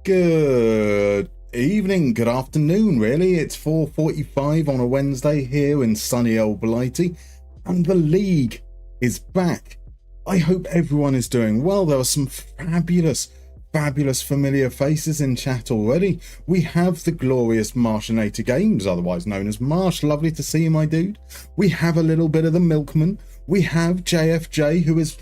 Good evening, good afternoon, really. It's 4:45 on a Wednesday here in sunny old Blighty, and the league is back. I hope everyone is doing well. There are some fabulous familiar faces in chat already. We have the glorious Martianator Games, otherwise known as Marsh. Lovely to see you, my dude. We have a little bit of the Milkman. We have JFJ, who is,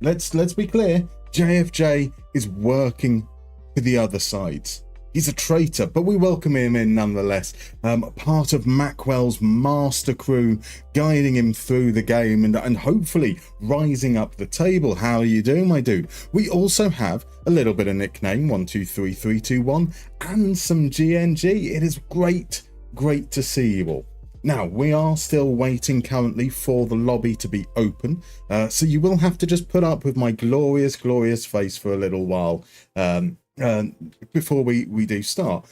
let's be clear, JFJ is working for the other sides. He's a traitor, but we welcome him in nonetheless. Part of Macwell's master crew, guiding him through the game and hopefully rising up the table. How are you doing, my dude? We also have a little bit of nickname 123321 and some GNG. It is great to see you all. Now, we are still waiting currently for the lobby to be open, so you will have to just put up with my glorious face for a little while before we do start.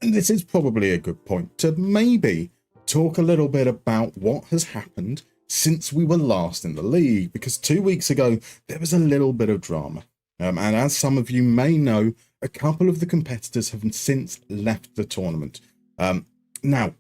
And this is probably a good point to maybe talk a little bit about what has happened since we were last in the league, because 2 weeks ago there was a little bit of drama, and as some of you may know, a couple of the competitors have since left the tournament. Now,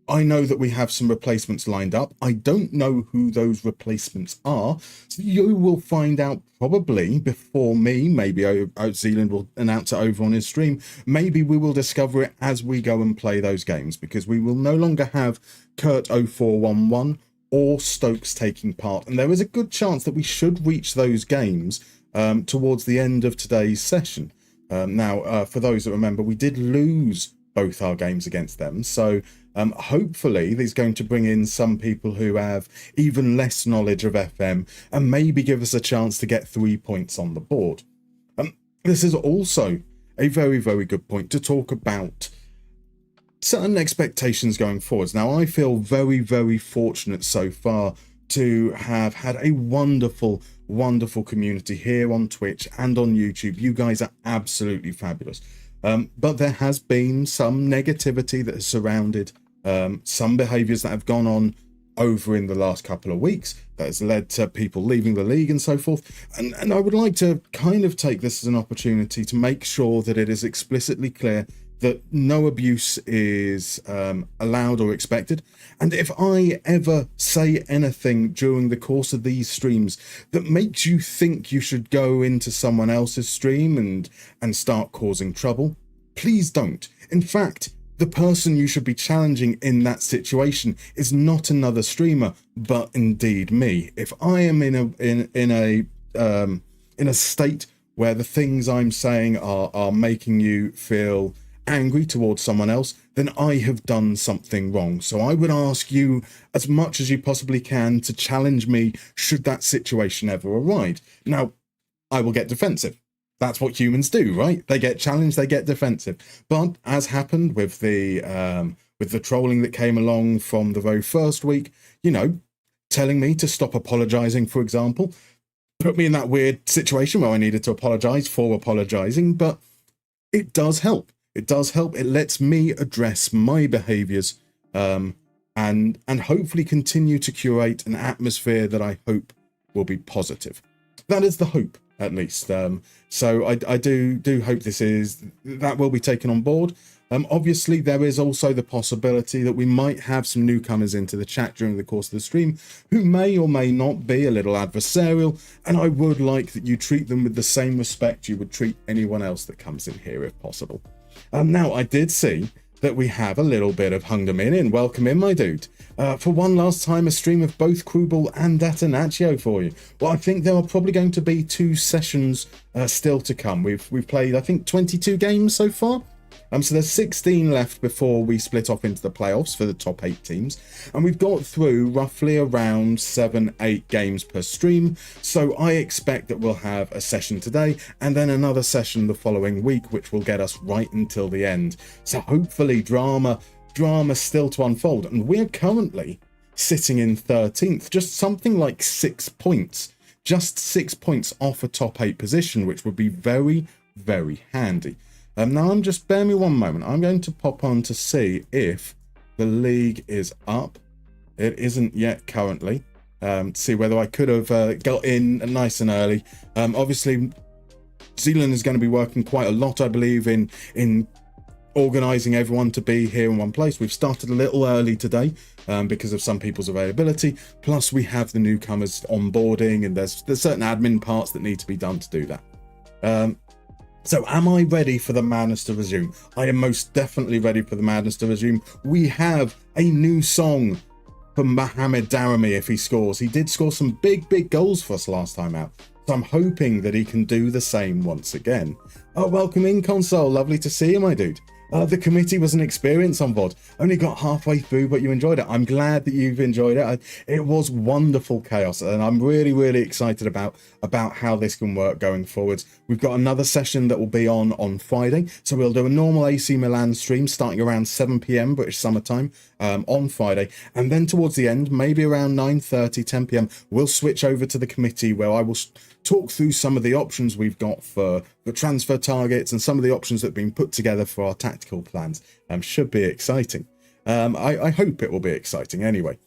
I know that we have some replacements lined up. I don't know who those replacements are, so you will find out probably before me. Maybe Zealand will announce it over on his stream. Maybe we will discover it as we go and play those games, because we will no longer have Kurt0411 or Stokes taking part, and there is a good chance that we should reach those games towards the end of today's session. Now, for those that remember, we did lose both our games against them, so hopefully there's going to bring in some people who have even less knowledge of FM and maybe give us a chance to get 3 points on the board. This is also a very good point to talk about certain expectations going forwards. Now, I feel very fortunate so far to have had a wonderful community here on Twitch and on YouTube. You guys are absolutely fabulous. But there has been some negativity that has surrounded some behaviours that have gone on over in the last couple of weeks that has led to people leaving the league and so forth. And I would like to kind of take this as an opportunity to make sure that it is explicitly clear that no abuse is allowed or expected. And if I ever say anything during the course of these streams that makes you think you should go into someone else's stream and start causing trouble, please don't. In fact, the person you should be challenging in that situation is not another streamer, but indeed me. If I am in a state where the things I'm saying are making you feel angry towards someone else, then I have done something wrong. So I would ask you, as much as you possibly can, to challenge me should that situation ever arise. Now, I will get defensive. That's what humans do, right? They get challenged, they get defensive. But as happened with the trolling that came along from the very first week, you know, telling me to stop apologizing, for example, put me in that weird situation where I needed to apologize for apologizing, but it does help. It does help. It lets me address my behaviors and hopefully continue to curate an atmosphere that I hope will be positive. That is the hope, at least. So I do hope that will be taken on board. Obviously, there is also the possibility that we might have some newcomers into the chat during the course of the stream who may or may not be a little adversarial, and I would like that you treat them with the same respect you would treat anyone else that comes in here if possible. Now, I did see that we have a little bit of Hungdamin in. Welcome in, my dude. For one last time, a stream of both Krubal and Datanaccio for you. Well, I think there are probably going to be 2 sessions still to come. We've played, I think, 22 games so far. So there's 16 left before we split off into the playoffs for the top 8 teams. And we've got through roughly around 7-8 games per stream. So I expect that we'll have a session today and then another session the following week, which will get us right until the end. So hopefully drama still to unfold. And we're currently sitting in 13th, just something like 6 points. Just 6 points off a top 8 position, which would be very, very handy. Now, bear me one moment. I'm going to pop on to see if the league is up. It isn't yet currently. See whether I could have got in nice and early. Obviously, Zealand is going to be working quite a lot, I believe, in organising everyone to be here in one place. We've started a little early today because of some people's availability. Plus, we have the newcomers onboarding, and there's certain admin parts that need to be done to do that. So am I ready for the madness to resume? I am most definitely ready for the madness to resume. We have a new song from Mohamed Daramy if he scores. He did score some big goals for us last time out. So I'm hoping that he can do the same once again. Oh, welcome in, Console. Lovely to see you, my dude. The committee was an experience on VOD. Only got halfway through, but you enjoyed it. I'm glad that you've enjoyed it. It was wonderful chaos, and I'm really excited about how this can work going forwards. We've got another session that will be on Friday, so we'll do a normal AC Milan stream starting around 7 p.m. British Summer Time on Friday, and then towards the end, maybe around 9:30, 10 p.m., we'll switch over to the committee where I will talk through some of the options we've got for the transfer targets and some of the options that have been put together for our tactical plans. Should be exciting. I hope it will be exciting anyway.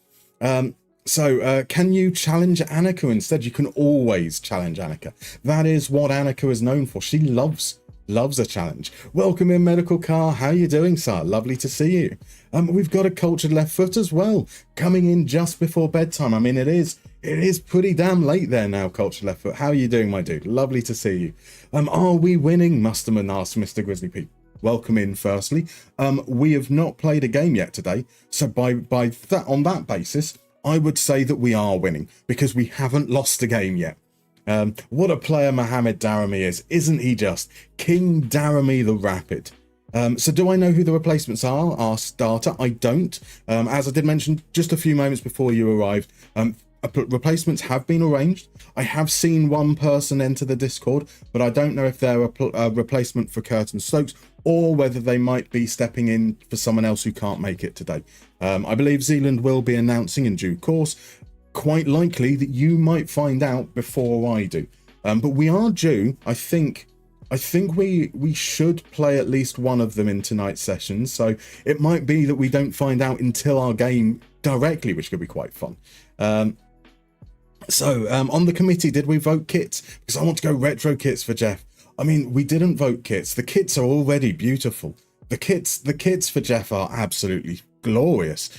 So can you challenge Annika instead? You can always challenge Annika. That is what Annika is known for. She loves a challenge. Welcome in, Medical Car. How you doing, sir? Lovely to see you. We've got a cultured left foot as well, coming in just before bedtime. I mean, it is pretty damn late there now, cultured left foot. How are you doing, my dude? Lovely to see you. Are we winning? Musterman asked Mr. Grizzly Pete. Welcome in, firstly. We have not played a game yet today, so on that basis, I would say that we are winning because we haven't lost a game yet. What a player Mohamed Daramy is. Isn't he just? King Daramy the Rapid. So do I know who the replacements are? Our starter? I don't. As I did mention just a few moments before you arrived, replacements have been arranged. I have seen one person enter the Discord, but I don't know if they're a replacement for Curtin Stokes or whether they might be stepping in for someone else who can't make it today. I believe Zealand will be announcing in due course. Quite likely that you might find out before I do. But we are due, I think, I think we should play at least one of them in tonight's session, so it might be that we don't find out until our game directly, which could be quite fun. So on the committee, did we vote kits? Because I want to go retro kits for Jeff. I mean, we didn't vote kits. The kits are already beautiful. The kits for Jeff are absolutely glorious.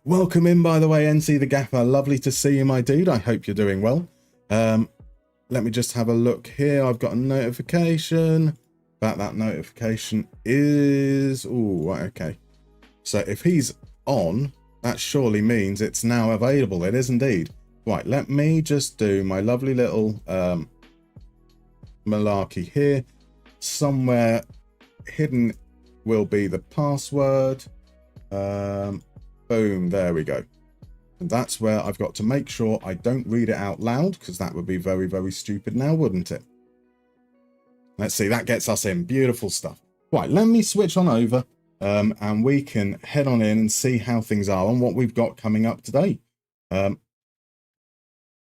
Welcome in, by the way, NC the Gaffer. Lovely to see you, my dude. I hope you're doing well. Let me just have a look here. I've got a notification. That notification is... Oh, right, okay. So if he's on, that surely means it's now available. It is indeed. Right, let me just do my lovely little malarkey here. Somewhere hidden will be the password. Boom, there we go. And that's where I've got to make sure I don't read it out loud, because that would be very, very stupid now, wouldn't it? Let's see, that gets us in. Beautiful stuff. Right, let me switch on over and we can head on in and see how things are and what we've got coming up today.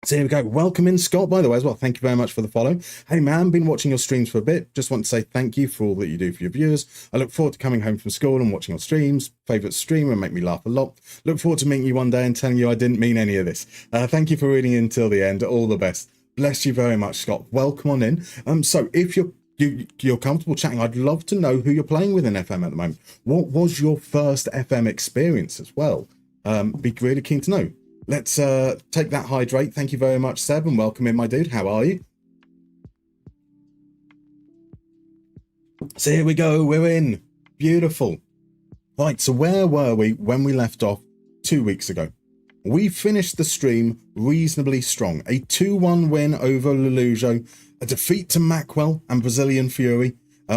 So here we go. Welcome in, Scott, by the way, as well. Thank you very much for the follow. Hey, man, been watching your streams for a bit. Just want to say thank you for all that you do for your viewers. I look forward to coming home from school and watching your streams. Favourite streamer and make me laugh a lot. Look forward to meeting you one day and telling you I didn't mean any of this. Thank you for reading in till the end. All the best. Bless you very much, Scott. Welcome on in. So if you're comfortable chatting, I'd love to know who you're playing with in FM at the moment. What was your first FM experience as well? Be really keen to know. Let's take that hydrate. Thank you very much, Seb, and welcome in, my dude. How are you? So here we go. We're in. Beautiful. Right, so where were we when we left off 2 weeks ago? We finished the stream reasonably strong. A 2-1 win over Lelujo, a defeat to Macwell and Brazilian Fury.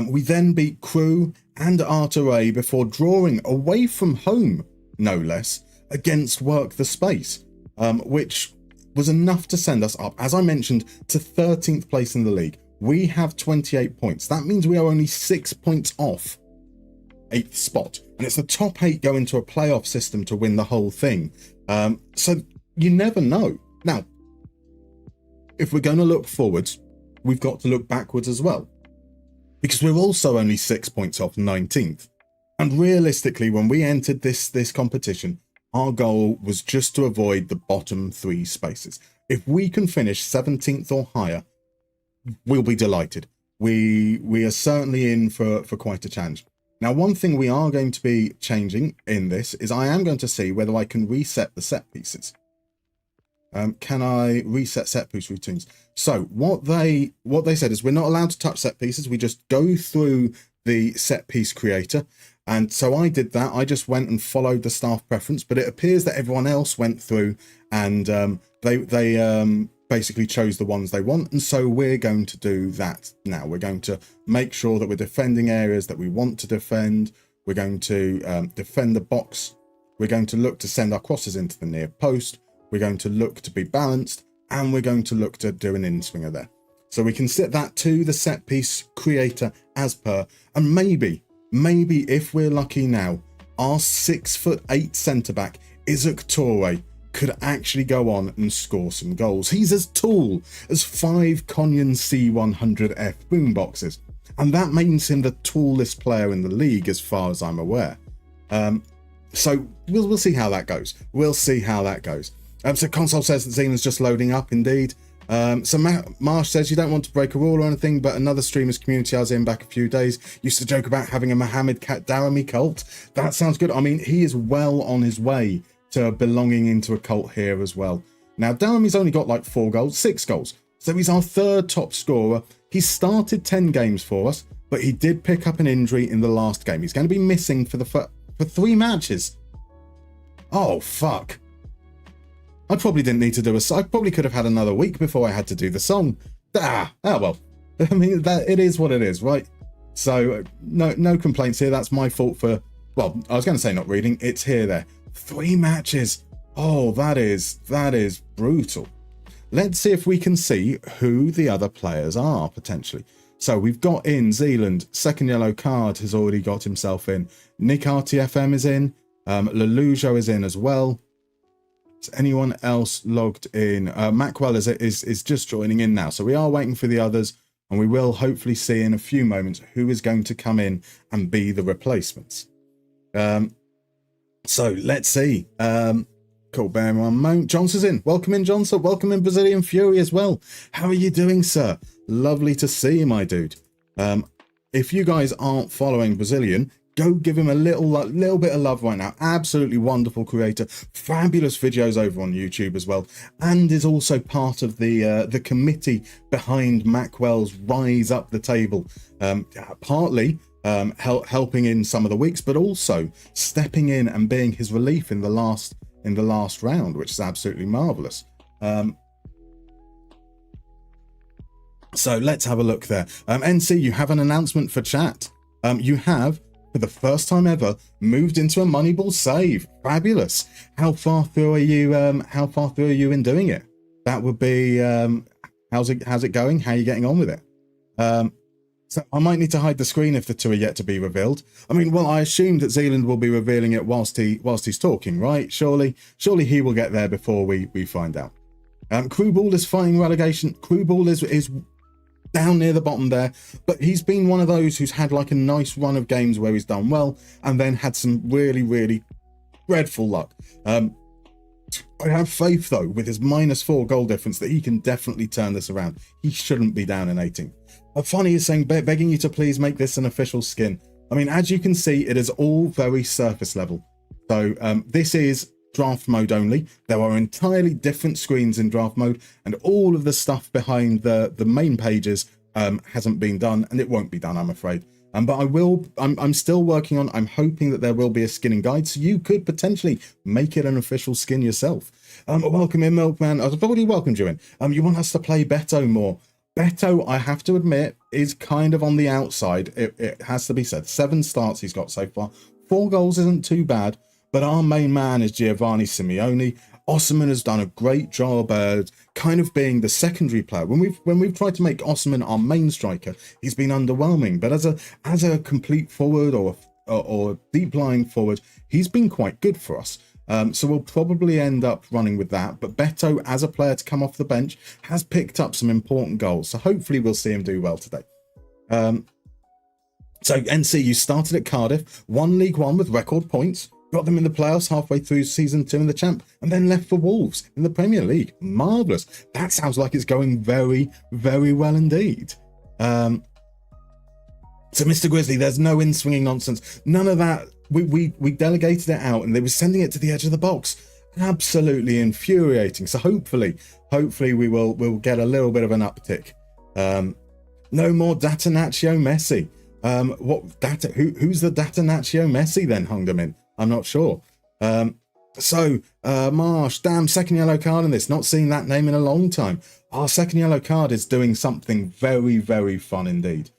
We then beat Crew and Arteray before drawing away from home, no less, against Work the Space, which was enough to send us up, as I mentioned, to 13th place in the league. We have 28 points. That means we are only 6 points off 8th spot, and it's the top 8 go into a playoff system to win the whole thing. So you never know. Now, if we're going to look forwards, we've got to look backwards as well, because we're also only 6 points off 19th. And realistically, when we entered this competition, our goal was just to avoid the bottom 3 spaces. If we can finish 17th or higher, we'll be delighted. We are certainly in for quite a challenge. Now, one thing we are going to be changing in this is I am going to see whether I can reset the set pieces. Can I reset set piece routines? So what they said is we're not allowed to touch set pieces. We just go through the set piece creator. And so I did that. I just went and followed the staff preference, but it appears that everyone else went through and they basically chose the ones they want. And so we're going to do that now. We're going to make sure that we're defending areas that we want to defend. We're going to defend the box. We're going to look to send our crosses into the near post. We're going to look to be balanced, and we're going to look to do an in-swinger there. So we can set that to the set piece creator as per, and maybe if we're lucky now, our 6'8" centre back, Isaac Toure, could actually go on and score some goals. He's as tall as 5 Konyon C100F boomboxes, and that makes him the tallest player in the league as far as I'm aware. So we'll see how that goes. We'll see how that goes. So console says that Zealand's just loading up indeed. So Marsh says, you don't want to break a rule or anything, but another streamer's community I was in back a few days used to joke about having a Mohammed Darimi cult. That sounds good. I mean, he is well on his way to belonging into a cult here as well. Now, Darimi's only got like 6 goals. So he's our 3rd top scorer. He started 10 games for us, but he did pick up an injury in the last game. He's going to be missing for 3 matches. Oh, fuck. I probably didn't need to do I probably could have had another week before I had to do the song. Well. I mean, it is what it is, right? So, no complaints here. That's my fault for, well, I was going to say not reading. It's there. 3 matches. Oh, that is brutal. Let's see if we can see who the other players are, potentially. So, we've got in Zealand. 2nd yellow card has already got himself in. Nick RTFM is in. Lelujo is in as well. Is anyone else logged in? Macwell is just joining in now, so we are waiting for the others. and we will hopefully see in a few moments who is going to come in and be the replacements. So let's see. Cool, bear in mind, Johnson's in. Welcome in, Johnson. Welcome in, Brazilian Fury as well. How are you doing, sir? Lovely to see you, my dude. If you guys aren't following Brazilian, go give him a little bit of love right now. Absolutely wonderful creator, fabulous videos over on YouTube as well, and is also part of the committee behind Macwell's Rise Up the Table. Partly helping in some of the weeks, but also stepping in and being his relief in the last round, which is absolutely marvelous. So let's have a look there. NC, you have an announcement for chat. You have, for the first time ever, moved into a Moneyball save. Fabulous. How far through are you? How far through are you in doing it? That would be. How's it going? How are you getting on with it? So I might need to hide the screen if the two are yet to be revealed. I mean, well, I assume that Zealand will be revealing it whilst he's talking, right? Surely he will get there before we find out. Crewball is fighting relegation. Crewball is down near the bottom there, but he's been one of those who's had like a nice run of games where he's done well and then had some really dreadful luck. I have faith though, with his -4 goal difference, that he can definitely turn this around. He shouldn't be down in 18. Funny is saying, begging you to please make this an official skin. I mean, as you can see, it is all very surface level. So this is draft mode only. There are entirely different screens in draft mode, and all of the stuff behind the main pages hasn't been done, and it won't be done, I'm afraid. But I'm still working on, I'm hoping that there will be a skinning guide, so you could potentially make it an official skin yourself. Welcome in, Milkman. I've already welcomed you in. You want us to play Beto more? Beto, I have to admit, is kind of on the outside. It has to be said. 7 starts he's got so far. 4 goals isn't too bad, but our main man is Giovanni Simeone. Osman has done a great job kind of being the secondary player. When we've tried to make Osman our main striker, he's been underwhelming. But as a complete forward or deep lying forward, he's been quite good for us. So we'll probably end up running with that. But Beto, as a player to come off the bench, has picked up some important goals. So hopefully we'll see him do well today. So NC, you started at Cardiff, won League One with record points, got them in the playoffs halfway through season 2 in the Champ, and then left for Wolves in the Premier League. Marvellous. That sounds like it's going very well indeed. So Mr. Grizzly, there's no in-swinging nonsense. None of that. We delegated it out and they were sending it to the edge of the box. Absolutely infuriating. So hopefully we'll get a little bit of an uptick. No more Datanaccio Messi. Who's the Datanaccio Messi then, Hungdamin? I'm not sure. Marsh, damn, second yellow card in this. Not seen that name in a long time. Our second yellow card is doing something very fun indeed.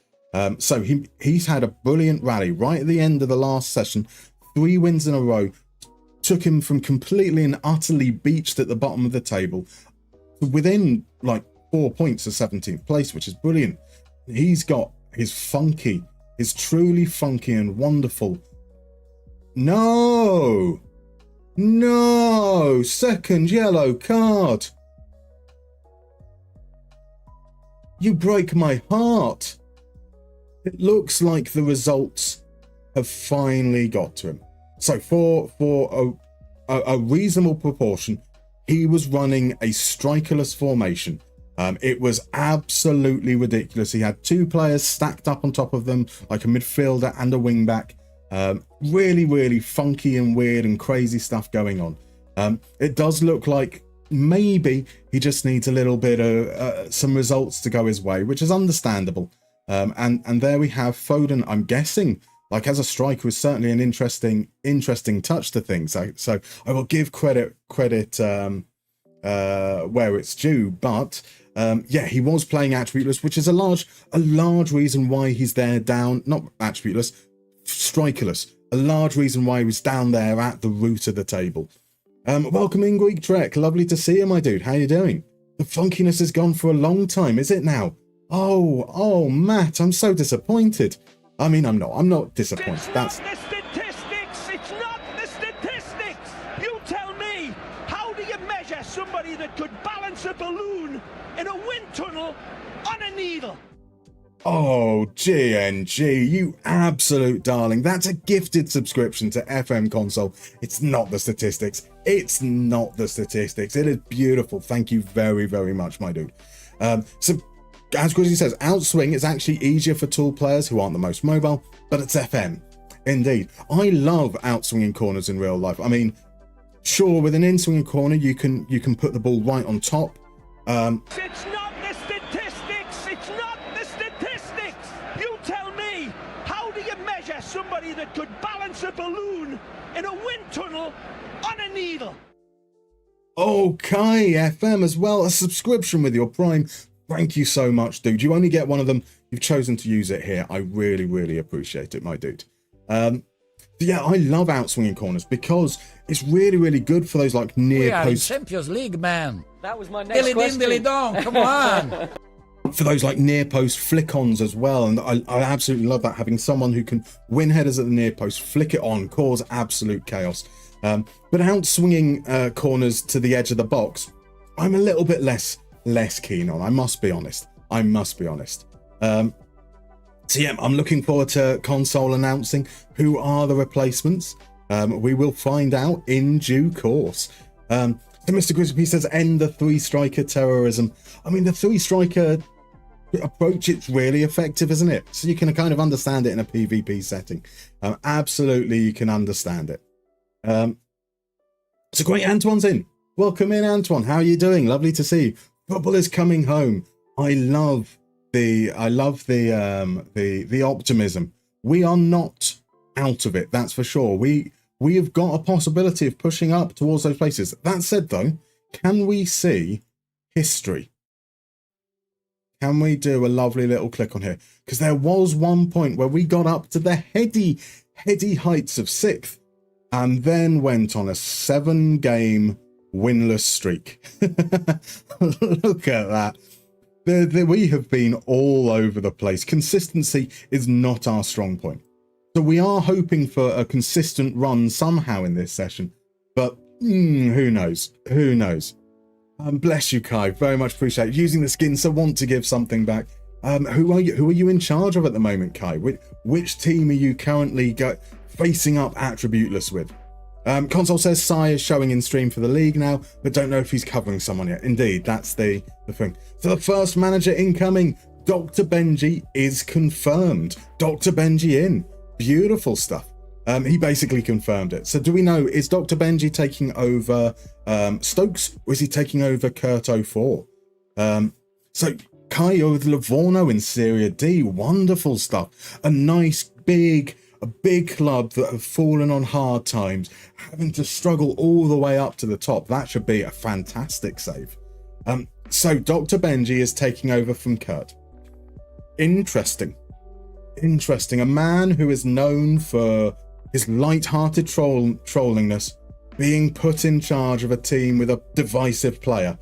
So he's had a brilliant rally right at the end of the last session. 3 wins in a row. Took him from completely and utterly beached at the bottom of the table to within like 4 points of 17th place, which is brilliant. He's got his truly funky and wonderful. No, second yellow card. You break my heart. It looks like the results have finally got to him. So for a reasonable proportion, he was running a strikerless formation. It was absolutely ridiculous. He had 2 players stacked up on top of them, like a midfielder and a wing back. Really funky and weird and crazy stuff going on. It does look like maybe he just needs a little bit of some results to go his way, which is understandable. And there we have Foden. I'm guessing, like as a striker, is certainly an interesting touch to things. So I will give credit where it's due. But yeah, he was playing attributeless, which is a large reason why he's there down. Not attributeless, strikerless. A large reason why he was down there at the root of the table. Welcome in, Greek Trek. Lovely to see you, my dude. How you doing? The funkiness is gone for a long time, is it now? Oh, Matt, I'm so disappointed. I mean, I'm not disappointed. It's not the statistics. It's not the statistics. You tell me, how do you measure somebody that could balance a balloon in a wind tunnel on a needle? Oh, GNG, you absolute darling. That's a gifted subscription to FM Console. It's not the statistics. It's not the statistics. It is beautiful. Thank you very, very much, my dude. So, as Grizzly says, outswing is actually easier for tool players who aren't the most mobile, but it's FM. Indeed. I love outswinging corners in real life. I mean, sure, with an in-swinging corner, you can put the ball right on top. It's not the statistics. It's not the statistics. You tell me, how do you measure somebody that could balance a balloon in a wind tunnel on a needle? Okay, FM as well, a subscription with your Prime. Thank you so much, dude. You only get one of them. You've chosen to use it here. I really, really appreciate it, my dude. Yeah, I love outswinging corners because it's really, really good for those like near We are in post. Champions League, man. That was my next Dilly question. din, dilly dong. Come on. For those like near post flick-ons as well, and I absolutely love that, having someone who can win headers at the near post, flick it on, cause absolute chaos. But outswinging corners to the edge of the box, I'm a little bit less keen on. I must be honest. So yeah, I'm looking forward to console announcing who are the replacements. We will find out in due course. So Mr. Grizzly says, end the three-striker terrorism. I mean, the three-striker approach, it's really effective, isn't it? So you can kind of understand it in a PvP setting. Absolutely, you can understand it. So great, Antoine's in. Welcome in, Antoine. How are you doing? Lovely to see you. Football is coming home. I love the optimism. We are not out of it, that's for sure. We have got a possibility of pushing up towards those places. That said, though, can we see history? Can we do a lovely little click on here? Because there was one point where we got up to the heady heights of 6th and then went on a 7-game winless streak. Look at that. We have been all over the place. Consistency is not our strong point. So we are hoping for a consistent run somehow in this session. But who knows? Who knows? Bless you, Kai. Very much appreciate it. Using the skin, so want to give something back. Who are you in charge of at the moment, Kai? Which team are you currently facing up attributeless with? Console says Sai is showing in stream for the league now, but don't know if he's covering someone yet. Indeed, that's the thing. So the first manager incoming, Dr. Benji, is confirmed. Dr. Benji in. Beautiful stuff. He basically confirmed it. So do we know, is Dr. Benji taking over Stokes, or is he taking over Kurt 04? So Kai with Livorno in Serie D. Wonderful stuff. A big club that have fallen on hard times, having to struggle all the way up to the top. That should be a fantastic save. So Dr. Benji is taking over from Kurt. Interesting. A man who is known for his light-hearted trollingness being put in charge of a team with a divisive player.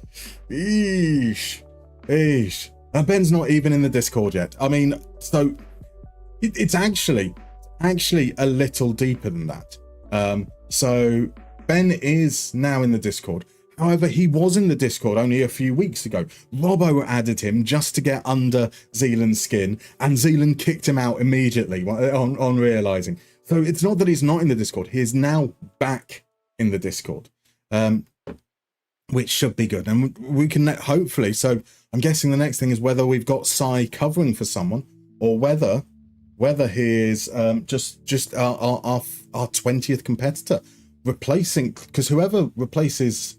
Eesh. And Ben's not even in the Discord yet. I mean, so it's actually a little deeper than that. So Ben is now in the Discord. However, he was in the Discord only a few weeks ago. Robbo added him just to get under Zealand's skin, and Zealand kicked him out immediately on realizing. So it's not that he's not in the Discord. He is now back in the Discord, which should be good. And we can hopefully, so I'm guessing the next thing is whether we've got Sai covering for someone, or whether he is just our 20th competitor replacing, because whoever replaces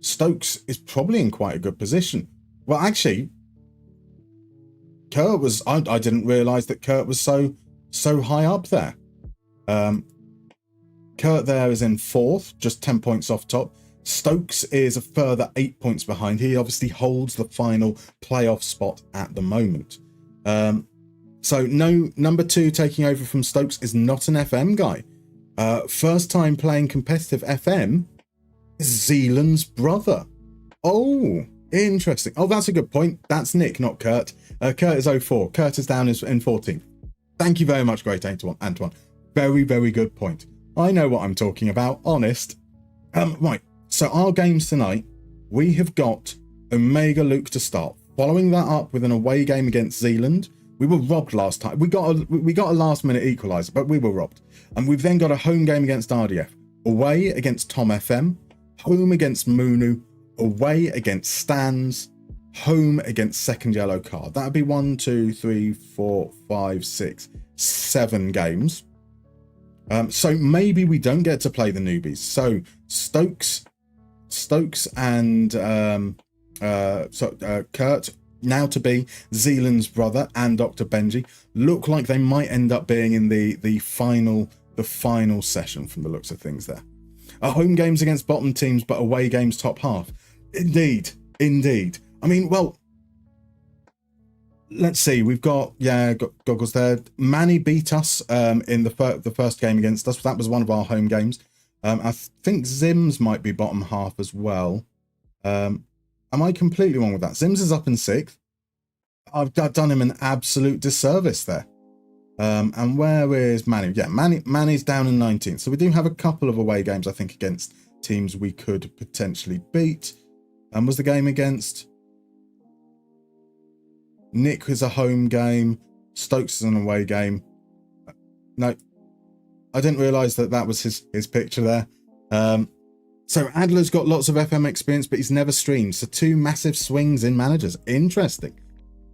Stokes is probably in quite a good position. Well, actually, Kurt was, I didn't realize that Kurt was so high up there. Kurt there is in 4th, just 10 points off top. Stokes is a further 8 points behind. He obviously holds the final playoff spot at the moment. So no, number 2 taking over from Stokes is not an FM guy. First time playing competitive FM is Zealand's brother. Oh, interesting. Oh, that's a good point. That's Nick, not Kurt. Kurt is 04. Kurt is down in 14th. Thank you very much, great Antoine. Very, very good point. I know what I'm talking about, honest. Right, so our games tonight, we have got Omega Luke to start. Following that up with an away game against Zealand, We were robbed last time. We got a last minute equaliser, but we were robbed. And we've then got a home game against RDF, away against Tom FM, home against Munu, away against Stans, home against Second Yellow Card. That'd be 1, 2, 3, 4, 5, 6, 7 games. So maybe we don't get to play the newbies. So Stokes and Kurt, now to be Zealand's brother, and Dr. Benji, look like they might end up being in the final session from the looks of things there. Home games against bottom teams, but away games top half. Indeed. I mean, well, let's see. We've got Goggles there. Manny beat us in the first game against us. That was one of our home games. I think Zims might be bottom half as well. Am I completely wrong with that? Zims is up in 6th. I've done him an absolute disservice there. And where is Manny? Yeah, Manny's down in 19th. So we do have a couple of away games, I think, against teams we could potentially beat. And was the game against Nick was a home game. Stokes is an away game. No, I didn't realise that was his picture there. So Adler's got lots of FM experience, but he's never streamed. So 2 massive swings in managers. Interesting.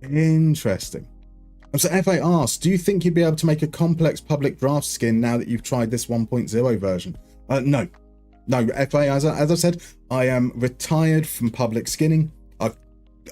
So FA asks, do you think you'd be able to make a complex public draft skin now that you've tried this 1.0 version? No. FA, as I said, I am retired from public skinning.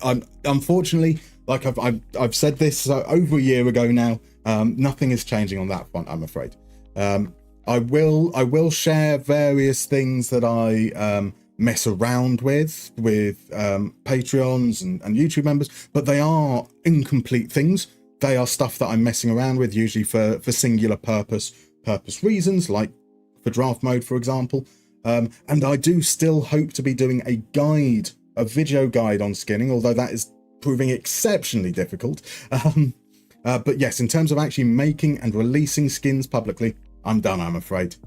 I'm unfortunately, like I've said this over a year ago now. Nothing is changing on that front, I'm afraid. I will share various things that I mess around with Patreons and YouTube members, but they are incomplete things. They are stuff that I'm messing around with, usually for singular purpose reasons, like for draft mode, for example. And I do still hope to be doing a video guide on skinning, although that is proving exceptionally difficult. But yes, in terms of actually making and releasing skins publicly, I'm done, I'm afraid.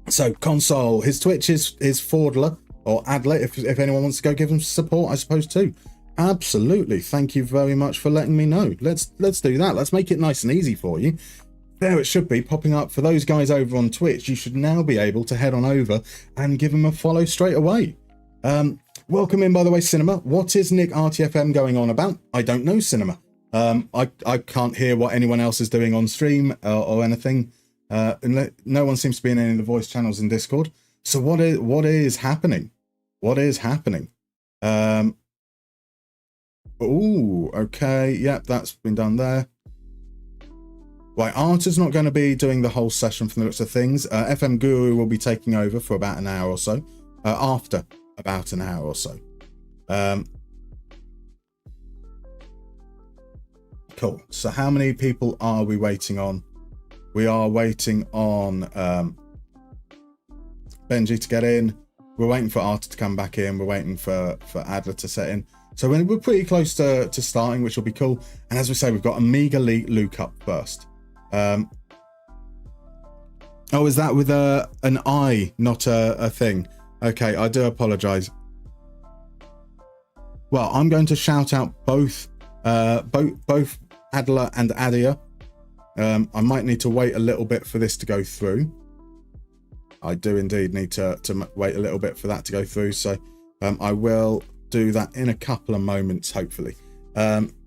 So Console, his Twitch is Fordler or Adler, if anyone wants to go give him support, I suppose too. Absolutely. Thank you very much for letting me know. Let's do that. Let's make it nice and easy for you. There it should be popping up for those guys over on Twitch. You should now be able to head on over and give them a follow straight away. Welcome in, by the way, Cinema. What is Nick RTFM going on about? I don't know, Cinema. I can't hear what anyone else is doing on stream or anything. No one seems to be in any of the voice channels in Discord. So what is happening? What is happening? Oh, okay. Yep, that's been done there. Right, Art is not going to be doing the whole session from the looks of things. FM Guru will be taking over for about an hour or so. After about an hour or so. Cool. So how many people are we waiting on? We are waiting on Benji to get in. We're waiting for Art to come back in. We're waiting for Adler to set in. So we're pretty close to starting, which will be cool. And as we say, we've got Amiga Luke up first. Oh, is that with an I, not a thing? Okay, I do apologize. Well, I'm going to shout out both Adler and Adia. I might need to wait a little bit for this to go through. I do indeed need to wait a little bit for that to go through. So I will do that in a couple of moments, hopefully.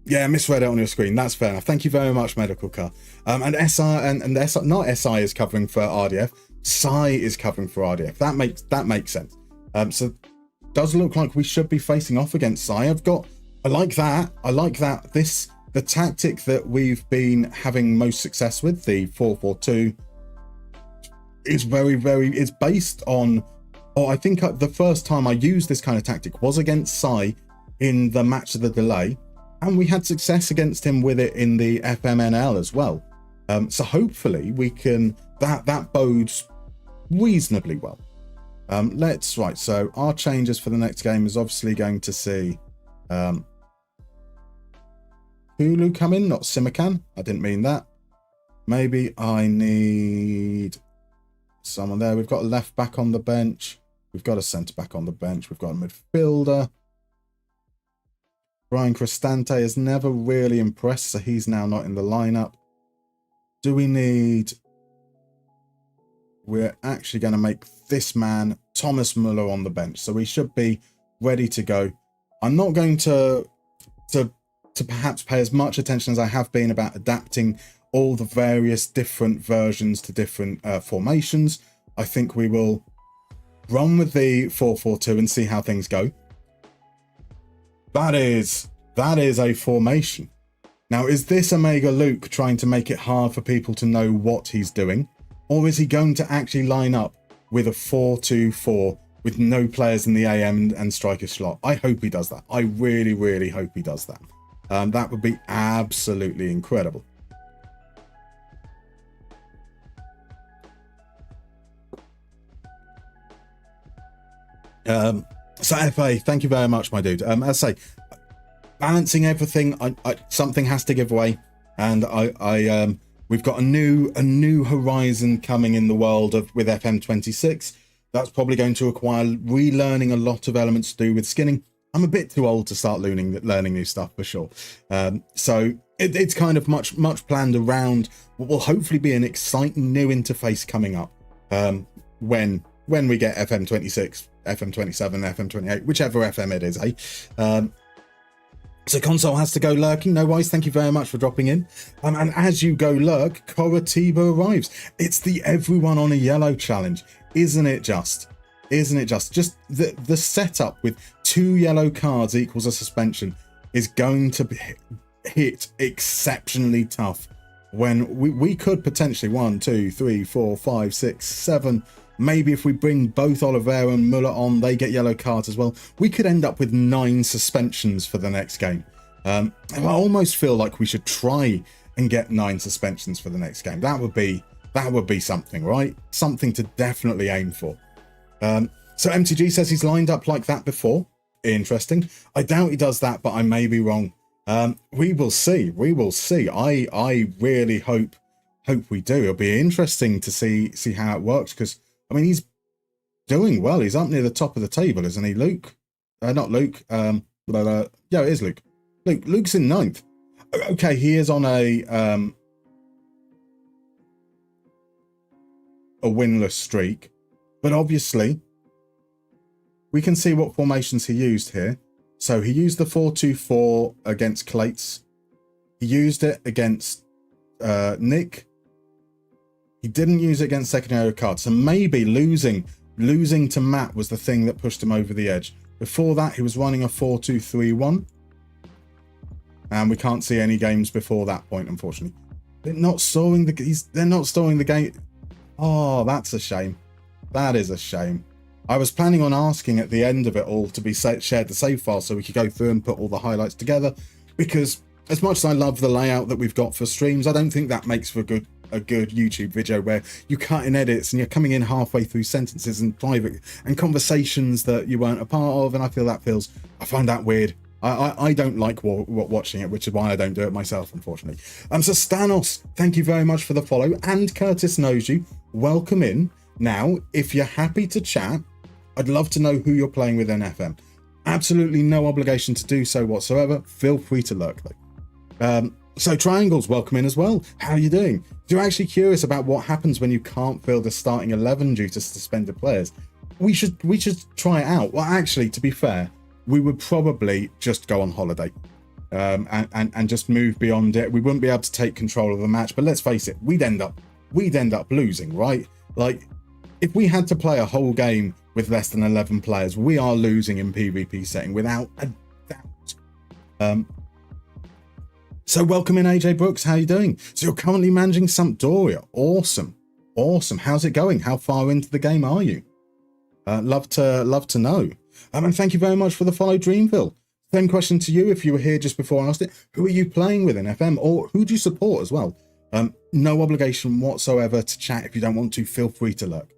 Yeah, misread it on your screen. That's fair enough. Thank you very much, Medical Car. And SI and SI, not SI is covering for RDF. Psy is covering for RDF. That makes sense. So does look like we should be facing off against Psy. I like that. The tactic that we've been having most success with, the 4-4-2, is it's based on, I think the first time I used this kind of tactic was against Psy in the match of the delay, and we had success against him with it in the FMNL as well. So hopefully we can, that bodes reasonably well. Right, so our changes for the next game is obviously going to see Hulu come in, not Simakan. I didn't mean that. Maybe I need someone there. We've got a left back on the bench. We've got a centre back on the bench. We've got a midfielder. Brian Cristante has never really impressed, so he's now not in the lineup. Do we need... We're actually going to make this man Thomas Muller on the bench, so we should be ready to go. I'm not going to perhaps pay as much attention as I have been about adapting all the various different versions to different formations. I think we will run with the 4-4-2 and see how things go. That is a formation. Now, is this Omega Luke trying to make it hard for people to know what he's doing? Or is he going to actually line up with a 4-2-4 with no players in the AM and striker slot? I hope he does that. I really, really hope he does that. That would be absolutely incredible. So FA, thank you very much, my dude. As I say, balancing everything, something has to give way, and we've got a new horizon coming in the world with FM26. That's probably going to require relearning a lot of elements to do with skinning. I'm a bit too old to start learning new stuff for sure. So it's kind of much planned around what will hopefully be an exciting new interface coming up when we get FM26, FM27, FM28, whichever FM it is, eh? So console has to go lurking. No worries. Thank you very much for dropping in. And as you go lurk, Coritiba arrives. It's the everyone on a yellow challenge. Isn't it just? Isn't it just? Just the setup with 2 yellow cards equals a suspension is going to hit exceptionally tough when we could potentially 1, 2, 3, 4, 5, 6, 7. Maybe if we bring both Oliveira and Muller on, they get yellow cards as well. We could end up with 9 suspensions for the next game. I almost feel like we should try and get 9 suspensions for the next game. That would be something, right? Something to definitely aim for. So MTG says he's lined up like that before. Interesting. I doubt he does that, but I may be wrong. We will see. We will see. I really hope we do. It'll be interesting to see how it works, because I mean, he's doing well. He's up near the top of the table, isn't he, Luke? Not Luke. Yeah, it is Luke. Luke's in 9th. Okay, he is on a winless streak, but obviously we can see what formations he used here. So he used the 4-2-4 against Clates. He used it against Nick. He didn't use it against secondary cards, so maybe losing to Matt was the thing that pushed him over the edge. Before that, he was running a 4-2-3-1, and we can't see any games before that point, unfortunately. They're not storing the game. Oh, that's a shame. That is a shame. I was planning on asking at the end of it all to be shared the save file so we could go through and put all the highlights together, because as much as I love the layout that we've got for streams, I don't think that makes for a good YouTube video where you cut in edits and you're coming in halfway through sentences and private and conversations that you weren't a part of, and I find that weird. I don't like watching it, which is why I don't do it myself, unfortunately. So Stanos, thank you very much for the follow, and Curtis knows you. Welcome in. Now, if you're happy to chat, I'd love to know who you're playing with in FM. Absolutely no obligation to do so whatsoever. Feel free to lurk though. So Triangles, welcome in as well. How are you doing? If you're actually curious about what happens when you can't fill the starting 11 due to suspended players, we should try it out. Well, actually, to be fair, we would probably just go on holiday and just move beyond it. We wouldn't be able to take control of the match, but let's face it, we'd end up losing, right? Like, if we had to play a whole game with less than 11 players, we are losing in PvP setting without a doubt. So welcome in, AJ Brooks. How are you doing? So you're currently managing Sampdoria. Awesome. How's it going? How far into the game are you? Love to know. And thank you very much for the follow, Dreamville. Same question to you if you were here just before I asked it. Who are you playing with in FM, or who do you support as well? No obligation whatsoever to chat. If you don't want to, feel free to lurk.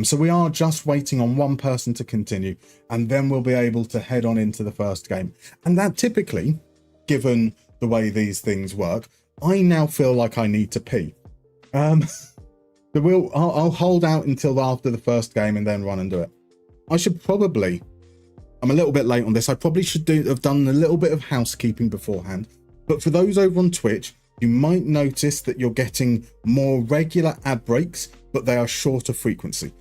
So we are just waiting on one person to continue, and then we'll be able to head on into the first game. And that typically, given the way these things work, I now feel like I need to pee. I'll hold out until after the first game and then run and do it. I should probably I'm a little bit late on this. I probably should have done a little bit of housekeeping beforehand. But for those over on Twitch, you might notice that you're getting more regular ad breaks, but they are shorter frequency.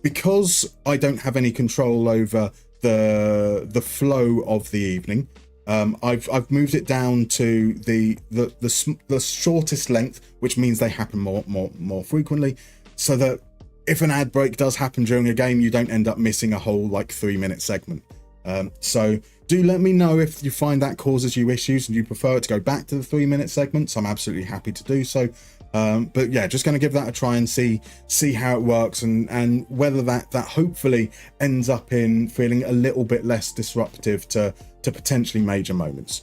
Because I don't have any control over the flow of the evening, I've moved it down to the shortest length, which means they happen more frequently, so that if an ad break does happen during a game, you don't end up missing a whole 3-minute segment. So do let me know if you find that causes you issues and you prefer it to go back to the 3-minute segments. I'm absolutely happy to do so. But yeah, just going to give that a try and see how it works, and whether that hopefully ends up in feeling a little bit less disruptive to potentially major moments.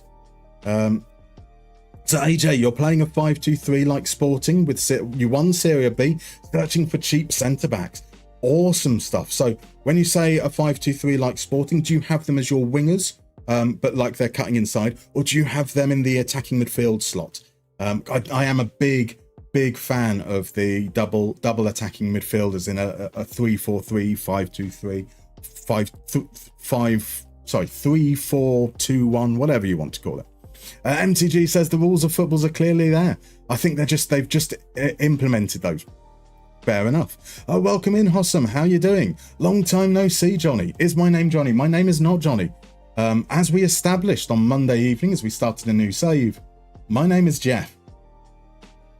So AJ, you're playing a 5-2-3 like Sporting with you won Serie B, searching for cheap centre backs. Awesome stuff. So when you say a 5-2-3 like Sporting, do you have them as your wingers, but like they're cutting inside, or do you have them in the attacking midfield slot? I am a big fan of the double attacking midfielders in a 3-4-3, 5-2-3, 3-4-2-1, whatever you want to call it. MTG says the rules of footballs are clearly there. I think they've just implemented those. Fair enough. Welcome in, Hossam. How you doing? Long time no see, Johnny. Is my name Johnny? My name is not Johnny. As we established on Monday evening, as we started a new save, my name is Jeff.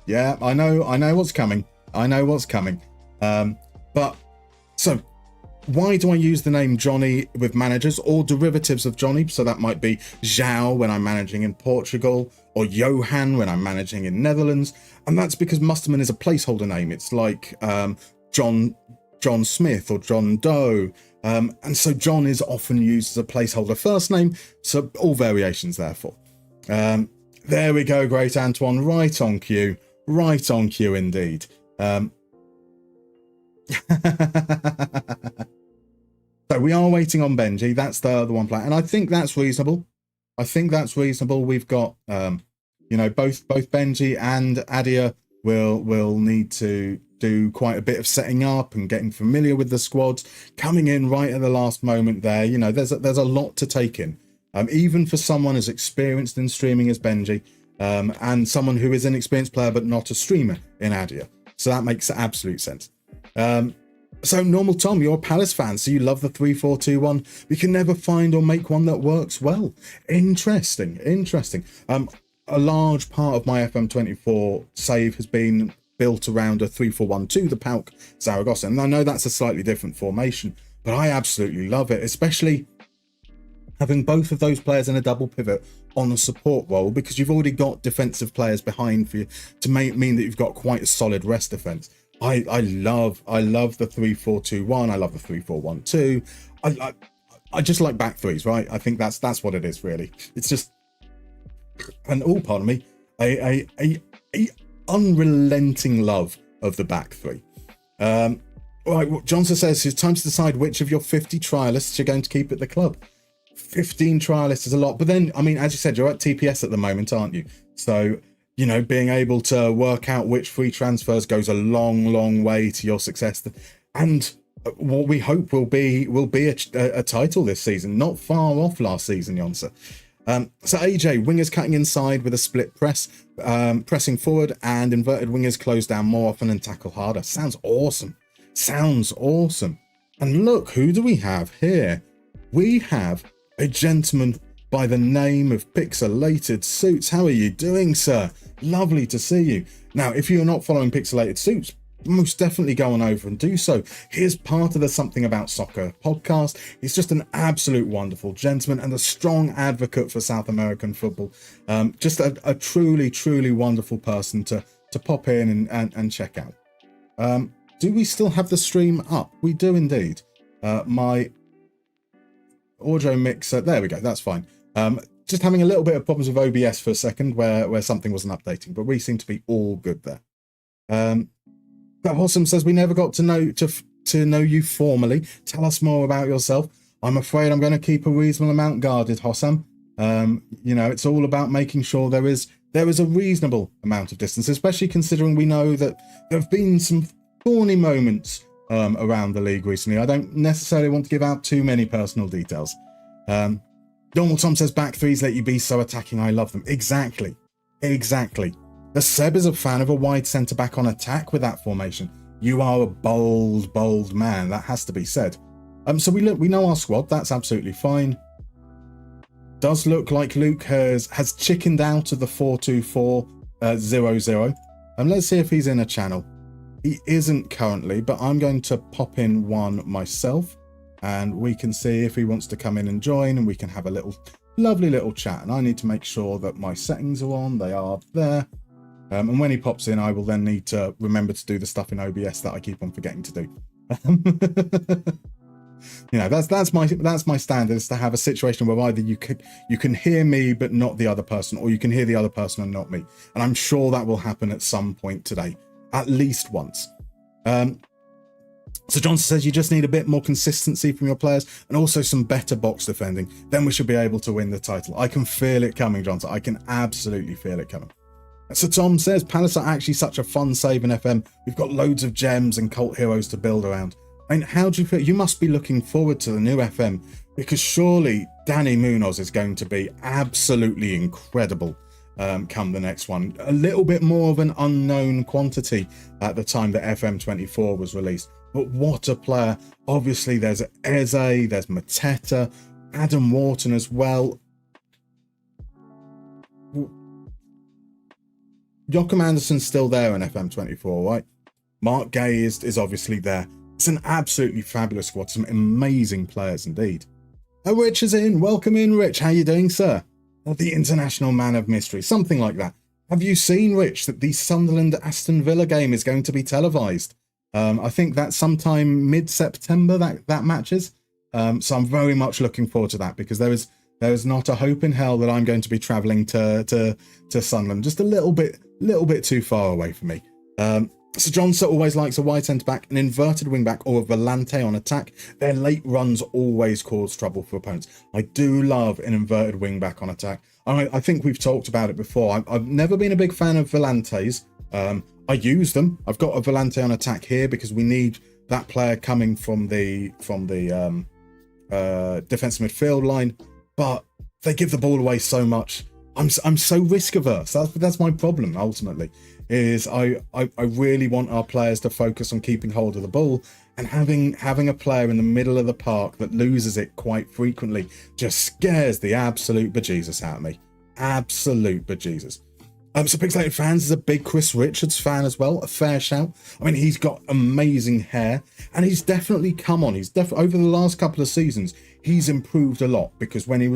Yeah, I know what's coming. But so why do I use the name Johnny with managers or derivatives of Johnny? So that might be João when I'm managing in Portugal, or Johan when I'm managing in Netherlands. And that's because Musterman is a placeholder name. It's like John Smith or John Doe. And so John is often used as a placeholder first name. So all variations therefore. There we go, great Antoine. Right on cue indeed. So we are waiting on Benji. That's the other one player, and I think that's reasonable. We've got both Benji and Adia will need to do quite a bit of setting up and getting familiar with the squads, coming in right at the last moment there. There's a lot to take in, even for someone as experienced in streaming as Benji, and someone who is an experienced player but not a streamer in Adia. So that makes absolute sense. So Normal Tom, you're a Palace fan, so you love the 3-4-2-1. We can never find or make one that works well. Interesting. A large part of my FM24 save has been built around a 3-4-1-2, the Pauk Zaragoza. And I know that's a slightly different formation, but I absolutely love it, especially having both of those players in a double pivot on a support role, because you've already got defensive players behind for you to mean that you've got quite a solid rest defense. I love the 3-4-2-1. I love the 3-4-1-2. I just like back threes, right? I think that's what it is really. It's just a unrelenting love of the back three. Right, Johnson says it's time to decide which of your 50 trialists you're going to keep at the club. 15 trialists is a lot, but then as you said, you're at TPS at the moment, aren't you? So being able to work out which free transfers goes a long way to your success, and what we hope will be a title this season, not far off last season, Jonsa. So AJ, wingers cutting inside with a split press, pressing forward, and inverted wingers close down more often and tackle harder. Sounds awesome. And look, who do we have here? We have a gentleman by the name of Pixelated Suits. How are you doing, sir? Lovely to see you. Now, if you're not following Pixelated Suits, most definitely go on over and do so. He's part of the Something About Soccer podcast. He's just an absolute wonderful gentleman and a strong advocate for South American football. Just a truly wonderful person to pop in and check out. Do we still have the stream up? We do indeed. My audio mixer, there we go, that's fine. Just having a little bit of problems with OBS for a second where something wasn't updating, but we seem to be all good there. That Hossam says, we never got to know you formally. Tell us more about yourself. I'm afraid I'm going to keep a reasonable amount guarded, Hossam. It's all about making sure there is a reasonable amount of distance, especially considering we know that there have been some thorny moments around the league recently. I don't necessarily want to give out too many personal details. Donald Tom says, back threes let you be so attacking. I love them. Exactly. The Seb is a fan of a wide centre-back on attack with that formation. You are a bold man. That has to be said. So we know our squad. That's absolutely fine. Does look like Luke has chickened out of the 4-2-4-0-0. Let's see if he's in a channel. He isn't currently, but I'm going to pop in one myself, and we can see if he wants to come in and join, and we can have a lovely little chat. And I need to make sure that my settings are on. They are there. And when he pops in, I will then need to remember to do the stuff in OBS that I keep on forgetting to do. You know, that's my standard, is to have a situation where either you can hear me but not the other person, or you can hear the other person and not me. And I'm sure that will happen at some point today, at least once. So Johnson says you just need a bit more consistency from your players and also some better box defending. Then we should be able to win the title. I can feel it coming, Johnson. I can absolutely feel it coming. So Tom says, Palace are actually such a fun save in FM. We've got loads of gems and cult heroes to build around. I mean, how do you feel? You must be looking forward to the new FM, because surely Danny Munoz is going to be absolutely incredible come the next one. A little bit more of an unknown quantity at the time that FM24 was released. But what a player. Obviously, there's Eze, there's Mateta, Adam Wharton as well. Joachim Anderson's still there in FM24, right? Mark Gay is obviously there. It's an absolutely fabulous squad. Some amazing players indeed. Rich is in. Welcome in, Rich. How you doing, sir? The International Man of Mystery. Something like that. Have you seen, Rich, that the Sunderland-Aston Villa game is going to be televised? I think that's sometime mid-September that matches. So I'm very much looking forward to that, because there is not a hope in hell that I'm going to be travelling to Sunderland. Just a little bit too far away for me. So Johnson always likes a wide centre-back, an inverted wing-back, or a volante on attack. Their late runs always cause trouble for opponents. I do love an inverted wing-back on attack. I think we've talked about it before. I've never been a big fan of volantes. I use them. I've got a volante on attack here because we need that player coming from the defensive midfield line, but they give the ball away so much. I'm so risk averse. That's my problem ultimately. Is I really want our players to focus on keeping hold of the ball, and having a player in the middle of the park that loses it quite frequently just scares the absolute bejesus out of me. Absolute bejesus. So Pixelated Fans is a big Chris Richards fan as well. A fair shout. I mean, he's got amazing hair, and he's definitely come on. He's definitely, over the last couple of seasons, he's improved a lot, because when he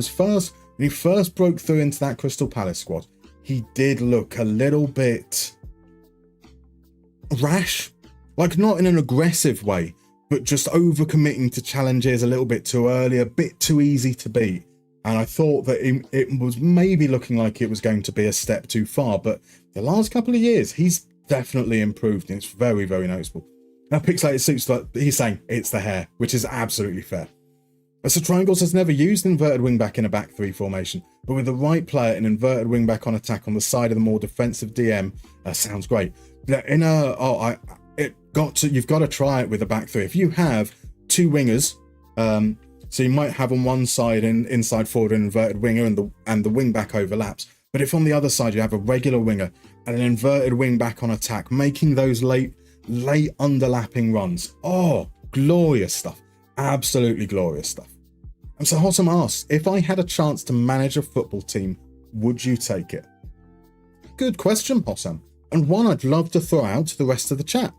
first broke through into that Crystal Palace squad, he did look a little bit rash, like not in an aggressive way, but just overcommitting to challenges a little bit too early, a bit too easy to beat. And I thought that it was maybe looking like it was going to be a step too far, but the last couple of years, he's definitely improved, and it's very, very noticeable. Now, Pixelated Suits, he's saying it's the hair, which is absolutely fair. So Triangles has never used inverted wing-back in a back three formation, but with the right player, an inverted wing-back on attack on the side of the more defensive DM sounds great. You've got to try it with a back three. If you have two wingers, so you might have on one side inside forward an inverted winger, and the wing-back overlaps. But if on the other side you have a regular winger and an inverted wing-back on attack, making those late underlapping runs, glorious stuff. Absolutely glorious stuff. And so Hossam asks, if I had a chance to manage a football team, would you take it? Good question, Hossam, and one I'd love to throw out to the rest of the chat.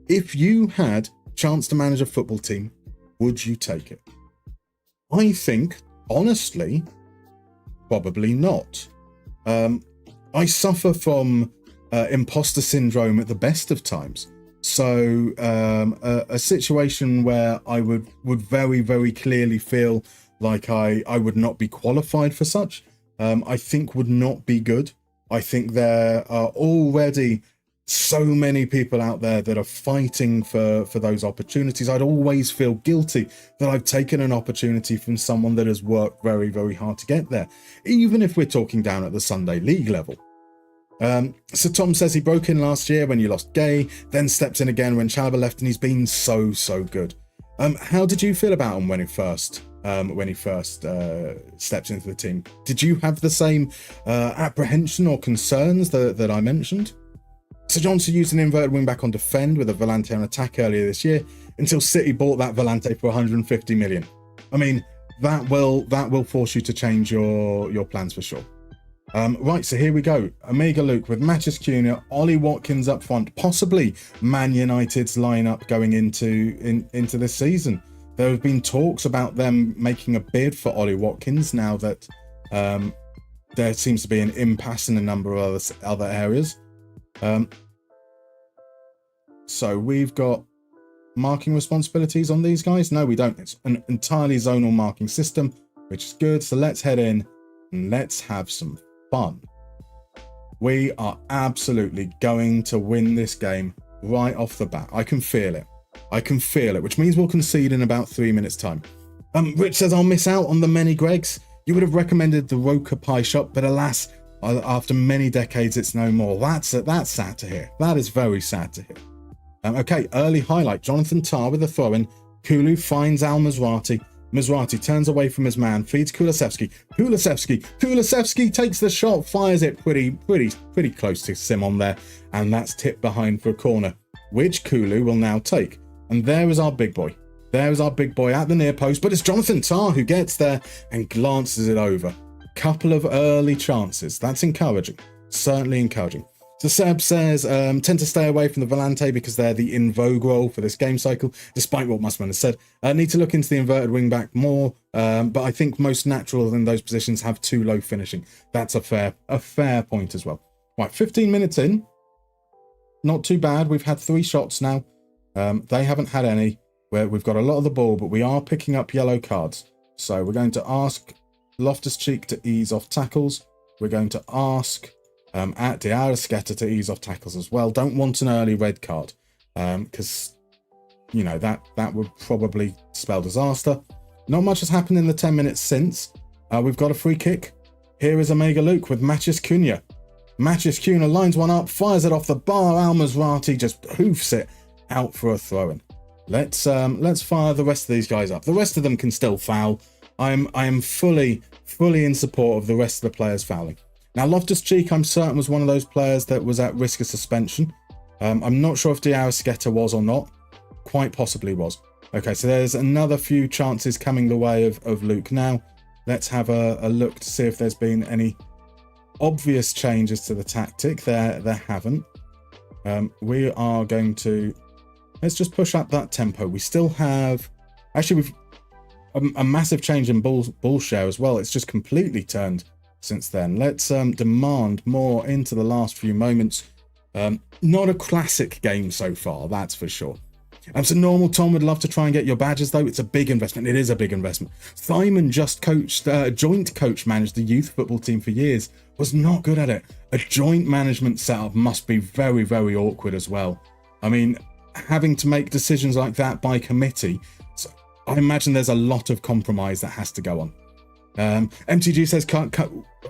If you had a chance to manage a football team, would you take it? I think, honestly, probably not. I suffer from imposter syndrome at the best of times. So a situation where I would very, very clearly feel like I would not be qualified for such, I think would not be good. I think there are already so many people out there that are fighting for those opportunities. I'd always feel guilty that I've taken an opportunity from someone that has worked very, very hard to get there, even if we're talking down at the Sunday League level. So Tom says he broke in last year when you lost Gay, then stepped in again when Chalobah left, and he's been so good. How did you feel about him when he first when he first stepped into the team. Did you have the same apprehension or concerns that I mentioned? Sir Johnson used an inverted wing-back on defend with a Volante on attack earlier this year until City bought that Volante for 150 million. I mean, that will force you to change your plans for sure. Right, so here we go. Omega Luke with Matheus Cunha, Ollie Watkins up front, possibly Man United's lineup going into this season. There have been talks about them making a bid for Ollie Watkins now that there seems to be an impasse in a number of other areas. So we've got marking responsibilities on these guys. No, we don't. It's an entirely zonal marking system, which is good. So let's head in and let's have some fun. We are absolutely going to win this game right off the bat. I can feel it. Which means we'll concede in about 3 minutes time. Rich says, I'll miss out on the many Gregs. You would have recommended the Roker Pie Shop, but alas, after many decades, it's no more. That's sad to hear. That is very sad to hear. Okay, early highlight. Jonathan Tah with a throw-in. Kulu finds Al Mazrati. Mazrati turns away from his man, feeds Kulusevski. Kulusevski takes the shot, fires it pretty close to Simon there, and that's tipped behind for a corner, which Kulu will now take. And there is our big boy. There is our big boy at the near post, but it's Jonathan Tah who gets there and glances it over. Couple of early chances. That's encouraging. Certainly encouraging. So Seb says, tend to stay away from the Volante because they're the in vogue role for this game cycle, despite what Mustermann has said. Need to look into the inverted wing-back more, but I think most natural in those positions have too low finishing. That's a fair point as well. Right, 15 minutes in. Not too bad. We've had 3 shots now. They haven't had any. We've got a lot of the ball, but we are picking up yellow cards. So we're going to ask Loftus-Cheek to ease off tackles. We're going to ask at Diarra to ease off tackles as well. Don't want an early red card because, you know, that would probably spell disaster. Not much has happened in the 10 minutes since. We've got a free kick. Here is Omega Luke with Matheus Cunha. Matheus Cunha lines one up, fires it off the bar. Al Mazrati just hoofs it out for a throw-in. Let's fire the rest of these guys up. The rest of them can still foul. I am fully in support of the rest of the players fouling. Now, Loftus-Cheek, I'm certain, was one of those players that was at risk of suspension. I'm not sure if Diarra was or not. Quite possibly was. Okay, so there's another few chances coming the way of Luke now. Let's have a look to see if there's been any obvious changes to the tactic. There haven't. We are going to... Let's just push up that tempo. We still have... Actually, we've a massive change in ball share as well. It's just completely turned since then. Let's demand more into the last few moments. Not a classic game so far, that's for sure. So normal Tom would love to try and get your badges, though. It's a big investment. It is a big investment. Simon just joint coach managed the youth football team for years. Was not good at it. A joint management setup must be very, very awkward as well. I mean, having to make decisions like that by committee, so I imagine there's a lot of compromise that has to go on. MTG says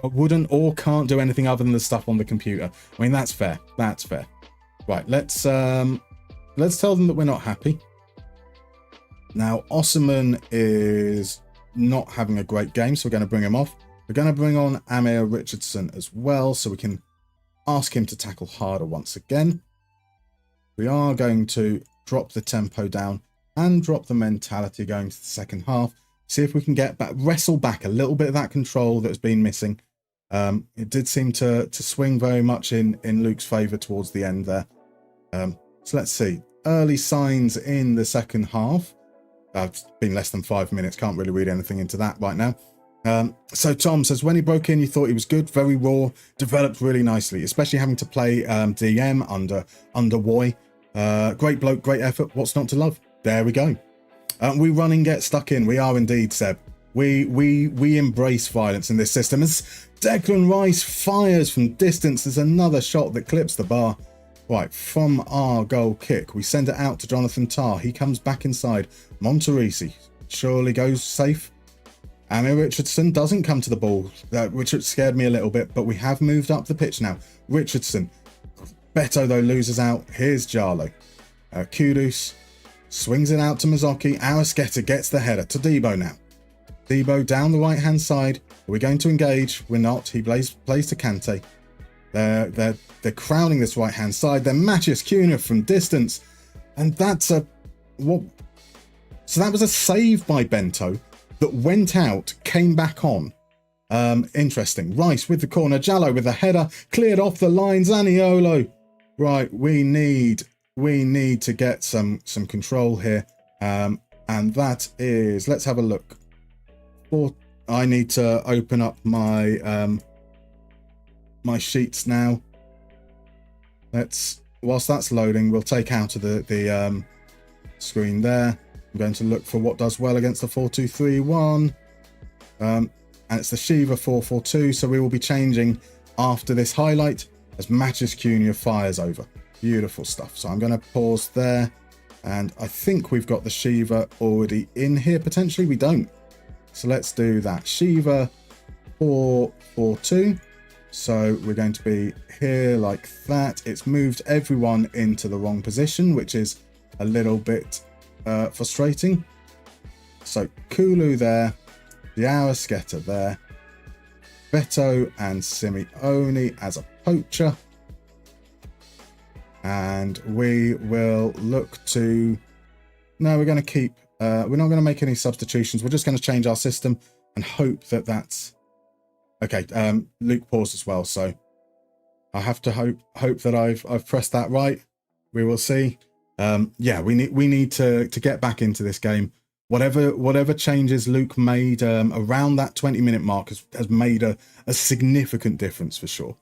wouldn't or can't do anything other than the stuff on the computer. I mean, that's fair. That's fair. Right, let's tell them that we're not happy. Now, Osserman is not having a great game, so we're going to bring him off. We're going to bring on Amir Richardson as well, so we can ask him to tackle harder once again. We are going to drop the tempo down and drop the mentality going to the second half. See if we can wrestle back a little bit of that control that's been missing. It did seem to swing very much in Luke's favour towards the end there. So let's see. Early signs in the second half. It's been less than 5 minutes. Can't really read anything into that right now. So Tom says, when he broke in, you thought he was good, very raw, developed really nicely, especially having to play DM under Woy. Great bloke, great effort. What's not to love? There we go. We run and get stuck in. We are indeed, Seb. We embrace violence in this system. As Declan Rice fires from distance, there's another shot that clips the bar. Right, from our goal kick, we send it out to Jonathan Tah. He comes back inside. Monterisi surely goes safe. Amir Richardson doesn't come to the ball, which scared me a little bit, but we have moved up the pitch now. Richardson. Beto, though, loses out. Here's Jarlo. Kudus swings it out to Mazzocchi. Arrasqueta gets the header to Debo now. Debo down the right-hand side. Are we going to engage? We're not. He plays to Kante. They're crowding this right-hand side. They're Matthias Cunha from distance. And that's a... what? So that was a save by Bento that went out, came back on. Interesting. Rice with the corner. Jallo with the header. Cleared off the line. Zaniolo. Right, we need to get some control here. And that is... let's have a look. I need to open up my my sheets now. Whilst that's loading, we'll take out of the screen there. I'm going to look for what does well against the 4-2-3-1. And it's the Shiva 4-4-2, so we will be changing after this highlight as Matthias Cunha fires over. Beautiful stuff. So I'm going to pause there, and I think we've got the Shiva already in here. Potentially we don't. So let's do that. Shiva 4-4-2. So we're going to be here like that. It's moved everyone into the wrong position, which is a little bit frustrating. So Kulu there, Diarra there, Beto and Simeone as a poacher. And we will look to... no, we're going to keep... we're not going to make any substitutions. We're just going to change our system and hope that that's... okay, Luke paused as well, so I have to hope that I've pressed that right. We will see. Yeah, we need to get back into this game. Whatever changes Luke made around that 20-minute mark has made a significant difference for sure.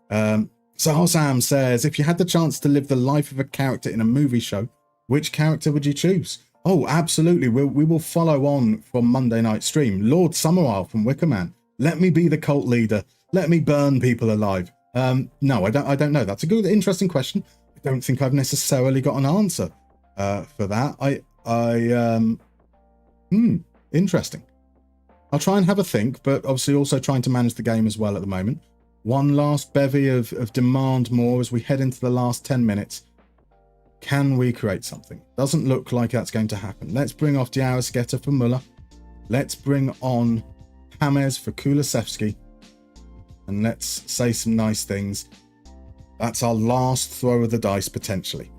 So Hossam says, if you had the chance to live the life of a character in a movie show, which character would you choose? Oh, absolutely. We will follow on from Monday night stream. Lord Summerisle from Wicker Man. Let me be the cult leader. Let me burn people alive. No, I don't know. That's a good, interesting question. I don't think I've necessarily got an answer for that. Interesting. I'll try and have a think, but obviously also trying to manage the game as well at the moment. One last bevy of demand more as we head into the last 10 minutes. Can we create something? Doesn't look like that's going to happen. Let's bring off Diarra for Muller. Let's bring on James for Kulusevski. And let's say some nice things. That's our last throw of the dice, potentially.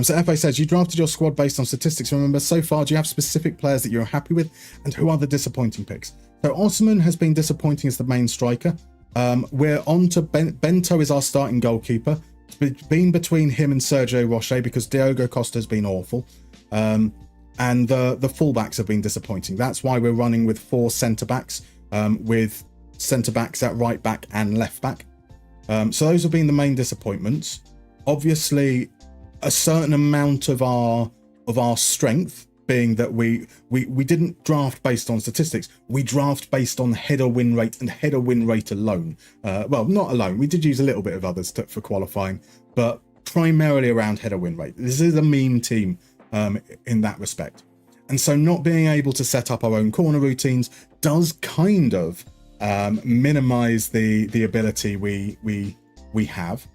So FA says, you drafted your squad based on statistics. Remember, so far, do you have specific players that you're happy with? And who are the disappointing picks? So Osman has been disappointing as the main striker. We're on to Bento is our starting goalkeeper. It's been between him and Sergio Rocher because Diogo Costa has been awful. And the fullbacks have been disappointing. That's why we're running with 4 centre-backs, with centre-backs at right back and left back. So those have been the main disappointments. Obviously, a certain amount of our strength being that we didn't draft based on statistics. We draft based on header win rate and header win rate alone. Well, not alone. We did use a little bit of others for qualifying, but primarily around header win rate. This is a meme team in that respect. And so not being able to set up our own corner routines does kind of minimize the ability we have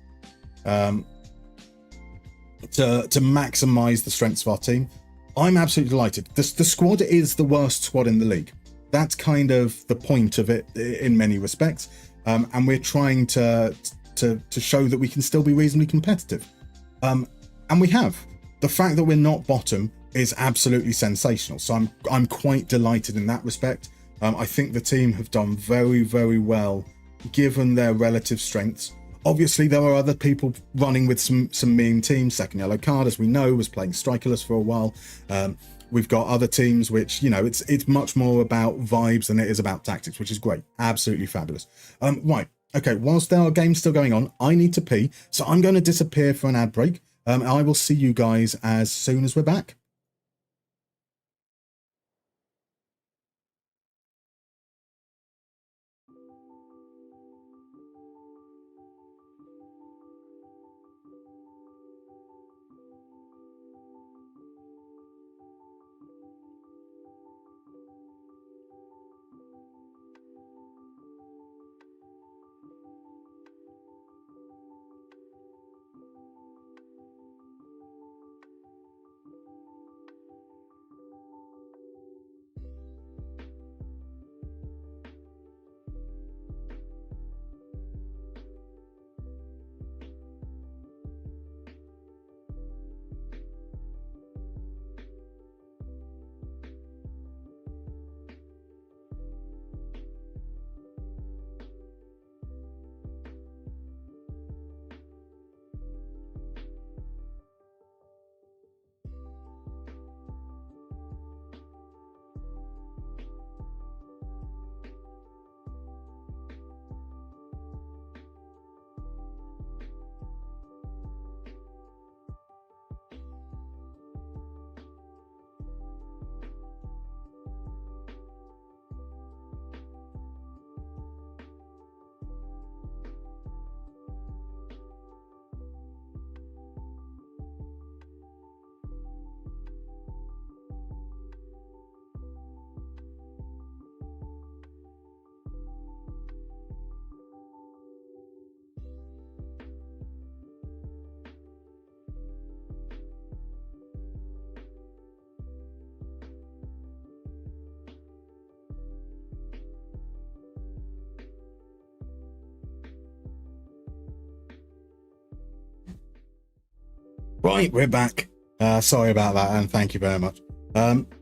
to maximize the strengths of our team. I'm absolutely delighted. The squad is the worst squad in the league. That's kind of the point of it in many respects. And we're trying to show that we can still be reasonably competitive. And we have. The fact that we're not bottom is absolutely sensational. So I'm quite delighted in that respect. I think the team have done very, very well given their relative strengths. Obviously, there are other people running with some meme teams. Second yellow card, as we know, was playing strikerless for a while. We've got other teams which, it's much more about vibes than it is about tactics, which is great. Absolutely fabulous. Right. Okay, whilst there are games still going on, I need to pee. So I'm going to disappear for an ad break. I will see you guys as soon as we're back. Right, we're back. Sorry about that, and thank you very much.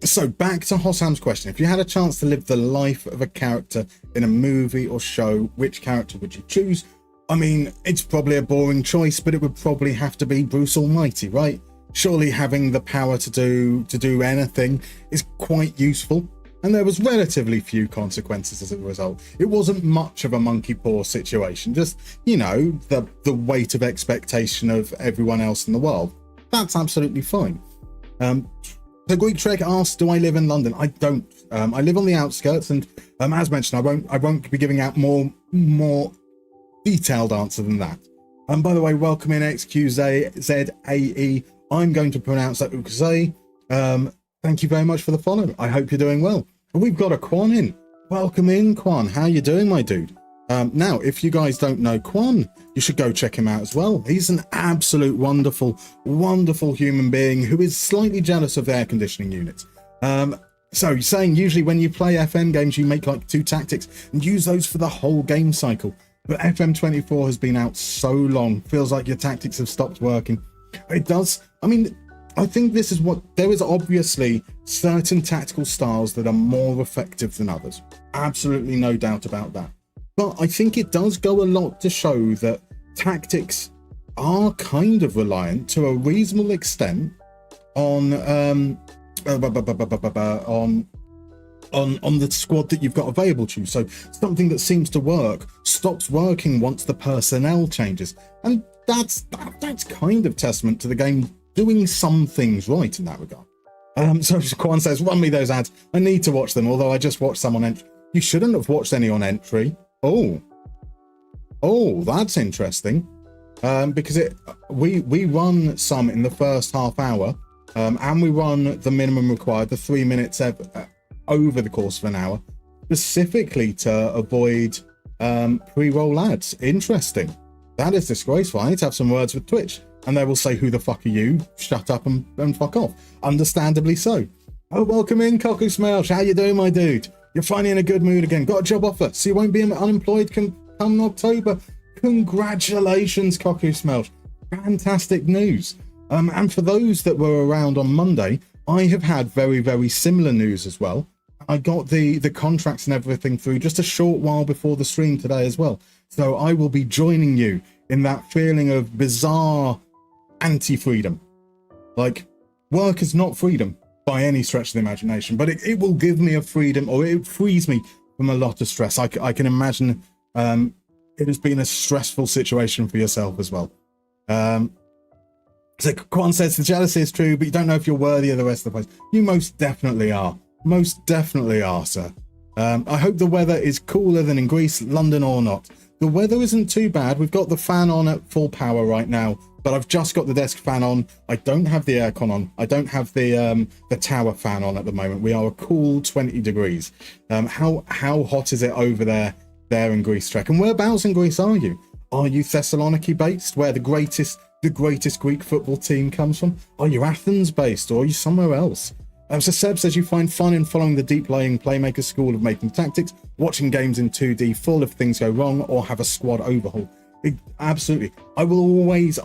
So back to Hossam's question. If you had a chance to live the life of a character in a movie or show, which character would you choose? I mean, it's probably a boring choice, but it would probably have to be Bruce Almighty, right? Surely having the power to do anything is quite useful, and there was relatively few consequences as a result. It wasn't much of a monkey paw situation, just, you know, the weight of expectation of everyone else in the world. That's absolutely fine. The Greek Trek asks, do I live in London? I don't. I live on the outskirts, and as mentioned, I won't be giving out more detailed answer than that. And by the way, welcome in XQZAE. I'm going to pronounce that Ukze. Thank you very much for the follow. I hope you're doing well. And we've got a Quan in. Welcome in, Quan. How you doing, my dude? Now, if you guys don't know Quan, you should go check him out as well. He's an absolute wonderful, wonderful human being who is slightly jealous of the air conditioning units. So you're saying usually when you play FM games, you make like 2 tactics and use those for the whole game cycle. But FM24 has been out so long, feels like your tactics have stopped working. It does. I mean, I think this is what, there is obviously certain tactical styles that are more effective than others. Absolutely no doubt about that. But I think it does go a lot to show that tactics are kind of reliant to a reasonable extent on the squad that you've got available to you. So something that seems to work stops working once the personnel changes, and that's kind of testament to the game doing some things right in that regard. So Quan says, run me those ads. I need to watch them, although I just watched some on entry. You shouldn't have watched any on entry. Oh, that's interesting. Because we run some in the first half hour, and we run the minimum required, the 3 minutes over the course of an hour, specifically to avoid pre-roll ads. Interesting. That is disgraceful. I need to have some words with Twitch, and they will say, who the fuck are you? Shut up and fuck off. Understandably so. Oh, welcome in, Cocker Smelsh. How you doing, my dude? You're finally in a good mood again. Got a job offer, so you won't be unemployed come October. Congratulations, Cocker Smelsh. Fantastic news. And for those that were around on Monday, I have had very, very similar news as well. I got the contracts and everything through just a short while before the stream today as well. So I will be joining you in that feeling of bizarre anti-freedom. Like, work is not freedom by any stretch of the imagination, but it will give me a freedom, or it frees me from a lot of stress. I can imagine it has been a stressful situation for yourself as well. So Quan says the jealousy is true, but you don't know if you're worthy of the rest of the place. You most definitely are. Most definitely are, sir. I hope the weather is cooler than in Greece, London or not. The weather isn't too bad. We've got the fan on at full power right now, but I've just got the desk fan on. I don't have the aircon on. I don't have the tower fan on at the moment. We are a cool 20 degrees. How hot is it over there in Greece, Trek? And whereabouts in Greece are you? Are you Thessaloniki based, where the greatest Greek football team comes from? Are you Athens based, or are you somewhere else? So Seb says you find fun in following the deep-lying playmaker school of making tactics, watching games in 2D full if things go wrong, or have a squad overhaul. Absolutely. I will always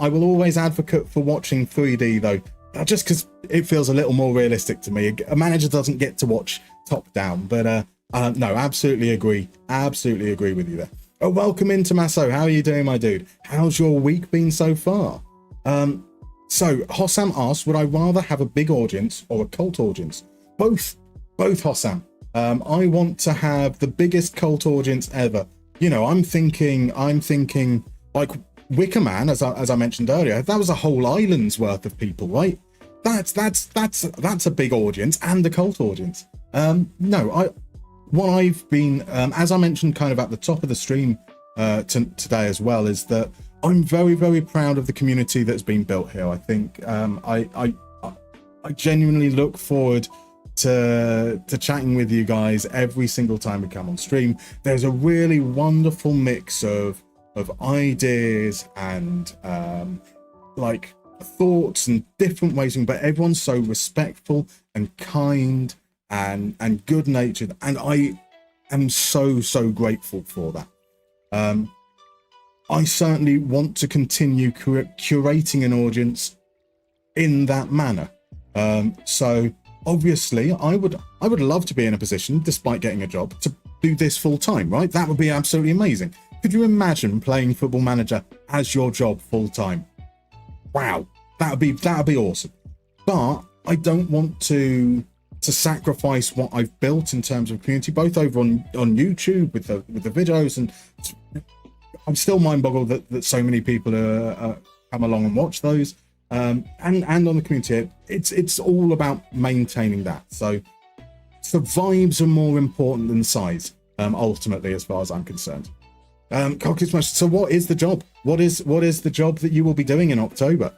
advocate for watching 3D though, just because it feels a little more realistic to me. A manager doesn't get to watch top down, but no, absolutely agree with you there. Oh, welcome in, Tommaso. How are you doing, my dude? How's your week been so far? So Hossam asks, would I rather have a big audience or a cult audience? Both, Hossam. I want to have the biggest cult audience ever. You know, I'm thinking like Wicker Man, as I mentioned earlier. That was a whole island's worth of people, right? That's a big audience and a cult audience. What I've been, as I mentioned kind of at the top of the stream today as well, is that I'm very, very proud of the community that's been built here. I think I genuinely look forward to chatting with you guys every single time we come on stream. There's a really wonderful mix of ideas and like thoughts and different ways, but everyone's so respectful and kind and good-natured, and I am so grateful for that. I certainly want to continue curating an audience in that manner. So obviously I would love to be in a position, despite getting a job, to do this full time, right? That would be absolutely amazing. Could you imagine playing Football Manager as your job full time? Wow, that'd be awesome. But I don't want to sacrifice what I've built in terms of community, both over on YouTube with the videos, and I'm still mind boggled that so many people come along and watch those, and on the community. It's all about maintaining that. So vibes are more important than size, ultimately, as far as I'm concerned. So what is the job? What is the job that you will be doing in October?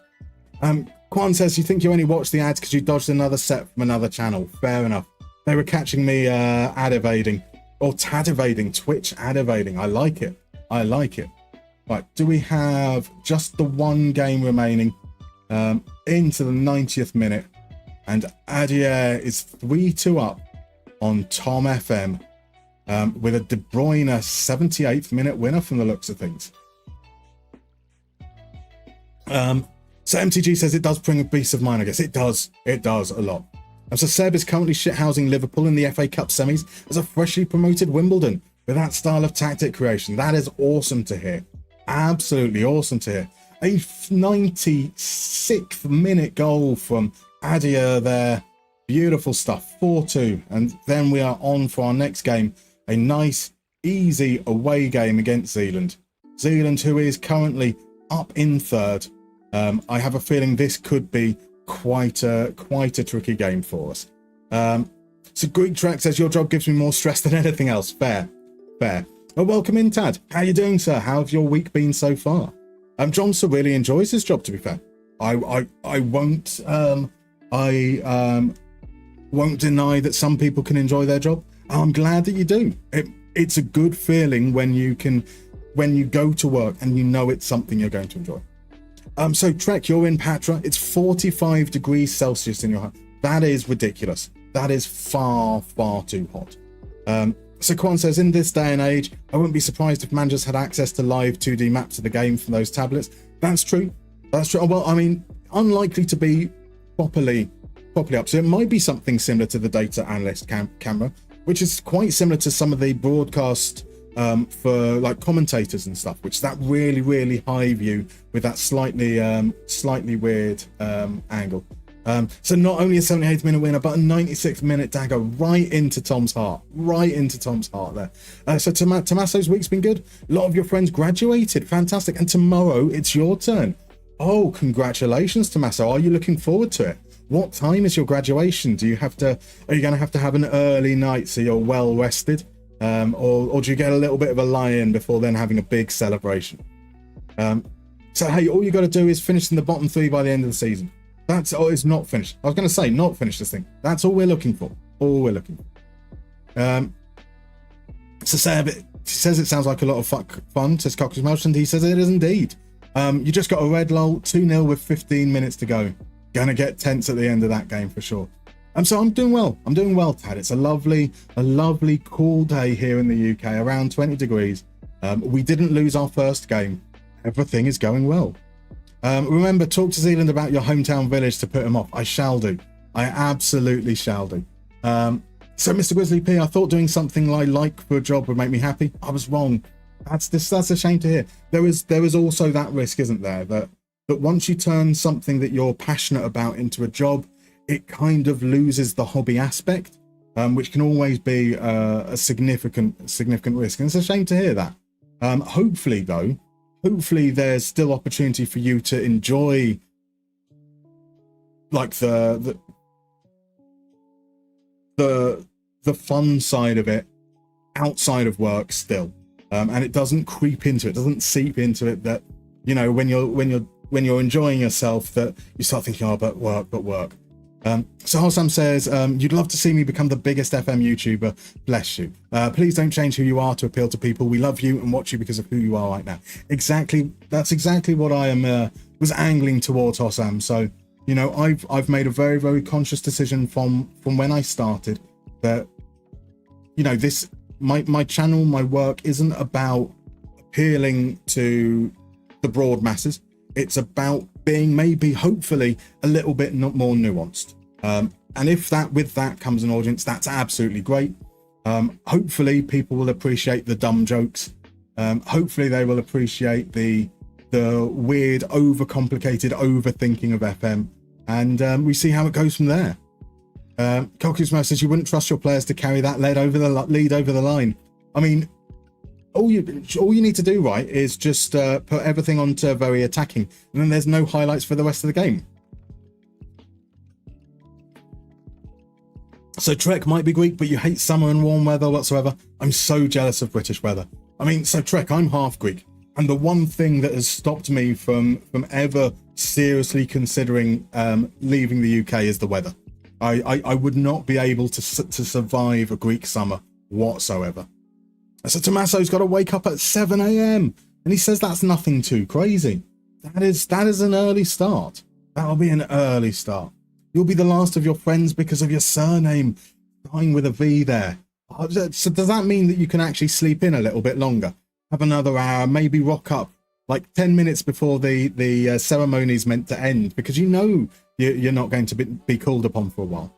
Quan says, you think you only watched the ads because you dodged another set from another channel. Fair enough. They were catching me ad evading, or tad evading, Twitch ad evading. I like it. Right, do we have just the one game remaining into the 90th minute? And Adier is 3-2 up on Tom FM with a De Bruyne 78th minute winner from the looks of things. So MTG says it does bring a peace of mind, I guess. It does a lot. So Seb is currently shithousing Liverpool in the FA Cup semis as a freshly promoted Wimbledon with that style of tactic creation. That is awesome to hear. Absolutely awesome to hear. A 96th minute goal from Adia there. Beautiful stuff. 4-2. And then we are on for our next game. A nice, easy away game against Zealand. Zealand, who is currently up in third. I have a feeling this could be quite a tricky game for us. So Greek Track says, your job gives me more stress than anything else. Fair. Well, welcome in, Tad. How you doing, sir? How have your week been so far? Johnson really enjoys his job, to be fair. I won't deny that some people can enjoy their job. I'm glad that you do. It's a good feeling when you go to work and you know it's something you're going to enjoy. So Trek, you're in Patra. It's 45 degrees Celsius in your home. That is ridiculous. That is far too hot. So Quan says, in this day and age, I wouldn't be surprised if managers had access to live 2D maps of the game from those tablets. That's true. Well, I mean, unlikely to be properly up. So it might be something similar to the data analyst camera, which is quite similar to some of the broadcast for like commentators and stuff, which is that really high view with that slightly weird angle. So not only a 78th minute winner, but a 96th minute dagger right into Tom's heart there. So Tommaso's week's been good. A lot of your friends graduated. Fantastic. And tomorrow it's your turn. Oh, congratulations, Tommaso. Are you looking forward to it? What time is your graduation? Are you going to have an early night so you're well rested? Or do you get a little bit of a lie-in before then having a big celebration? So hey, all you got to do is finish in the bottom three by the end of the season. It's not finished. I was going to say not finish this thing. That's all we're looking for. So Seb, he says it sounds like a lot of fun, says Cockroach Mouse, and he says it is indeed. You just got a red lull, 2-0 with 15 minutes to go. Gonna get tense at the end of that game for sure. So I'm doing well, Tad. It's a lovely cool day here in the UK, around 20 degrees. We didn't lose our first game. Everything is going well. Remember, talk to Zealand about your hometown village to put him off. I shall do. I absolutely shall do. So Mr. Grizzly P, I thought doing something I like for a job would make me happy. I was wrong. That's a shame to hear. There is also that risk, isn't there, that once you turn something that you're passionate about into a job, it kind of loses the hobby aspect, which can always be a significant risk. And it's a shame to hear that. Hopefully there's still opportunity for you to enjoy like the fun side of it outside of work still, and it doesn't creep into it, doesn't seep into it that, you know, when you're enjoying yourself, that you start thinking, oh, but work. So Hossam says, you'd love to see me become the biggest FM YouTuber. Bless you. Please don't change who you are to appeal to people. We love you and watch you because of who you are right now. Exactly. That's exactly what I am was angling towards, Hossam. So, you know, I've made a very, very conscious decision from when I started that, you know, this my channel, my work isn't about appealing to the broad masses. It's about being maybe, hopefully, a little bit more nuanced. And if with that comes an audience, that's absolutely great. Hopefully people will appreciate the dumb jokes. Hopefully they will appreciate the weird, overcomplicated overthinking of FM. And we see how it goes from there. Kokusmo says you wouldn't trust your players to carry that lead over the line. I mean, all you need to do, right, is just put everything onto very attacking, and then there's no highlights for the rest of the game. So Trek might be Greek, but you hate summer and warm weather whatsoever. I'm so jealous of British weather. I mean, so Trek, I'm half Greek, and the one thing that has stopped me from ever seriously considering leaving the UK is the weather. I would not be able to survive a Greek summer whatsoever. So Tommaso's got to wake up at 7 a.m. and he says that's nothing too crazy. That is an early start. That'll be an early start. You'll be the last of your friends because of your surname, starting with a V there. So does that mean that you can actually sleep in a little bit longer? Have another hour, maybe rock up like 10 minutes before the ceremony's meant to end, because you know you're not going to be called upon for a while.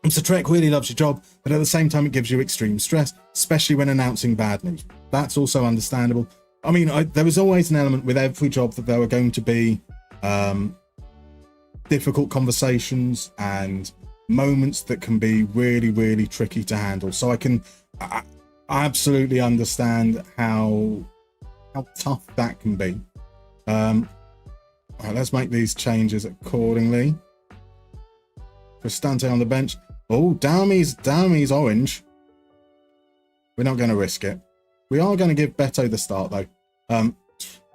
And so Trek really loves your job, but at the same time it gives you extreme stress, especially when announcing bad news. That's also understandable. I mean, there was always an element with every job that there were going to be difficult conversations and moments that can be really, really tricky to handle. So I absolutely understand how tough that can be. All right, let's make these changes accordingly. Cristante on the bench. Oh, Dowmy's orange. We're not going to risk it. We are going to give Beto the start, though.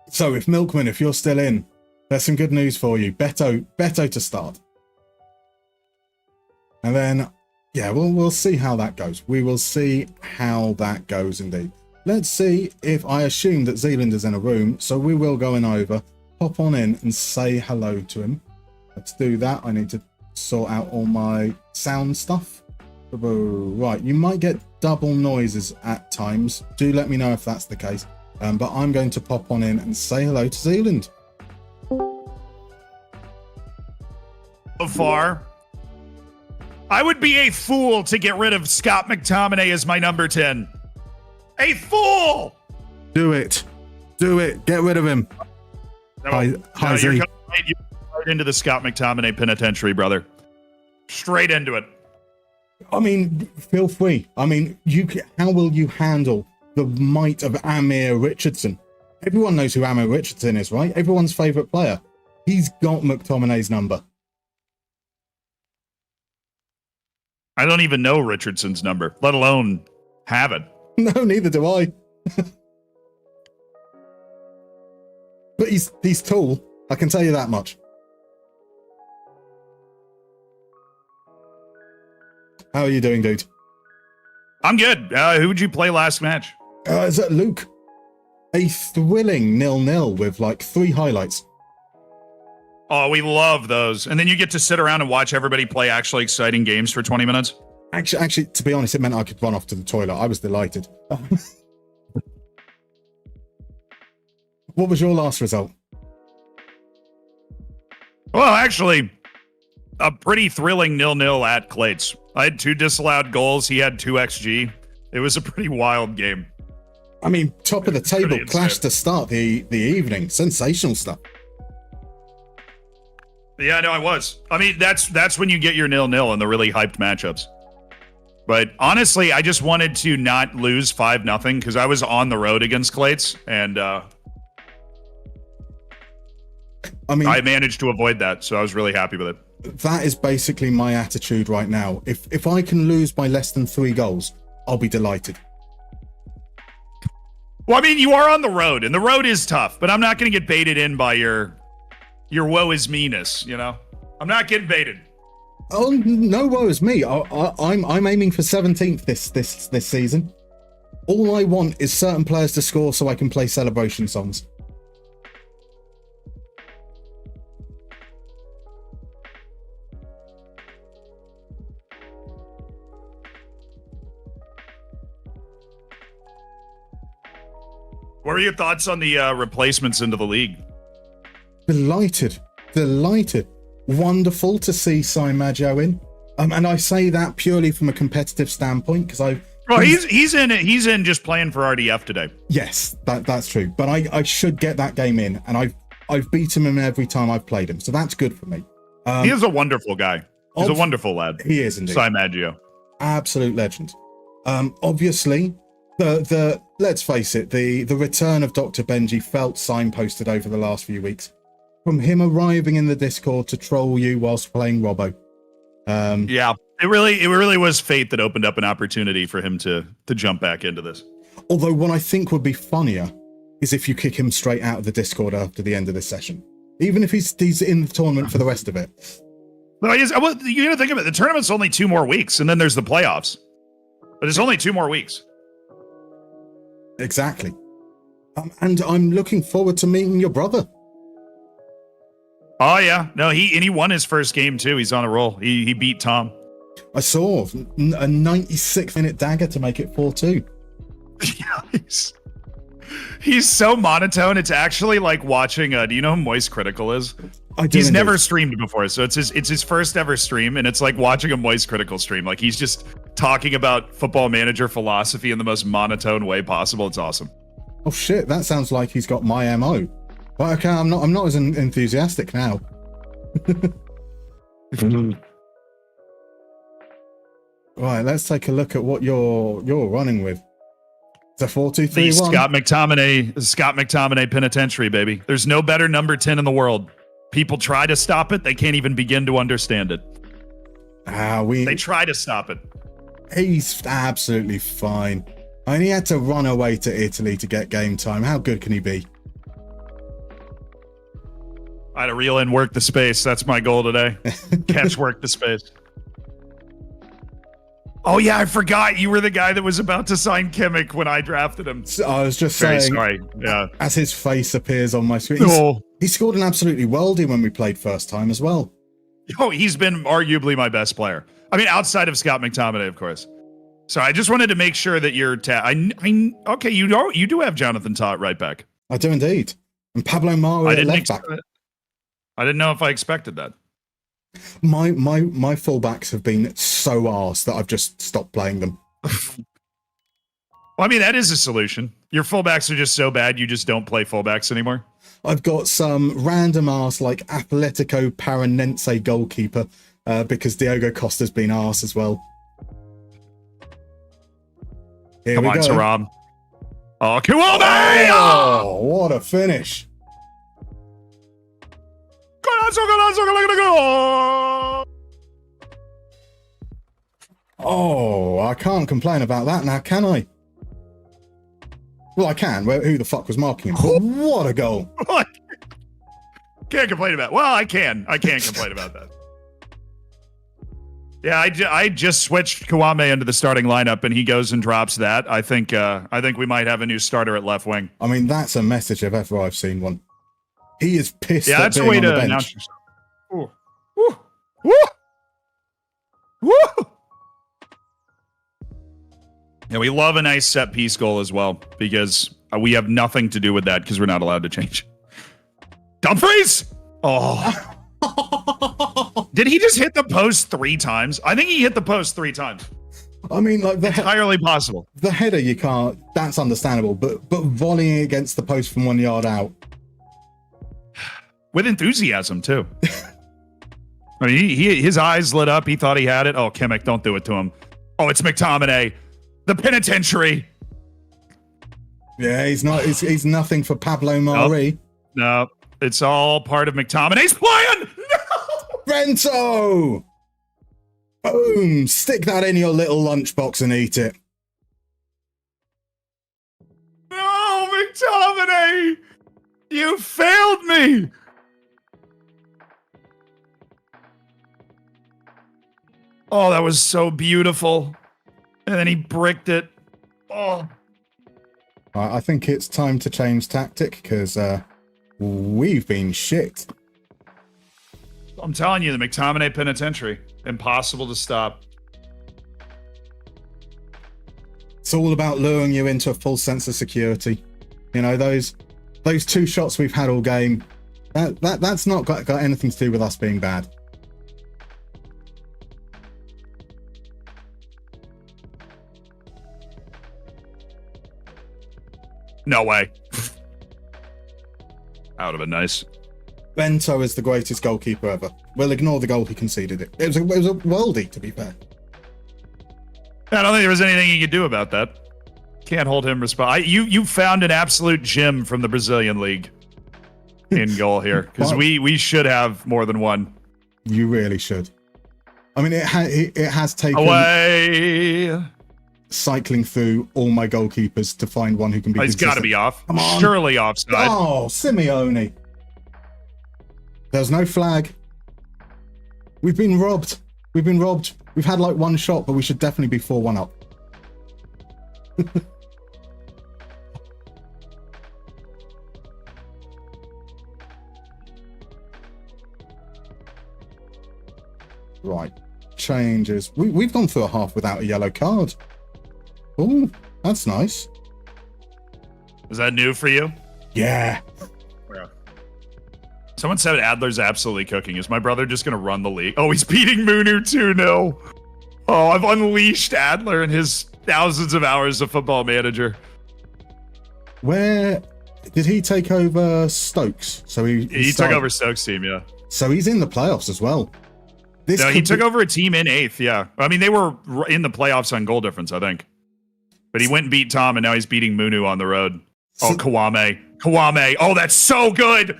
So if Milkman, if you're still in, there's some good news for you. Beto to start. And then, yeah, we'll see how that goes. We will see how that goes indeed. Let's see if I assume that Zealand is in a room, so we will go in over, pop on in and say hello to him. Let's do that. I need to sort out all my sound stuff. Right, you might get double noises at times. Do let me know if that's the case. But I'm going to pop on in and say hello to Zealand. So far, I would be a fool to get rid of Scott McTominay as my number 10. A fool! Do it. Get rid of him. Hi, you're Z. coming right into the Scott McTominay penitentiary, brother. Straight into it. I mean, feel free. I mean, how will you handle the might of Amir Richardson? Everyone knows who Amir Richardson is, right? Everyone's favourite player. He's got McTominay's number. I don't even know Richardson's number, let alone have it. No, neither do I. But he's tall. I can tell you that much. How are you doing, dude? I'm good. Who would you play last match? Is that Luke? A thrilling 0-0 with like 3 highlights. Oh, we love those. And then you get to sit around and watch everybody play actually exciting games for 20 minutes. Actually, to be honest, it meant I could run off to the toilet. I was delighted. What was your last result? Well, actually, a pretty thrilling 0-0 at Clates. I had 2 disallowed goals. He had 2 XG. It was a pretty wild game. I mean, top of the table Pretty clash insane. to start the evening. Sensational stuff. Yeah, no, I was. I mean, that's when you get your 0-0 and the really hyped matchups. But honestly, I just wanted to not lose 5-0 because I was on the road against Clates, and I mean, I managed to avoid that, so I was really happy with it. that is basically my attitude right now. If I can lose by less than 3 goals, I'll be delighted. Well, I mean, you are on the road, and the road is tough, but I'm not going to get baited in by your woe is me-ness, you know? I'm not getting baited. Oh, no woe is me. I'm aiming for 17th this season. All I want is certain players to score so I can play celebration songs. What are your thoughts on the replacements into the league? Delighted. Wonderful to see Sai Maggio in. And I say that purely from a competitive standpoint because he's in just playing for RDF today. Yes, that's true. But I should get that game in, and I've beaten him every time I've played him, so that's good for me. He is a wonderful guy. He's a wonderful lad. He is indeed. Sai Maggio. Absolute legend. Obviously, the let's face it, the return of Dr. Benji felt signposted over the last few weeks. From him arriving in the Discord to troll you whilst playing Robbo. Yeah, it really was fate that opened up an opportunity for him to jump back into this. Although what I think would be funnier is if you kick him straight out of the Discord after the end of this session. Even if he's in the tournament for the rest of it. Well, you got to think of it. The tournament's only 2 more weeks, and then there's the playoffs. But it's only 2 more weeks. Exactly. And I'm looking forward to meeting your brother. Oh, yeah. No, he won his first game, too. He's on a roll. He beat Tom. I saw a 96-minute dagger to make it 4-2. Yeah, he's so monotone. It's actually like watching. Do you know who Moist Critical is? I do. He's never streamed before, so it's his first ever stream, and it's like watching a Moist Critical stream. Like he's just talking about Football Manager philosophy in the most monotone way possible. It's awesome. Oh shit, that sounds like he's got my MO. Well, okay, I'm not as enthusiastic now. Right, let's take a look at what you're running with. It's a 4-2-3-1. The Scott McTominay Penitentiary, baby. There's no better number 10 in the world. People try to stop it. They can't even begin to understand it. They try to stop it. He's absolutely fine. I mean, he had to run away to Italy to get game time. How good can he be? I had to reel in, work the space. That's my goal today. Catch, work the space. Oh, yeah, I forgot you were the guy that was about to sign Kimmich when I drafted him. So I was just Very saying, sorry. Yeah. As his face appears on my screen, he scored an absolutely worldie when we played first time as well. Oh, he's been arguably my best player. I mean, outside of Scott McTominay, of course. So I just wanted to make sure that you're... okay, you do have Jonathan Tott right back. I do indeed. And Pablo Mari at left back. I didn't know if I expected that. My fullbacks have been so arse that I've just stopped playing them. Well, I mean, that is a solution. Your fullbacks are just so bad, you just don't play fullbacks anymore. I've got some random arse like Atletico Paranense goalkeeper because Diogo Costa's been arse as well. Come on, Taram. Oh, Kuwame! Oh, what a finish. Oh, I can't complain about that now, can I? Well, I can. Who the fuck was marking him? But what a goal. Can't complain about it. Well, I can. I can't complain about that. Yeah, I just switched Kuwame into the starting lineup, and he goes and drops that. I think we might have a new starter at left wing. I mean, that's a message if ever I've seen one. He is pissed Yeah, at that's a being way on the to bench. announce yourself. Ooh. Woo. Woo. Woo. Yeah, we love a nice set piece goal as well, because we have nothing to do with that because we're not allowed to change. Dumfries! Oh. Did he just hit the post 3 times? I think he hit the post 3 times. I mean, like entirely possible. The header, you can't. That's understandable, but volleying against the post from 1 yard out, with enthusiasm too. I mean, his eyes lit up. He thought he had it. Oh, Kimmich, don't do it to him. Oh, it's McTominay, the penitentiary. Yeah, he's not. He's nothing for Pablo Mari. No, it's all part of McTominay's plan. No, Rento. Boom! Stick that in your little lunchbox and eat it. No, McTominay, you failed me. Oh, that was so beautiful. And then he bricked it. Oh. I think it's time to change tactic because we've been shit. I'm telling you, the McTominay Penitentiary. Impossible to stop. It's all about luring you into a full sense of security. You know, those 2 shots we've had all game, That's not got anything to do with us being bad. No way. That would have been nice. Bento is the greatest goalkeeper ever. We'll ignore the goal he conceded. It was a worldie, to be fair. I don't think there was anything you could do about that. Can't hold him responsible. You found an absolute gem from the Brazilian league in goal here, because we should have more than one. You really should. I mean, it has taken away cycling through all my goalkeepers to find one who can be. He's got to be off. Come on. Surely offside. Oh, Simeone. There's no flag. We've been robbed. We've been robbed. We've had like one shot, but we should definitely be 4-1 up. Right. Changes. We've gone through a half without a yellow card. Oh, that's nice. Is that new for you? Yeah. Someone said Adler's absolutely cooking. Is my brother just going to run the league? Oh, he's beating Munu 2-0. Oh, I've unleashed Adler and his thousands of hours of Football Manager. Where did he take over Stokes? So he took over Stokes' team, yeah. So he's in the playoffs as well. He took over a team in 8th, yeah. I mean, they were in the playoffs on goal difference, I think. But he went and beat Tom, and now he's beating Munu on the road. Oh, Kawame. Oh, that's so good.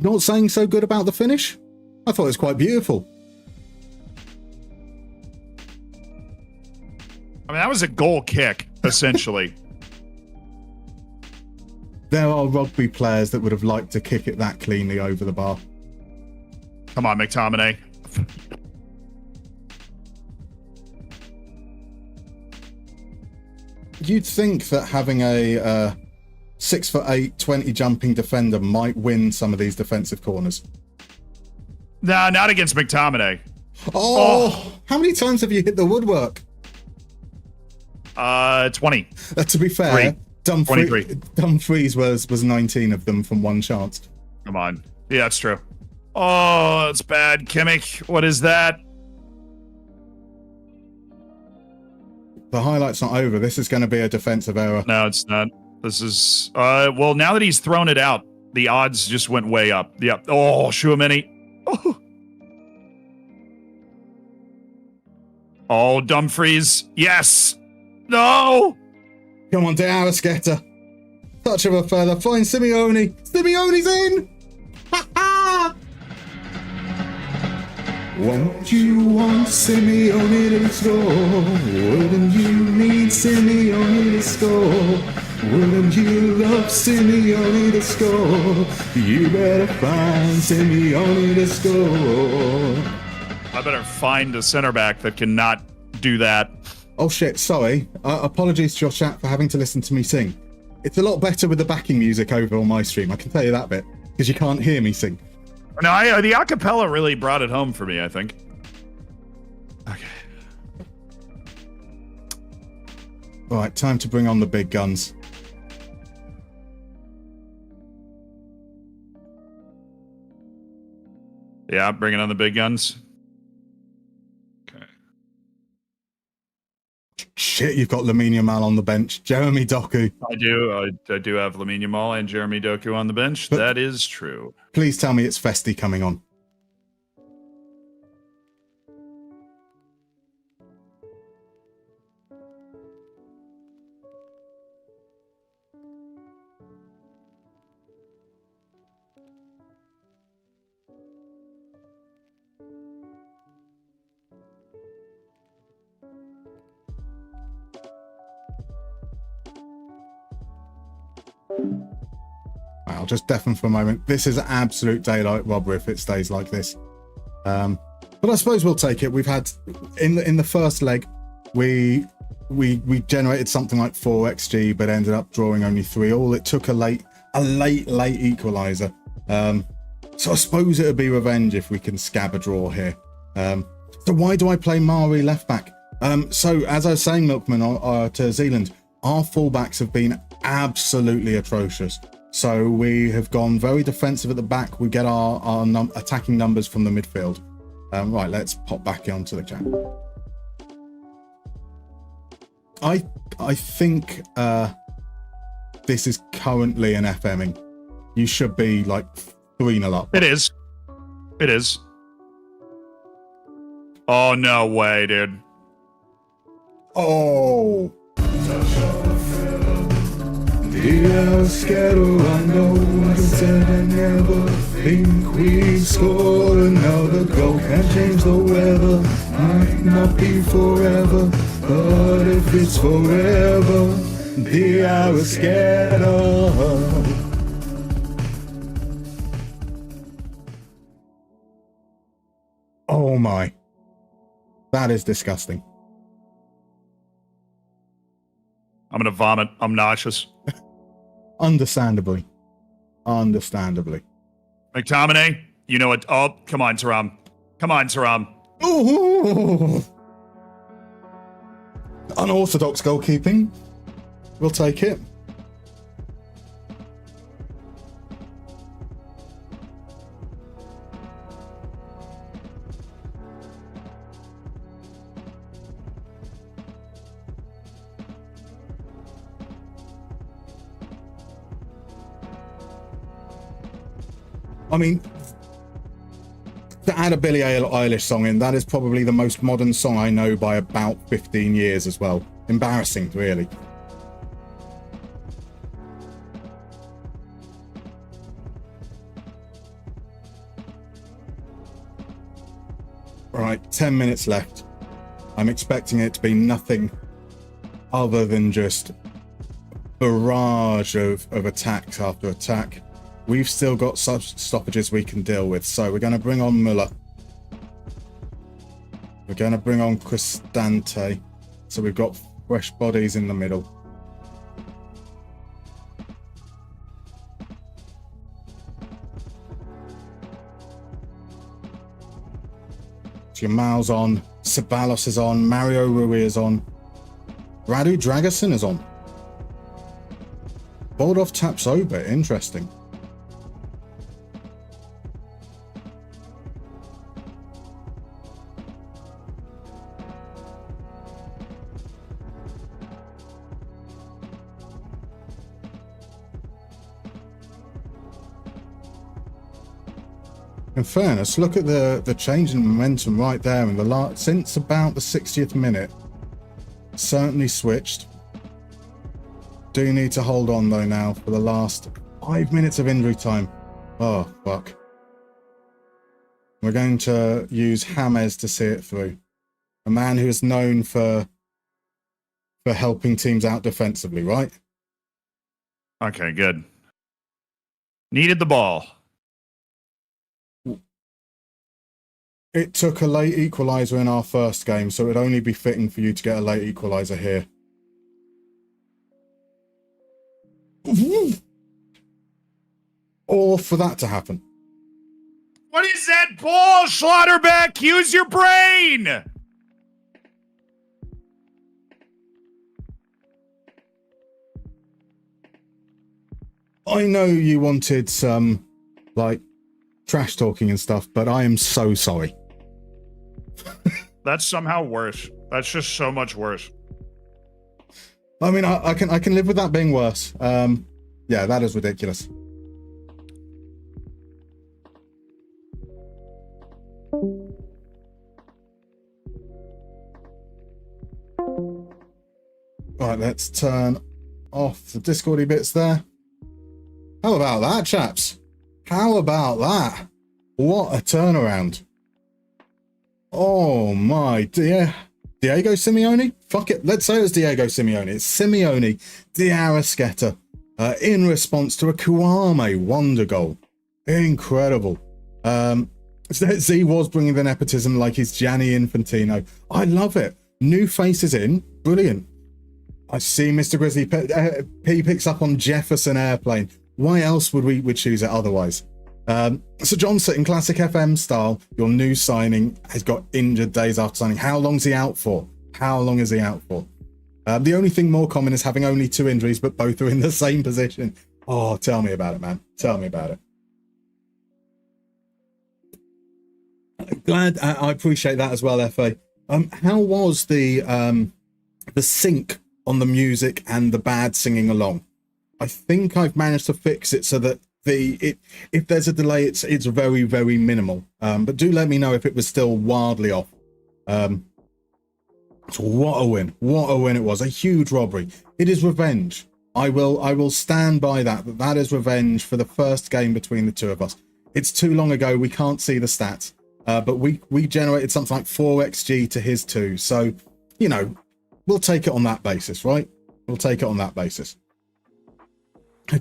Not saying so good about the finish. I thought it was quite beautiful. I mean, that was a goal kick, essentially. There are rugby players that would have liked to kick it that cleanly over the bar. Come on, McTominay. You'd think that having a 6'8", 20 jumping defender might win some of these defensive corners. Nah, not against McTominay. Oh, how many times have you hit the woodwork? 20. To be fair, 23. Dumfries was 19 of them from one chance. Come on. Yeah, that's true. Oh, that's bad. Kimmich, what is that? The highlight's not over. This is going to be a defensive error. No, it's not. This is, well, now that he's thrown it out, the odds just went way up. Yep. Oh, Chouameni. Oh, Dumfries. Yes. No. Come on, De Arrascaeta. Touch of a feather. Find Simeone. Simeone's in. Ha-ha. Won't you want Simeone to score? Wouldn't you need Simeone to score? Wouldn't you love Simeone to score? You better find Simeone to score. I better find a center back that cannot do that. Oh shit, sorry. Apologies to your chat for having to listen to me sing. It's a lot better with the backing music over on my stream, I can tell you that bit, because you can't hear me sing. No, the acapella really brought it home for me, I think. Okay. Right, time to bring on the big guns. Yeah, bringing on the big guns. Okay. Shit, you've got Lamine Yamal on the bench. Jeremy Doku. I do have Lamine Yamal and Jeremy Doku on the bench. But that is true. Please tell me it's Festi coming on. I'll just deafen for a moment. This is absolute daylight robbery if it stays like this. But I suppose we'll take it. We've had in the first leg, we generated something like 4 XG, but ended up drawing only 3-3. It took a late equaliser. So I suppose it would be revenge if we can scab a draw here. So why do I play Mari left back? So as I was saying, Milkman, to Zealand, our fullbacks have been absolutely atrocious. So we have gone very defensive at the back. We get our attacking numbers from the midfield. Right, let's pop back onto the chat. I think this is currently an FMing. You should be like 3-0 up. It is. It is. Oh, no way, dude. Oh. I know I said I never think we score another goal. Can't change the weather, might not be forever, but if it's forever, the hour scared of. Oh my. That is disgusting. I'm gonna vomit. I'm nauseous. Understandably. McTominay, you know what? Oh, come on, Taram. Come on, Taram. Ooh. Unorthodox goalkeeping. We'll take it. I mean, to add a Billie Eilish song in, that is probably the most modern song I know by about 15 years as well. Embarrassing, really. Right, 10 minutes left. I'm expecting it to be nothing other than just barrage of attacks after attack. We've still got stoppages we can deal with, so we're going to bring on Muller. We're going to bring on Cristante, so we've got fresh bodies in the middle. Jamal's on, Ceballos is on, Mario Rui is on, Radu Dragusin is on. Boldov taps over, interesting. In fairness, look at the change in momentum right there. In the since about the 60th minute, certainly switched. Do need to hold on though now for the last 5 minutes of injury time. Oh fuck! We're going to use James to see it through. A man who is known for helping teams out defensively, right? Okay, good. Needed the ball. It took a late equaliser in our first game, so it'd only be fitting for you to get a late equaliser here. Or for that to happen. What is that ball, Schlotterbeck? Use your brain! I know you wanted some, like, trash talking and stuff, but I am so sorry. That's somehow worse. That's just so much worse. I mean, I can live with that being worse. Yeah, that is ridiculous. Right, let's turn off the Discordy bits there. How about that, chaps? How about that? What a turnaround. Oh my dear. Diego Simeone? Fuck it. Let's say it was Diego Simeone. It's Simeone de Arrascaeta in response to a Kouame wonder goal. Incredible. Z was bringing the nepotism like he's Gianni Infantino. I love it. New faces in. Brilliant. I see Mr. Grizzly P picks up on Jefferson Airplane. Why else would we choose it otherwise? So John Sutton, classic FM style, your new signing has got injured days after signing. How long's he out for? How long is he out for? The only thing more common is having only 2 injuries, but both are in the same position. Oh, tell me about it, man. Tell me about it. Glad, I appreciate that as well, FA. How was the sync on the music and the bad singing along? I think I've managed to fix it so that if there's a delay, it's very, very minimal. But do let me know if it was still wildly off. So what a win! What a win it was! A huge robbery. It is revenge. I will stand by that. That is revenge for the first game between the two of us. It's too long ago. We can't see the stats, but we generated something like 4 XG to his 2. So, you know, we'll take it on that basis, right? We'll take it on that basis.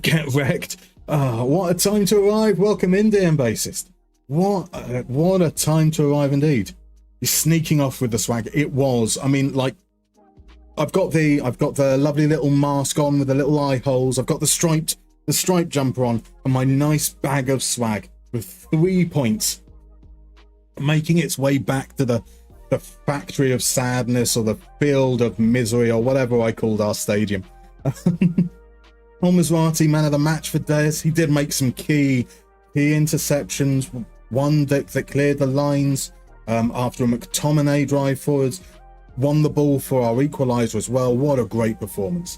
Get wrecked. What a time to arrive. Welcome in, DM Bassist. What a time to arrive indeed. You're sneaking off with the swag. It was, I mean, like, I've got the lovely little mask on with the little eye holes. I've got the striped jumper on and my nice bag of swag with 3 points, making its way back to the factory of sadness or the field of misery or whatever I called our stadium. Maserati, man of the match for Deus. He did make some key interceptions. One that cleared the lines after a McTominay drive forwards. Won the ball for our equaliser as well. What a great performance.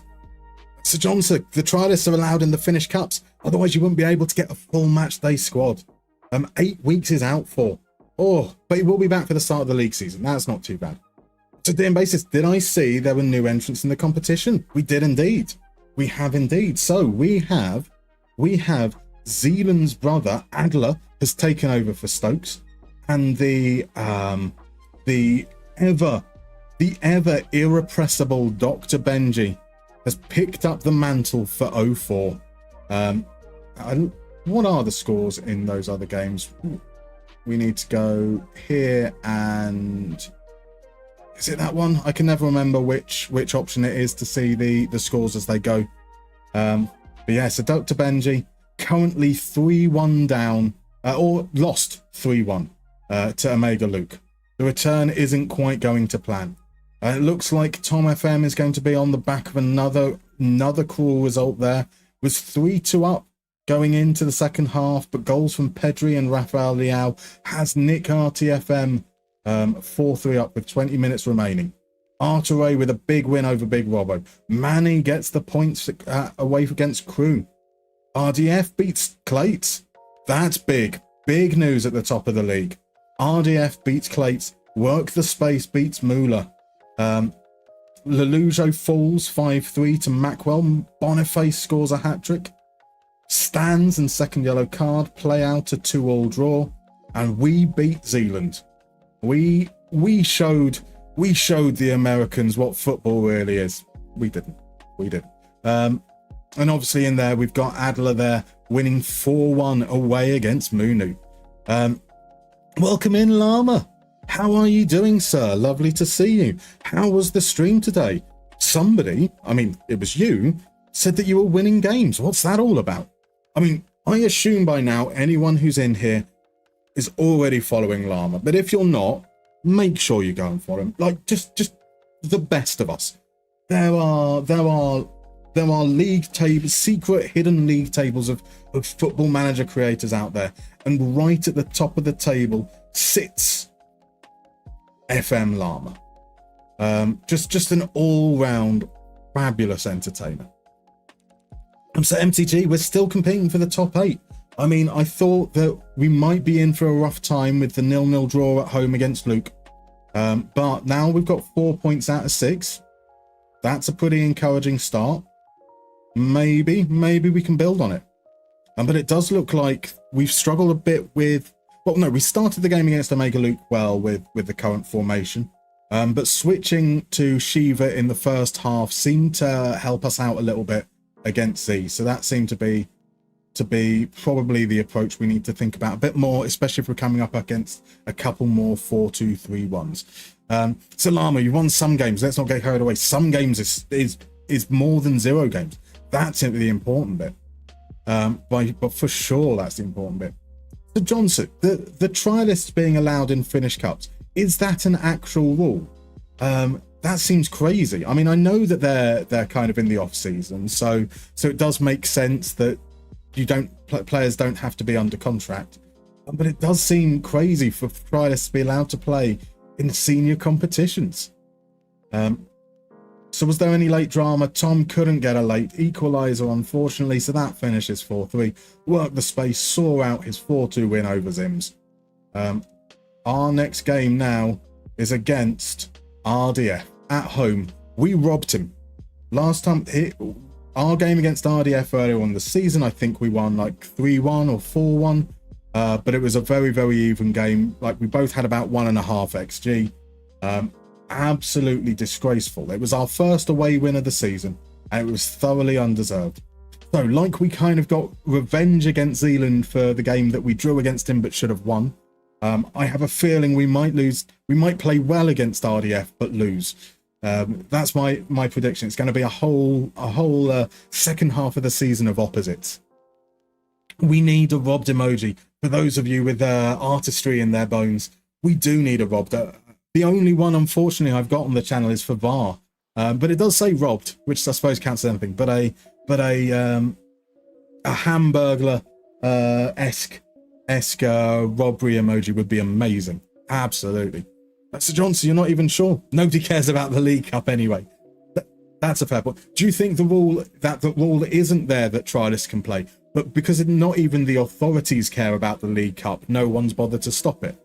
Sir Johnson, the trialists are allowed in the Finnish Cups. Otherwise, you wouldn't be able to get a full match day squad. 8 weeks is out for. Oh, but he will be back for the start of the league season. That's not too bad. So, DM Basis, did I see there were new entrants in the competition? We did indeed. We have indeed. So we have Zealand's brother Adler has taken over for Stokes, and the ever irrepressible Dr. Benji has picked up the mantle for 04. What are the scores in those other games? We need to go here, and is it that one? I can never remember which option it is to see the scores as they go. But yeah, so Dr. Benji currently 3-1 down, or lost 3-1 to Omega Luke. The return isn't quite going to plan. It looks like Tom FM is going to be on the back of another cruel result there. Was 3-2 up going into the second half, but goals from Pedri and Rafael Leao has Nick RTFM 4-3 up with 20 minutes remaining. Arteray with a big win over Big Robbo. Manny gets the points away against Crew. RDF beats Clates. That's big. Big news at the top of the league. RDF beats Clates. Work the Space beats Moolah. Lelujo falls 5-3 to Macwell. Boniface scores a hat-trick. Stans and second yellow card play out a 2-2 draw. And we beat Zealand. We showed the Americans what football really is. We didn't. And obviously in there, we've got Adler there winning 4-1 away against Munu. Welcome in, Llama. How are you doing, sir? Lovely to see you. How was the stream today? Somebody, I mean, it was you, said that you were winning games. What's that all about? I mean, I assume by now anyone who's in here is already following Llama. But if you're not, make sure you go and follow him. Like, just the best of us. There are league tables, secret hidden league tables of Football Manager creators out there, and right at the top of the table sits FM Llama. Just an all-round fabulous entertainer. So MTG, we're still competing for the top 8. I mean, I thought that we might be in for a rough time with the 0-0 draw at home against Luke. But now we've got 4 points out of 6. That's a pretty encouraging start. Maybe we can build on it. But it does look like we've struggled a bit with... Well, no, we started the game against Omega Luke well with the current formation. But switching to Shiva in the first half seemed to help us out a little bit against Z. So that seemed to be probably the approach we need to think about a bit more, especially if we're coming up against a couple more 4-2-3-1s. So Llama, you won some games. Let's not get carried away. Some games is more than 0 games. That's the important bit. But for sure, that's the important bit. So Johnson, the trialists being allowed in Finnish Cups, is that an actual rule? that seems crazy. I mean, I know that they're kind of in the off season, so it does make sense that players don't have to be under contract. But it does seem crazy for Trialists to be allowed to play in senior competitions. So was there any late drama? Tom couldn't get a late equaliser, unfortunately, so that finishes 4-3. Worked the space, saw out his 4-2 win over Zims. Our next game now is against RDF at home. We robbed him. Last time, our game against RDF earlier on the season, I think we won like 3-1 or 4-1. But it was a very, very even game. Like, we both had about 1.5 XG. Absolutely disgraceful. It was our first away win of the season, and it was thoroughly undeserved. So, like, we kind of got revenge against Zealand for the game that we drew against him but should have won. I have a feeling we might lose. We might play well against RDF but lose. That's my prediction. It's going to be a whole second half of the season of opposites. We need a robbed emoji. For those of you with artistry in their bones, we do need a robbed. The only one, unfortunately, I've got on the channel is for VAR, but it does say robbed, which I suppose counts as anything. But a Hamburglar esque robbery emoji would be amazing. Absolutely. So Johnson, you're not even sure. Nobody cares about the League Cup anyway. That's a fair point. Do you think the rule isn't there that Trialists can play, but because not even the authorities care about the League Cup, no one's bothered to stop it?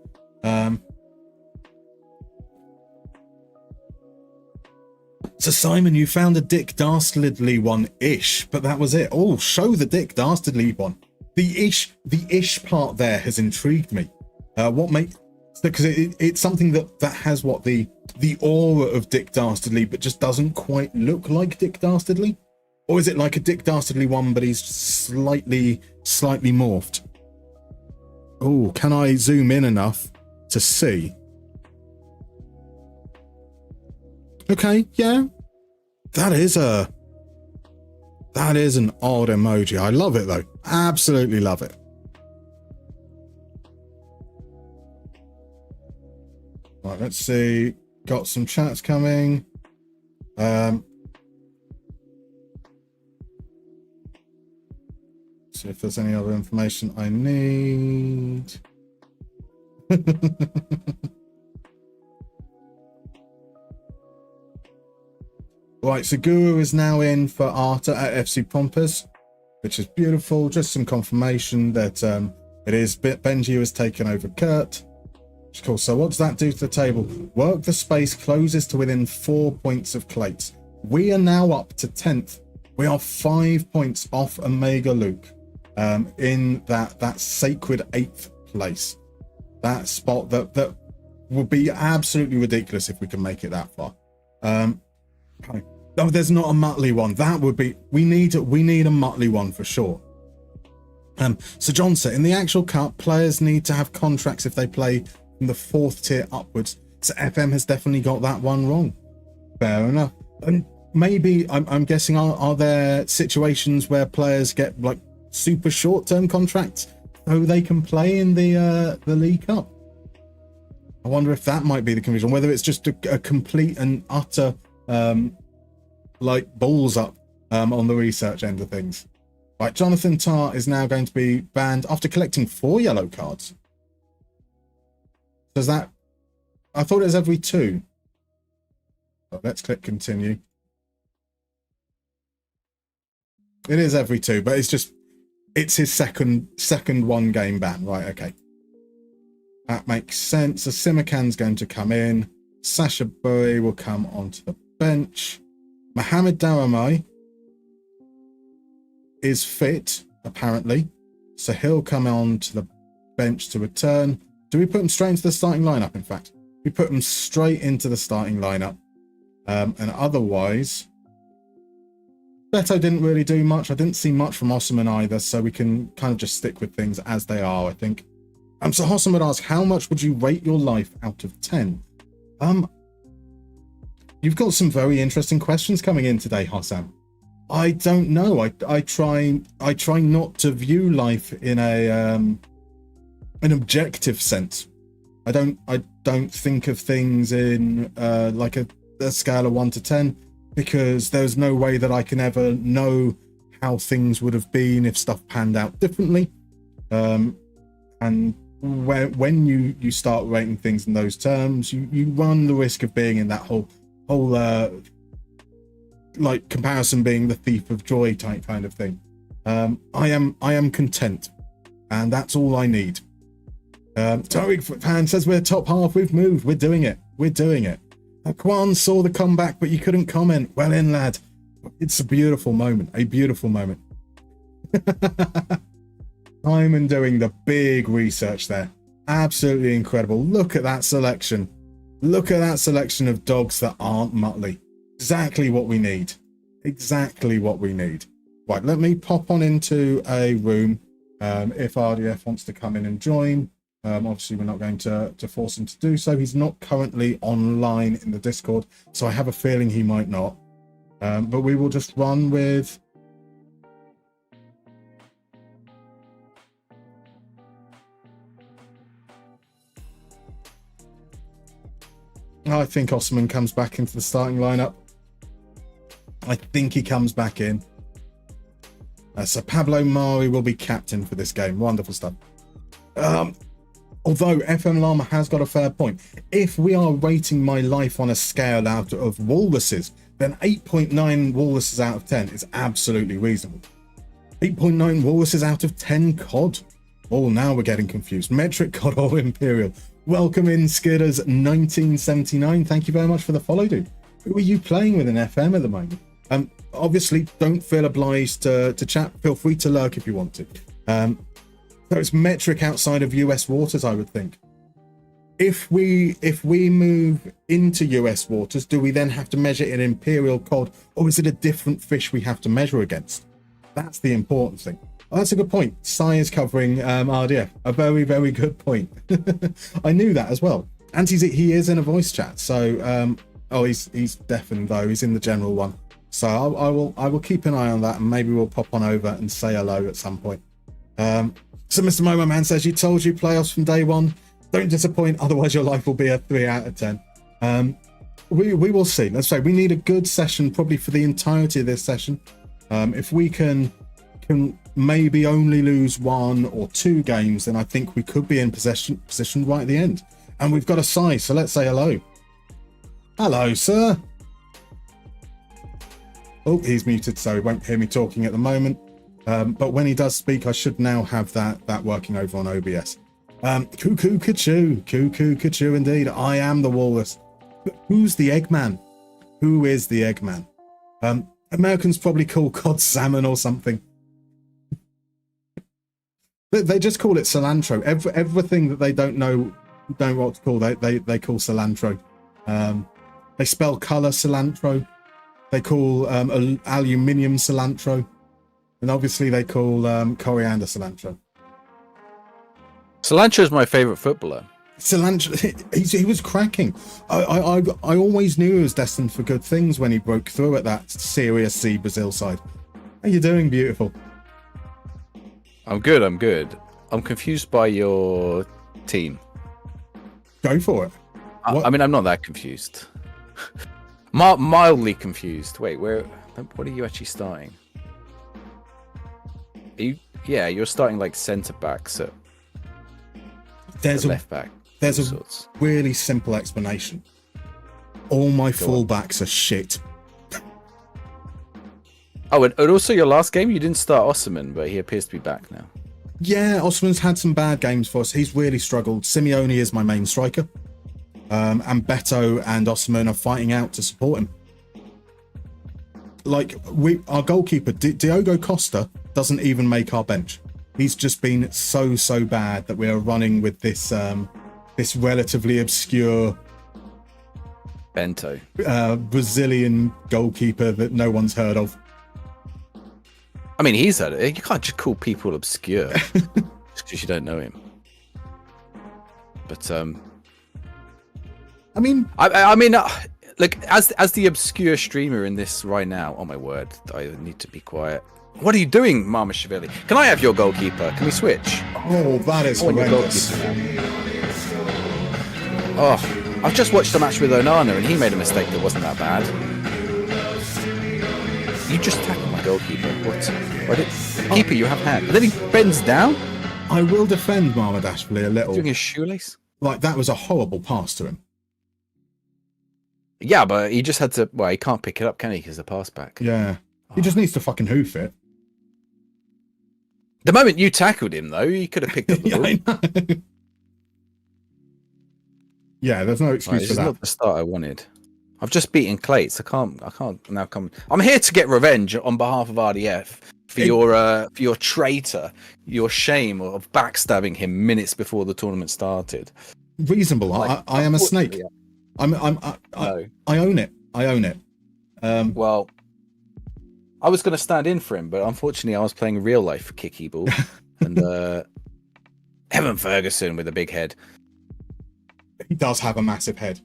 So Simon, you found a Dick Dastardly one-ish, but that was it. Oh, show the Dick Dastardly one. The ish part there has intrigued me. Because it's something that has what the aura of Dick Dastardly, but just doesn't quite look like Dick Dastardly, or is it like a Dick Dastardly one, but he's slightly morphed? Oh, can I zoom in enough to see? Okay, yeah, that is an odd emoji. I love it though, absolutely love it. Right, let's see. Got some chats coming. See if there's any other information I need. Right, so Guru is now in for Arta at FC Pompous, which is beautiful. Just some confirmation that it is Benji who has taken over Kurt. Cool. So what does that do to the table? Work the space closes to within 4 points of Clates. We are now up to 10th. We are 5 points off Omega Luke in that sacred 8th place. That spot that would be absolutely ridiculous if we can make it that far. Oh, there's not a Muttley one. That would be, we need a Muttley one for sure. So Johnson, in the actual cup, players need to have contracts if they play from the 4th tier upwards. So FM has definitely got that one wrong. Fair enough. And maybe I'm guessing are there situations where players get like super short-term contracts so they can play in the League Cup? I wonder if that might be the confusion, whether it's just a complete and utter like balls up on the research end of things. Right, Jonathan Tarr is now going to be banned after collecting 4 yellow cards. Does that? I thought it was every 2. But let's click continue. It is every 2, but it's his second 1 game ban. Right, okay. That makes sense. So Simakan's going to come in. Sasha Bowie will come onto the bench. Mohamed Daramai is fit, apparently. So he'll come on to the bench to return. Do we put him straight into the starting lineup, in fact? We put him straight into the starting lineup. And otherwise, Beto didn't really do much. I didn't see much from Osman either, so we can kind of just stick with things as they are, I think. So Hossam would ask, how much would you rate your life out of 10? You've got some very interesting questions coming in today, Hossam. I don't know. I try not to view life in an objective sense. I don't think of things in like a scale of 1 to 10 because there's no way that I can ever know how things would have been if stuff panned out differently. And when you start rating things in those terms, you run the risk of being in that whole like comparison being the thief of joy type kind of thing. I am content, and that's all I need. Tariq Fan says we're top half. We've moved. We're doing it. Kwan saw the comeback, but you couldn't comment. Well in, lad. It's a beautiful moment. A beautiful moment. Simon doing the big research there. Absolutely incredible. Look at that selection. Look at that selection of dogs that aren't Muttley. Exactly what we need. Exactly what we need. Right, let me pop on into a room. If RDF wants to come in and join. Obviously, we're not going to force him to do so. He's not currently online in the Discord, so I have a feeling he might not. But we will just run with... I think Osman comes back into the starting lineup. I think he comes back in. So Pablo Mari will be captain for this game. Wonderful stuff. Although FM Llama has got a fair point. If we are rating my life on a scale out of walruses, then 8.9 walruses out of 10 is absolutely reasonable. 8.9 walruses out of 10 cod. Oh, now we're getting confused. Metric cod or imperial. Welcome in, Skidders 1979. Thank you very much for the follow, dude. Who are you playing with in FM at the moment? Obviously, don't feel obliged to chat. Feel free to lurk if you want to. So it's metric outside of US waters, I would think. If we move into US waters, do we then have to measure in imperial cod, or is it a different fish we have to measure against? That's the important thing. Oh, that's a good point. Sai is covering RDF. A very, very good point. I knew that as well. And he is in a voice chat. So, he's deafened though. He's in the general one. So I will keep an eye on that, and maybe we'll pop on over and say hello at some point. So Mr. Momo Man says, you told you playoffs from day one. Don't disappoint, otherwise your life will be a 3 out of 10. We will see. Let's say we need a good session probably for the entirety of this session. If we can maybe only lose 1 or 2 games, then I think we could be in position right at the end. And we've got a Sai, so let's say hello. Hello, sir. Oh, he's muted, so he won't hear me talking at the moment. But when he does speak, I should now have that working over on OBS. Cuckoo Kachoo, indeed. I am the walrus. But who's the Eggman? Who is the Eggman? Americans probably call cod salmon or something. They just call it cilantro. Everything that they don't know what to call, they call cilantro. They spell color cilantro. They call aluminium cilantro. And obviously they call coriander cilantro. Cilantro is my favorite footballer. Cilantro, he was cracking. I always knew he was destined for good things when he broke through at that Serie C Brazil side. How you doing, beautiful? I'm good. I'm confused by your team. Go for it. I mean, I'm not that confused. Mildly confused. Wait, what are you actually starting? You're starting like centre backs at left back. There's a really simple explanation. All my fullbacks are shit. Oh, and also your last game, you didn't start Osman, but he appears to be back now. Yeah, Osman's had some bad games for us. He's really struggled. Simeone is my main striker. And Beto and Osman are fighting out to support him. Like, our goalkeeper, Diogo Costa, doesn't even make our bench. He's just been so bad that we are running with this this relatively obscure Bento Brazilian goalkeeper that no one's heard of. I mean, he's heard it. You can't just call people obscure just because you don't know him. But I mean, like as the obscure streamer in this right now. Oh my word! I need to be quiet. What are you doing, Mama Shiveli? Can I have your goalkeeper? Can we switch? Oh, that is horrendous. I've just watched a match with Onana, and he made a mistake that wasn't that bad. You just tackled my goalkeeper. What? Keeper, you have hand. And then he bends down. I will defend Mamardashvili a little. Doing his shoelace. Like, that was a horrible pass to him. Yeah, but he just had to. Well, he can't pick it up, can he? Because the pass back. Yeah. He just needs to fucking hoof it. The moment you tackled him, though, he could have picked up the ball. I know. Yeah, there's no excuse This for is that. not the start I wanted. I've just beaten Clates. I can't now come. I'm here to get revenge on behalf of RDF for your traitor, your shame of backstabbing him minutes before the tournament started. Reasonable. Like, I am a snake. No. I own it. I own it. Well, I was going to stand in for him, but unfortunately, I was playing real life kicky ball, and Evan Ferguson with a big head. He does have a massive head.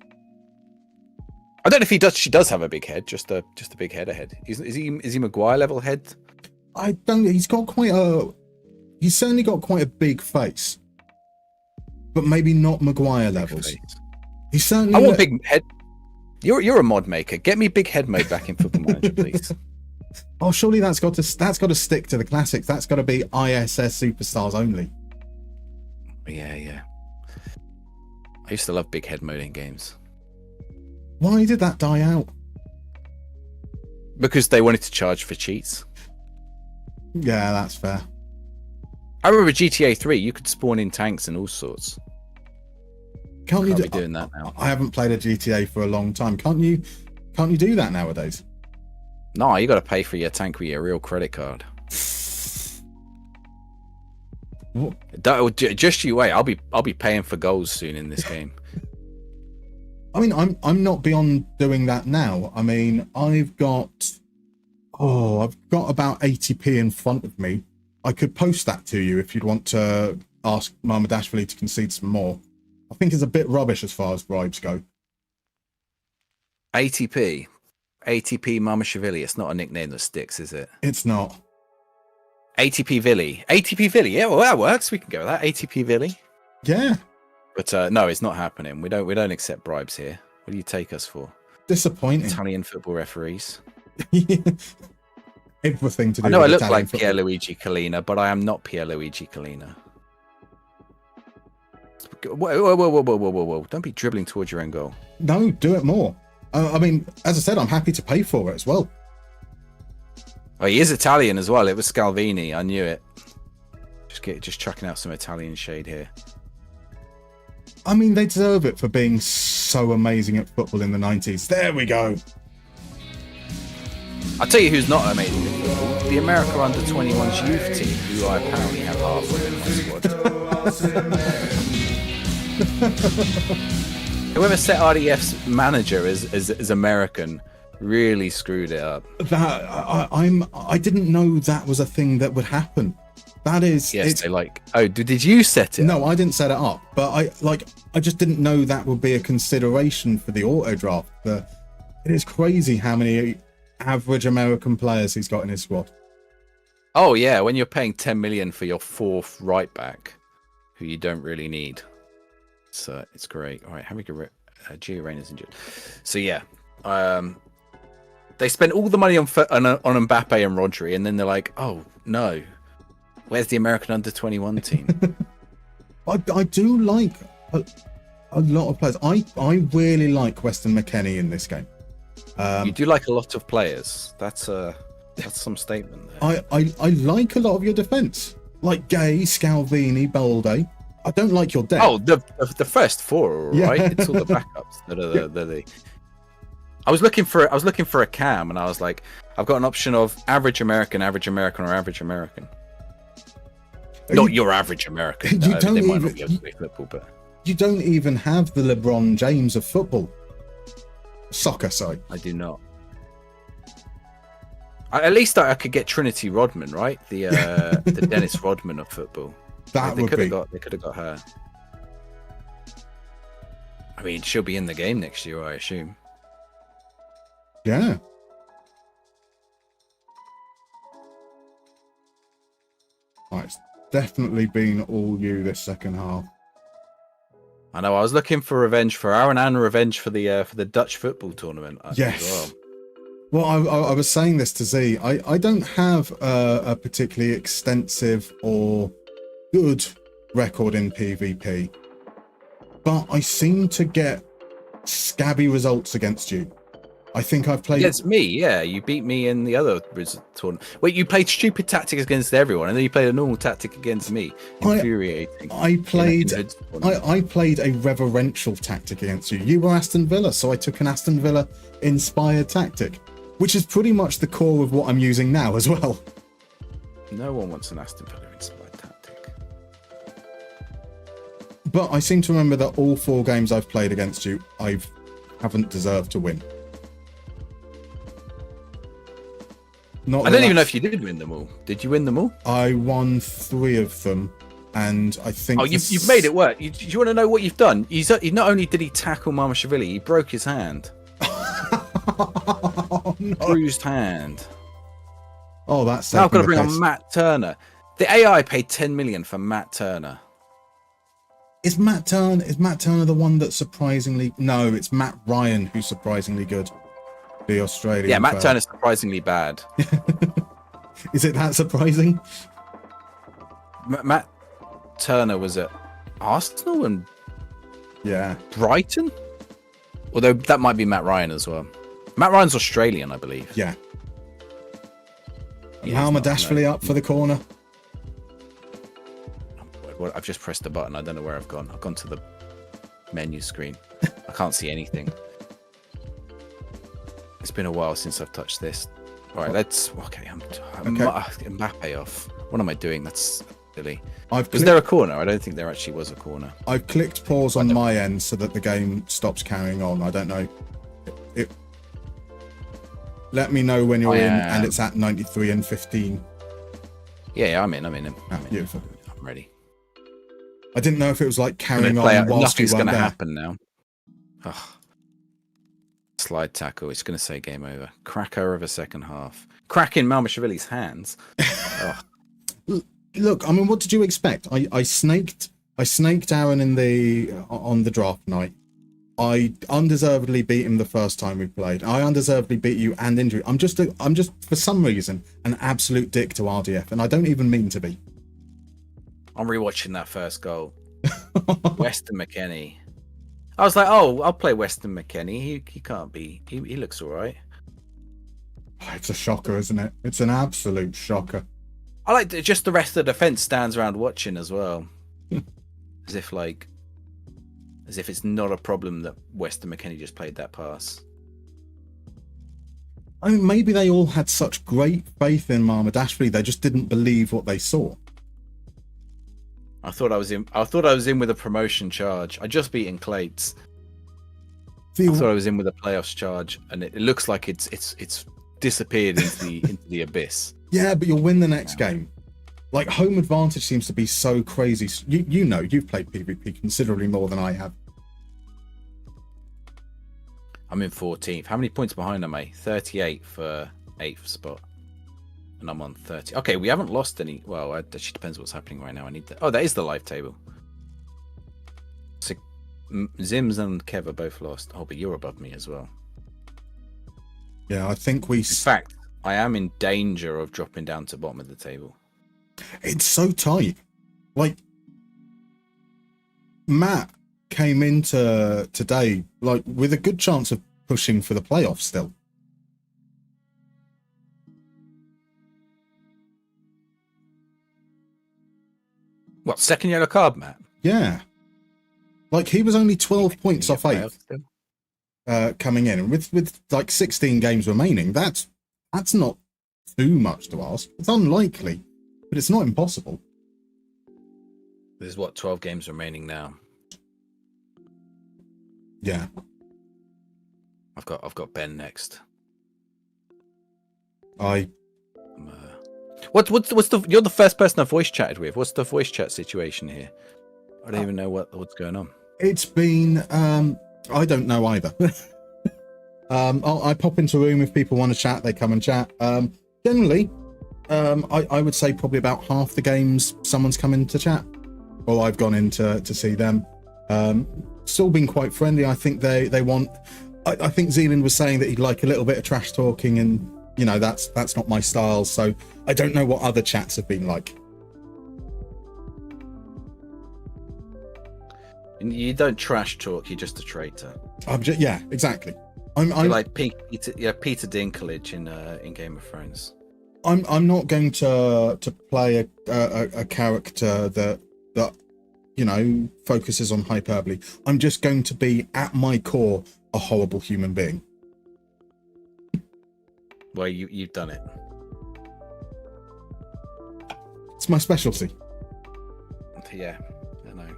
I don't know if he does. She does have a big head, just a big head ahead. Is he Maguire level head? I don't. He's got quite a. He's certainly got quite a big face, but maybe not Maguire levels. He's certainly. I want big head. You're a mod maker. Get me big head mode back in Football Manager, please. Oh, surely that's got to stick to the classics. That's got to be ISS superstars only. Yeah. I used to love big head mode in games. Why did that die out? Because they wanted to charge for cheats. Yeah, that's fair. I remember GTA 3, you could spawn in tanks and all sorts. Can't you Can't do be doing that now. I haven't played a GTA for a long time. Can't you do that nowadays? No, you got to pay for your tank with your real credit card. What? Just you wait. I'll be paying for goals soon in this game. I mean, I'm not beyond doing that now. I mean, I've got about 80p in front of me. I could post that to you if you'd want to ask Mamardashvili to concede some more. I think it's a bit rubbish as far as bribes go. 80p Mamashvili. It's not a nickname that sticks, is it? It's not. 80p Villy. 80p Villy. Yeah, well that works. We can go with that. 80p Villy. Yeah. But no, it's not happening. We don't accept bribes here. What do you take us for? Disappointing. Italian football referees. Everything to do I know with I look Italian like football. Pierluigi Collina, but I am not Pierluigi Collina. Whoa. Don't be dribbling towards your own goal. No, do it more. I mean, as I said, I'm happy to pay for it as well. Oh, he is Italian as well. It was Scalvini. I knew it. Just chucking out some Italian shade here. I mean, they deserve it for being so amazing at football in the 90s. There we go. I'll tell you who's not amazing at football. The America Under-21's youth team, who I apparently have half of in my squad. Whoever set RDF's manager as American really screwed it up. That I didn't know that was a thing that would happen. That is, yes. They like. Oh, did you set it? No, I didn't set it up, but I just didn't know that would be a consideration for the auto draft. It is crazy how many average American players he's got in his squad. Oh yeah, when you're paying 10 million for your fourth right back, who you don't really need. So it's great. All right, Gio Reyna's injured. So yeah, they spent all the money on Mbappe and Rodri, and then they're like, oh no, where's the American Under-21 team? I do like a lot of players. I really like Weston McKennie in this game. You do like a lot of players. That's some statement there. I like a lot of your defence, like Gay, Scalvini, Balde. I don't like your depth. Oh, the first four are all right. Yeah. It's all the backups that are the. I was looking for a cam, and I was like, I've got an option of average American, or average American. Not your average American. You No, don't they might even- not be able to play football, but You don't even have the LeBron James of football. Soccer, sorry. I do not. At least I could get Trinity Rodman, right? The Dennis Rodman of football. That They would could be. have got her. I mean, she'll be in the game next year, I assume. Yeah. Right, it's definitely been all you this second half. I know. I was looking for revenge for Aaron and revenge for the Dutch football tournament. Yes. Well, I was saying this to Z. I don't have a particularly extensive or good record in PvP, but I seem to get scabby results against you. I think I've played against me. Yeah, you beat me in the other tournament. Wait, you played stupid tactics against everyone, and then you played a normal tactic against me. Infuriating. I played a reverential tactic against you. You were Aston Villa, so I took an Aston Villa inspired tactic, which is pretty much the core of what I'm using now as well. No one wants an Aston Villa inspired tactic. But I seem to remember that all 4 games I've played against you, I haven't deserved to win. I don't even know if you did win them all. Did you win them all? I won 3 of them, and I think... Oh, you've made it work. You want to know what you've done? Not only did he tackle Mamashvili, he broke his hand. Oh, no. Bruised hand. Oh, that's... Now I've got to bring on Matt Turner. The AI paid 10 million for Matt Turner. Is Matt Turner the one that's surprisingly... No, it's Matt Ryan who's surprisingly good. The Australian. Yeah, Matt Turner's surprisingly bad. Is it that surprising? Matt Turner was at Arsenal and Brighton? Although that might be Matt Ryan as well. Matt Ryan's Australian, I believe. Yeah. Mamashvili up for the corner. Well, I've just pressed the button. I don't know where I've gone. I've gone to the menu screen. I can't see anything. It's been a while since I've touched this. All right, Mbappe off. What am I doing? That's silly. Was there a corner? I don't think there actually was a corner. I've clicked pause on my end so that the game stops carrying on. I don't know. Let me know when you're in, and it's at 93 and 15. Yeah, I'm in. Beautiful. I'm ready. I didn't know if it was like carrying on whilst Nothing's you weren't going to there. happen now. Oh. Slide tackle. It's going to say game over. Cracker of a second half. Cracking Mamashvili's hands. Oh. Look, I mean, what did you expect? I snaked Aaron on the draft night. I undeservedly beat him the first time we played. I undeservedly beat you and injury. I'm just for some reason an absolute dick to RDF, and I don't even mean to be. I'm rewatching that first goal. Weston McKennie. I was like, oh, I'll play Weston McKennie. He can't be. He looks all right. It's a shocker, isn't it? It's an absolute shocker. I like just the rest of the defense stands around watching as well, as if it's not a problem that Weston McKennie just played that pass. I mean, maybe they all had such great faith in Mamashvili, they just didn't believe what they saw. I thought I was in with a promotion charge. I just beaten Clates. I thought I was in with a playoffs charge, and it looks like it's disappeared into the abyss. Yeah, but you'll win the next game. Like, home advantage seems to be so crazy. You know, you've played PvP considerably more than I have. I'm in 14th. How many points behind am I? 38 for 8th spot. And I'm on 30. Okay, we haven't lost any. Well, it actually depends what's happening right now. I need that. Oh, that is the live table. So Zims and Kev are both lost. Oh, but you're above me as well. Yeah, I think we... In fact, I am in danger of dropping down to bottom of the table. It's so tight. Like, Matt came into today like with a good chance of pushing for the playoffs still. What, second yellow card, Matt? Yeah. Like, he was only 12 points off 8th coming in. And with like 16 games remaining, that's not too much to ask. It's unlikely, but it's not impossible. There's 12 games remaining now. Yeah. I've got Ben next. What's the? You're the first person I've voice chatted with. What's the voice chat situation here? I don't even know what's going on. It's been I don't know either. I pop into a room if people want to chat, they come and chat. Generally, I would say probably about half the games someone's come in to chat, or I've gone in to see them. Still been quite friendly. I think they want. I think Zealand was saying that he'd like a little bit of trash talking, and you know that's not my style. So I don't know what other chats have been like. You don't trash talk. You're just a traitor. Yeah, exactly. You're like Peter Dinklage in Game of Thrones. I'm not going to play a character that you know focuses on hyperbole. I'm just going to be at my core a horrible human being. Well, you've done it. It's my specialty. Yeah, I know.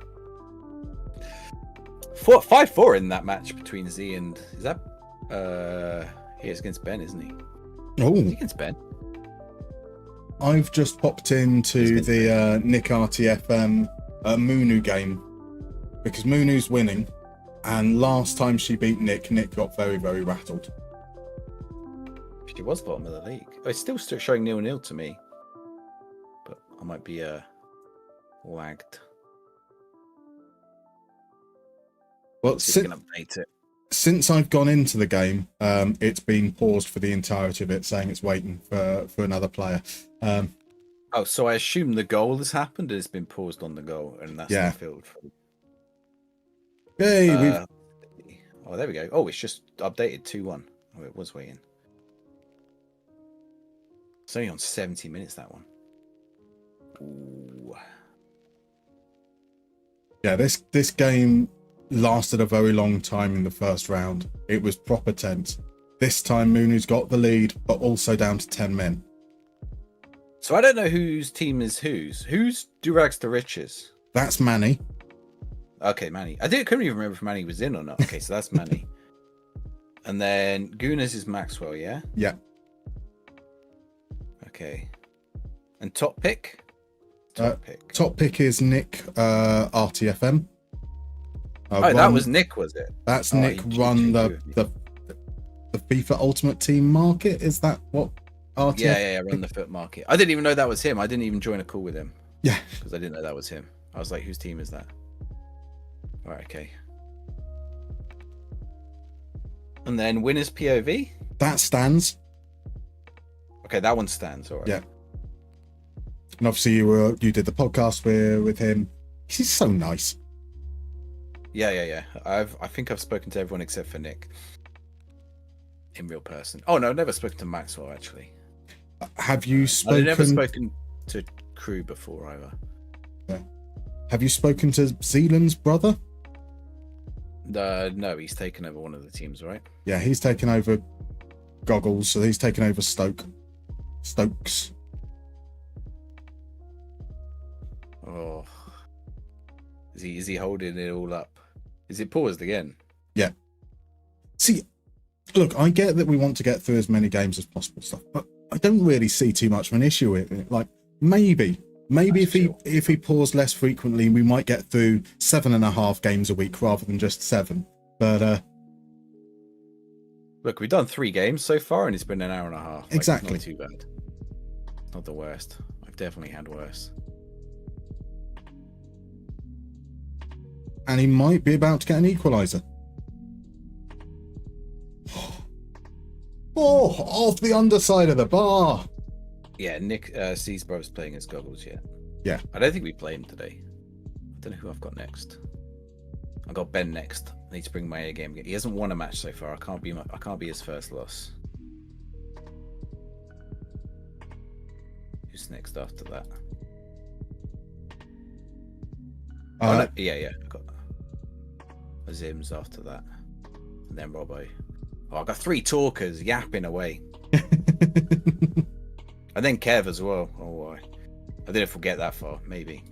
5-4 in that match between Z and is that he's against Ben, isn't he? Oh, Is he against Ben? I've just popped into the Nick RTFM Munu game because Munu's winning, and last time she beat Nick got very, very rattled. She was bottom of the league. Oh, it's still showing 0-0 to me, but I might be lagged. Well, See if I can update it. since I've gone into the game, it's been paused for the entirety of it, saying it's waiting for another player. Oh, so I assume the goal has happened and it's been paused on the goal, and that's Yeah. not filled. Hey, Oh, there we go. Oh, it's just updated 2-1. Oh, it was waiting. It's only on 70 minutes, that one. Ooh. yeah, this game lasted a very long time in the first round. It was proper tense. This time, Munu's got the lead, but also down to 10 men. So I don't know whose team is whose. Who's Durags to Riches? That's Manny. Okay, Manny. Couldn't even remember if Manny was in or not. Okay, so that's Manny. And then Gunas is Maxwell, yeah? Yeah. Okay. And top pick? Top pick is Nick RTFM. That was Nick, was it? That's Oh, Nick he run cheated the FIFA Ultimate Team market. Is that what RTFM? Yeah, run the foot market. I didn't even know that was him. I didn't even join a call with him Yeah. because I didn't know that was him. I was like, whose team is that? All right, okay. And then winners POV? That stands. Okay, that one stands. All right. Yeah. And obviously you did the podcast with him. He's so nice. Yeah. I think I've spoken to everyone except for Nick in real person. Oh no, I've never spoken to Maxwell actually. Have you spoken? I've never spoken to Crew before either. Yeah. Have you spoken to Zealand's brother? No, he's taken over one of the teams, right? Yeah, he's taken over Goggles, so he's taken over Stokes. Oh, is he holding it all up? Is it paused again? Yeah. See, look, I get that we want to get through as many games as possible, stuff, but I don't really see too much of an issue with it. Like maybe if he paused less frequently, we might get through 7.5 games a week rather than just 7. But look, we've done 3 games so far, and it's been an hour and a half. Like, exactly. It's not too bad. Not the worst. I've definitely had worse. And he might be about to get an equaliser. Oh, off the underside of the bar. Yeah, Nick C's brother's playing as Goggles yet. Yeah. I don't think we play him today. I don't know who I've got next. I've got Ben next. I need to bring my A game. He hasn't won a match so far. I can't be his first loss. Who's next after that? Yeah. I've got Zim's after that. And then Robbo. Oh, I've got 3 talkers yapping away. And then Kev as well. Oh, I don't know if we'll get that far. Maybe.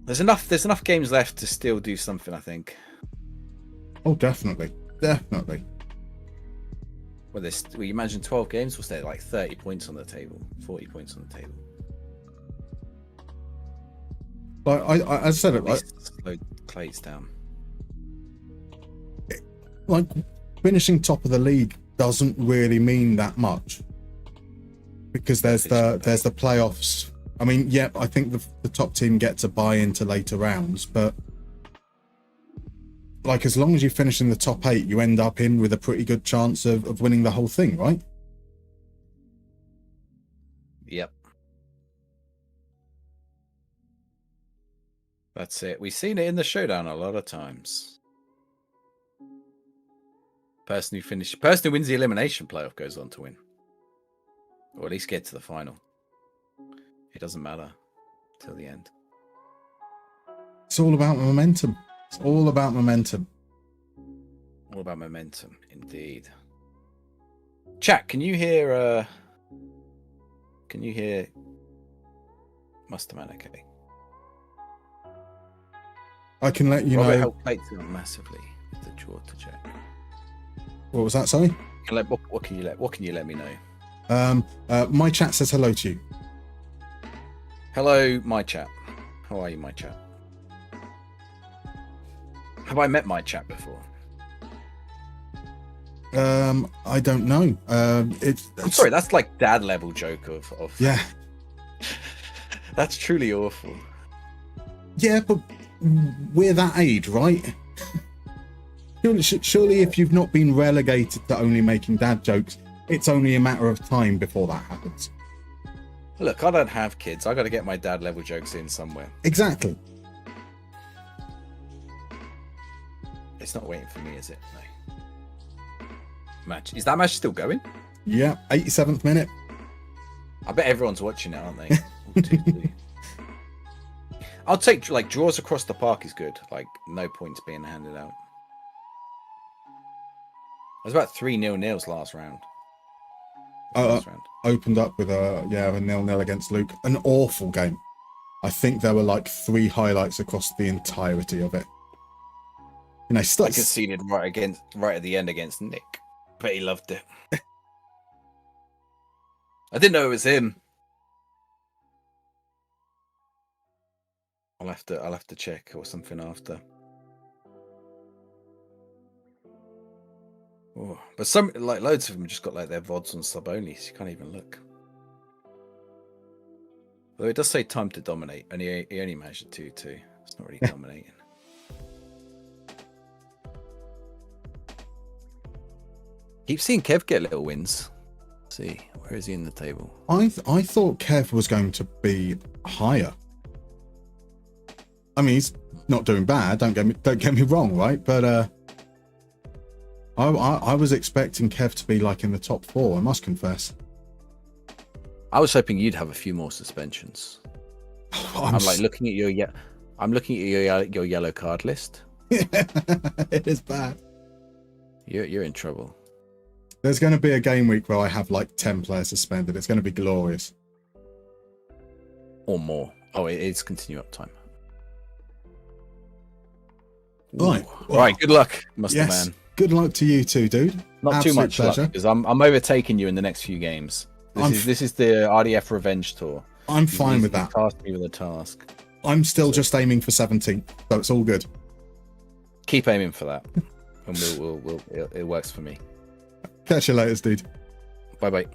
There's enough games left to still do something, I think. Oh, definitely. Well, you imagine 12 games, we'll stay like 30 points on the table, 40 points on the table. But I said it, like, slow Clates down. Like finishing top of the league doesn't really mean that much because there's the playoffs I mean, yeah, I think the top team get to buy into later rounds, but like as long as you finish in the top 8, you end up in with a pretty good chance of winning the whole thing, right? Yep. That's it. We've seen it in the showdown a lot of times. Person who wins the elimination playoff goes on to win. Or at least get to the final. It doesn't matter till the end. It's all about momentum. It's all about momentum. All about momentum, indeed. Chat, can you hear Musterman okay? I can let you Robert know. helped plates out massively with the draw to check. What was that, sorry? What can you let me know? My chat says hello to you. Hello, my chat. How are you, my chat? Have I met my chat before? I don't know. I'm sorry, that's like dad level joke of yeah. That's truly awful. Yeah, but we're that age, right? Surely if you've not been relegated to only making dad jokes, it's only a matter of time before that happens. Look, I don't have kids. I got to get my dad level jokes in somewhere. Exactly. It's not waiting for me, is it? No. Match. Is that match still going? Yeah, 87th minute. I bet everyone's watching now, aren't they? I'll take like draws across the park is good. Like no points being handed out. It was about 3-0 last round. Opened up with a 0-0 against Luke. An awful game. I think there were like 3 highlights across the entirety of it. You know, I conceded right at the end against Nick, but he loved it. I didn't know it was him. I'll have to check or something after. Oh, but some like loads of them just got like their VODs on sub only, so you can't even look. Although it does say time to dominate, and he only managed a 2-2. It's not really dominating. Keep seeing Kev get little wins. Let's see, where is he in the table? I thought Kev was going to be higher. I mean, he's not doing bad. Don't get me wrong, right? But I was expecting Kev to be like in the top 4. I must confess. I was hoping you'd have a few more suspensions. I'm like looking at your I'm looking at your yellow card list. It is bad. You're in trouble. There's going to be a game week where I have like 10 players suspended. It's going to be glorious. Or more. Oh, it is continue up time. Right. Well, right. Good luck, Musterman. Yes. Good luck to you too, dude. Not Absolute too much pleasure. luck because I'm overtaking you in the next few games. This is the RDF Revenge Tour. I'm fine with that. Task me with a task. I'm still just aiming for 17th, so it's all good. Keep aiming for that, and it works for me. Catch you later, dude. Bye bye.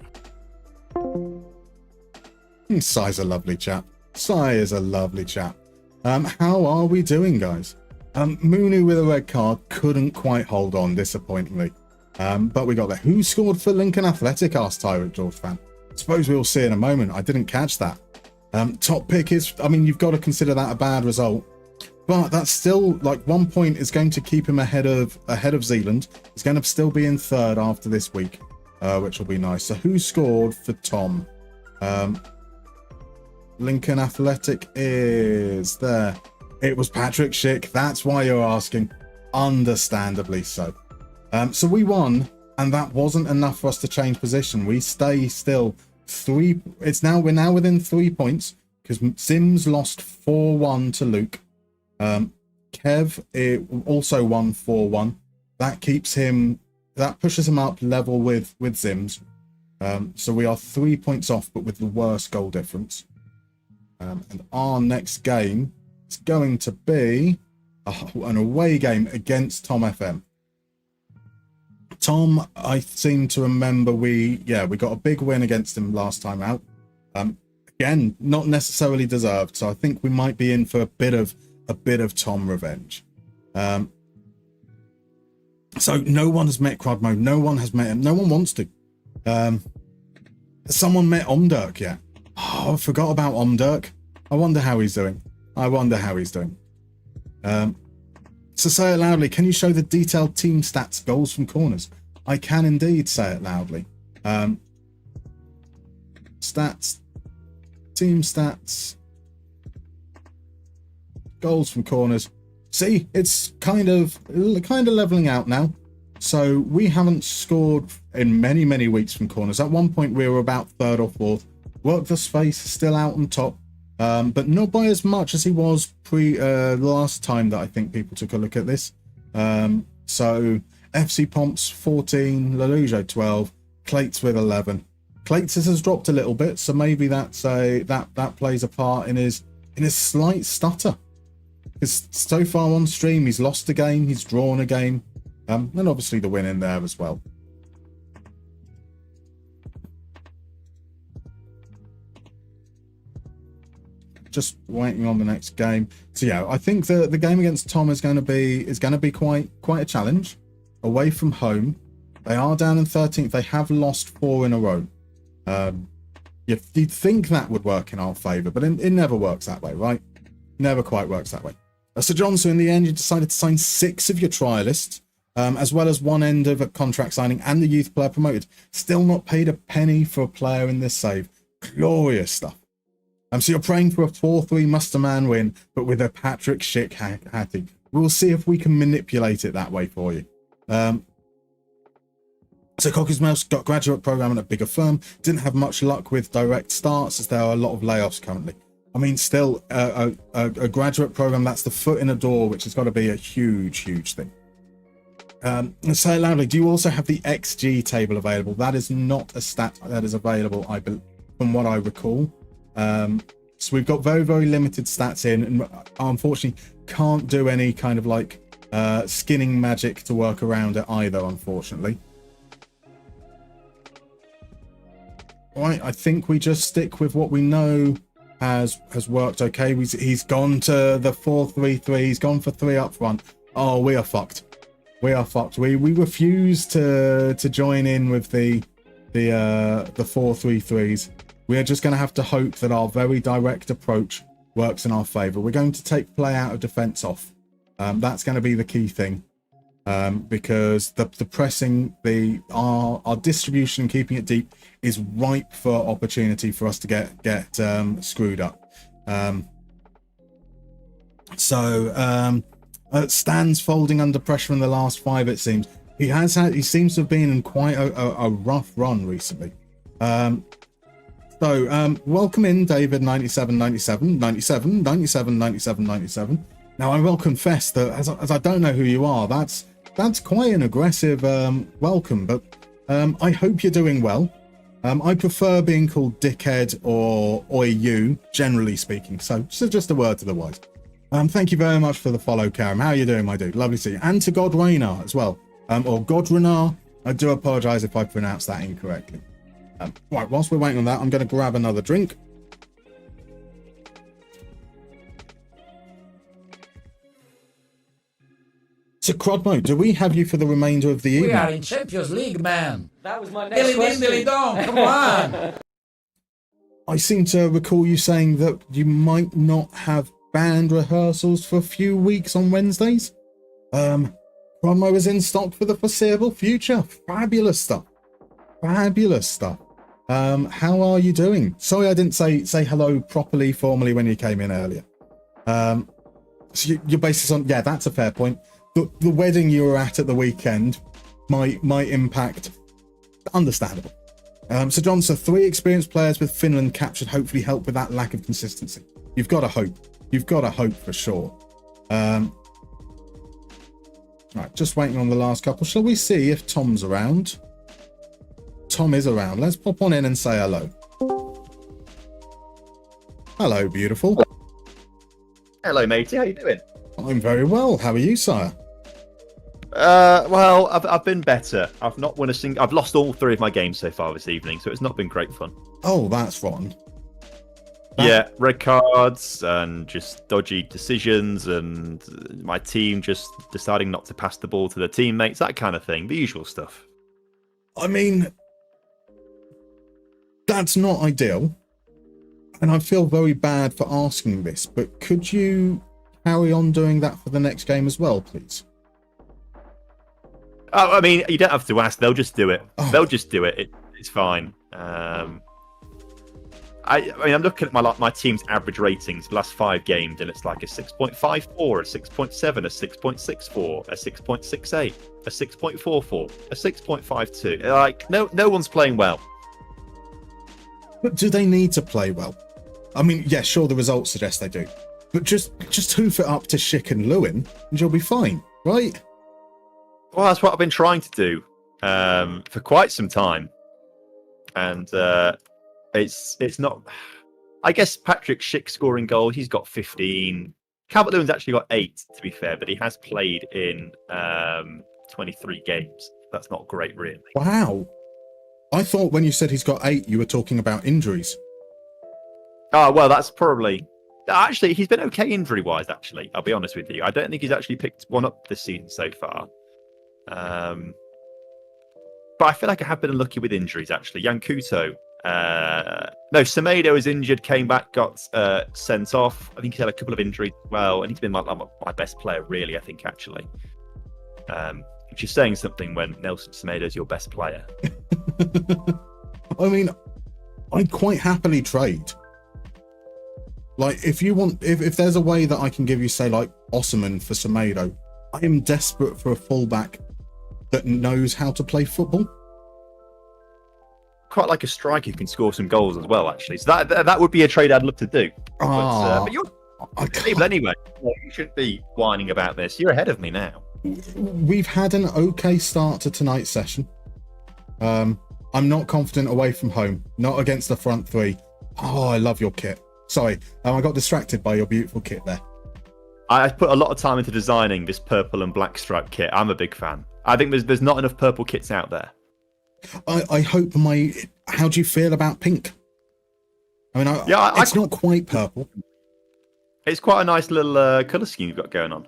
Sai's a lovely chap. Sai is a lovely chap. How are we doing, guys? Moonu with a red card couldn't quite hold on, disappointingly. But we got there. Who scored for Lincoln Athletic? Asked Tyrant George fan. Suppose we'll see in a moment. I didn't catch that. Top pick is, I mean, you've got to consider that a bad result. But that's still like 1 point is going to keep him ahead of Zealand. He's going to still be in 3rd after this week, which will be nice. So who scored for Tom? Lincoln Athletic is there. It was Patrick Schick. That's why you're asking. Understandably so. So we won, and that wasn't enough for us to change position. We stay still 3. We're now within 3 points because Sims lost 4-1 to Luke. Kev also won 4-1. That pushes him up level with Sims. So we are 3 points off, but with the worst goal difference. And our next game is going to be an away game against Tom FM. Tom, I seem to remember we got a big win against him last time out. Again, not necessarily deserved. So I think we might be in for a bit of Tom revenge. So no one has met Crudmo. No one has met him. No one wants to. Has someone met Omdirk yet? Oh, I forgot about Omdirk. I wonder how he's doing. So say it loudly. Can you show the detailed team stats, goals from corners? I can indeed say it loudly. Stats, team stats, goals from corners. See, it's kind of leveling out now. So we haven't scored in many weeks from corners. At one point we were about third or fourth. Work the space, still out on top, but not by as much as he was the last time that I think people took a look at this. So FC Pomps 14, Lelujo 12, Clates with 11. Clates has dropped a little bit, so maybe that's that plays a part in his slight stutter. Because so far on stream, he's lost a game, he's drawn a game, and obviously the win in there as well. Just waiting on the next game. So yeah, I think the game against Tom is going to be quite a challenge. Away from home, they are down in 13th. They have lost 4 in a row. You'd think that would work in our favour, but it never works that way, right? Never quite works that way. So John, so in the end, you decided to sign 6 of your trialists, as well as one end of a contract signing and the youth player promoted. Still not paid a penny for a player in this save. Glorious stuff. So you're praying for a 4-3 Musterman win, but with a Patrick Schick Hattie. We'll see if we can manipulate it that way for you. So Cocky's Mouse got graduate program at a bigger firm. Didn't have much luck with direct starts as there are a lot of layoffs currently. I mean, still a graduate program, that's the foot in a door, which has got to be a huge thing. Say it loudly. Do you also have the XG table available? That is not a stat that is available, from what I recall. So we've got very limited stats in, and unfortunately can't do any kind of like skinning magic to work around it either, unfortunately. All right, I think we just stick with what we know has worked okay. He's gone to the 4-3-3. He's gone for 3 up front. Oh, we are fucked. We refuse to join in with the 4-3-3s. We are just going to have to hope that our very direct approach works in our favour. We're going to take play out of defence off. That's going to be the key thing, because the pressing, our distribution, keeping it deep, is ripe for opportunity for us to get screwed up. Stan's folding under pressure in the last 5. It seems he seems to have been in quite a rough run recently. Welcome in, David 97. Now, I will confess that as I don't know who you are, that's quite an aggressive welcome, but I hope you're doing well. I prefer being called dickhead or you, generally speaking, so just a word to the wise. Thank you very much for the follow, Karam. How are you doing, my dude? Lovely to see you. And to God Raynar as well, or God Renar. I do apologise if I pronounced that incorrectly. Right, whilst we're waiting on that, I'm going to grab another drink. So, Crodmo, do we have you for the remainder of the evening? We are in Champions League, man. That was my next question. Dilly dong, come on. I seem to recall you saying that you might not have band rehearsals for a few weeks on Wednesdays. Crodmo is in stock for the foreseeable future. Fabulous stuff. How are you doing? Sorry I didn't say hello properly, formally when you came in earlier. So your basis on, yeah, that's a fair point. The wedding you were at the weekend might impact. Understandable. So John, 3 experienced players with Finland cap should hopefully help with that lack of consistency. You've got to hope. For sure. Right, just waiting on the last couple. Shall we see if Tom's around? Tom is around. Let's pop on in and say hello. Hello, beautiful. Hello, matey. How you doing? I'm very well. How are you, sire? Well, I've been better. I've not won a single. I've lost all 3 of my games so far this evening, so it's not been great fun. Oh, that's rotten. Yeah, red cards and just dodgy decisions, and my team just deciding not to pass the ball to their teammates, that kind of thing. The usual stuff. I mean, that's not ideal. And I feel very bad for asking this, but could you carry on doing that for the next game as well, please? Oh, I mean, you don't have to ask. They'll just do it. Oh. They'll just do it. It's fine. I mean, I'm looking at my team's average ratings for the last 5 games, and it's like a 6.54, a 6.7, a 6.64, a 6.68, a 6.44, a 6.52. Like, no one's playing well. But do they need to play well? I mean, yeah, sure, the results suggest they do. But just hoof it up to Schick and Lewin, and you'll be fine, right? Well, that's what I've been trying to do for quite some time. And it's not... I guess Patrick Schick scoring goals, he's got 15. Calvert-Lewin's actually got 8, to be fair, but he has played in 23 games. That's not great, really. Wow. I thought when you said he's got 8, you were talking about injuries. Oh, well, that's probably... Actually, he's been okay injury-wise, actually. I'll be honest with you. I don't think he's actually picked one up this season so far. But I feel like I have been unlucky with injuries, actually. Yankuto. No, Semedo is injured, came back, got sent off. I think he's had a couple of injuries as well, and he's been my best player, really, I think, actually. Which is saying something when Nelson Semedo is your best player. I mean, I'd quite happily trade. Like, if you want, if there's a way that I can give you, say, like, Osman for Semedo, I am desperate for a fullback that knows how to play football. Quite like a striker who can score some goals as well, actually. So that would be a trade I'd love to do. But you're able anyway. You shouldn't be whining about this. You're ahead of me now. We've had an okay start to tonight's session. I'm not confident away from home, not against the front three. Oh, I love your kit. Sorry, I got distracted by your beautiful kit there. I put a lot of time into designing this purple and black stripe kit. I'm a big fan. I think there's not enough purple kits out there. I hope how do you feel about pink? I mean, it's not quite purple. It's quite a nice little colour scheme you've got going on.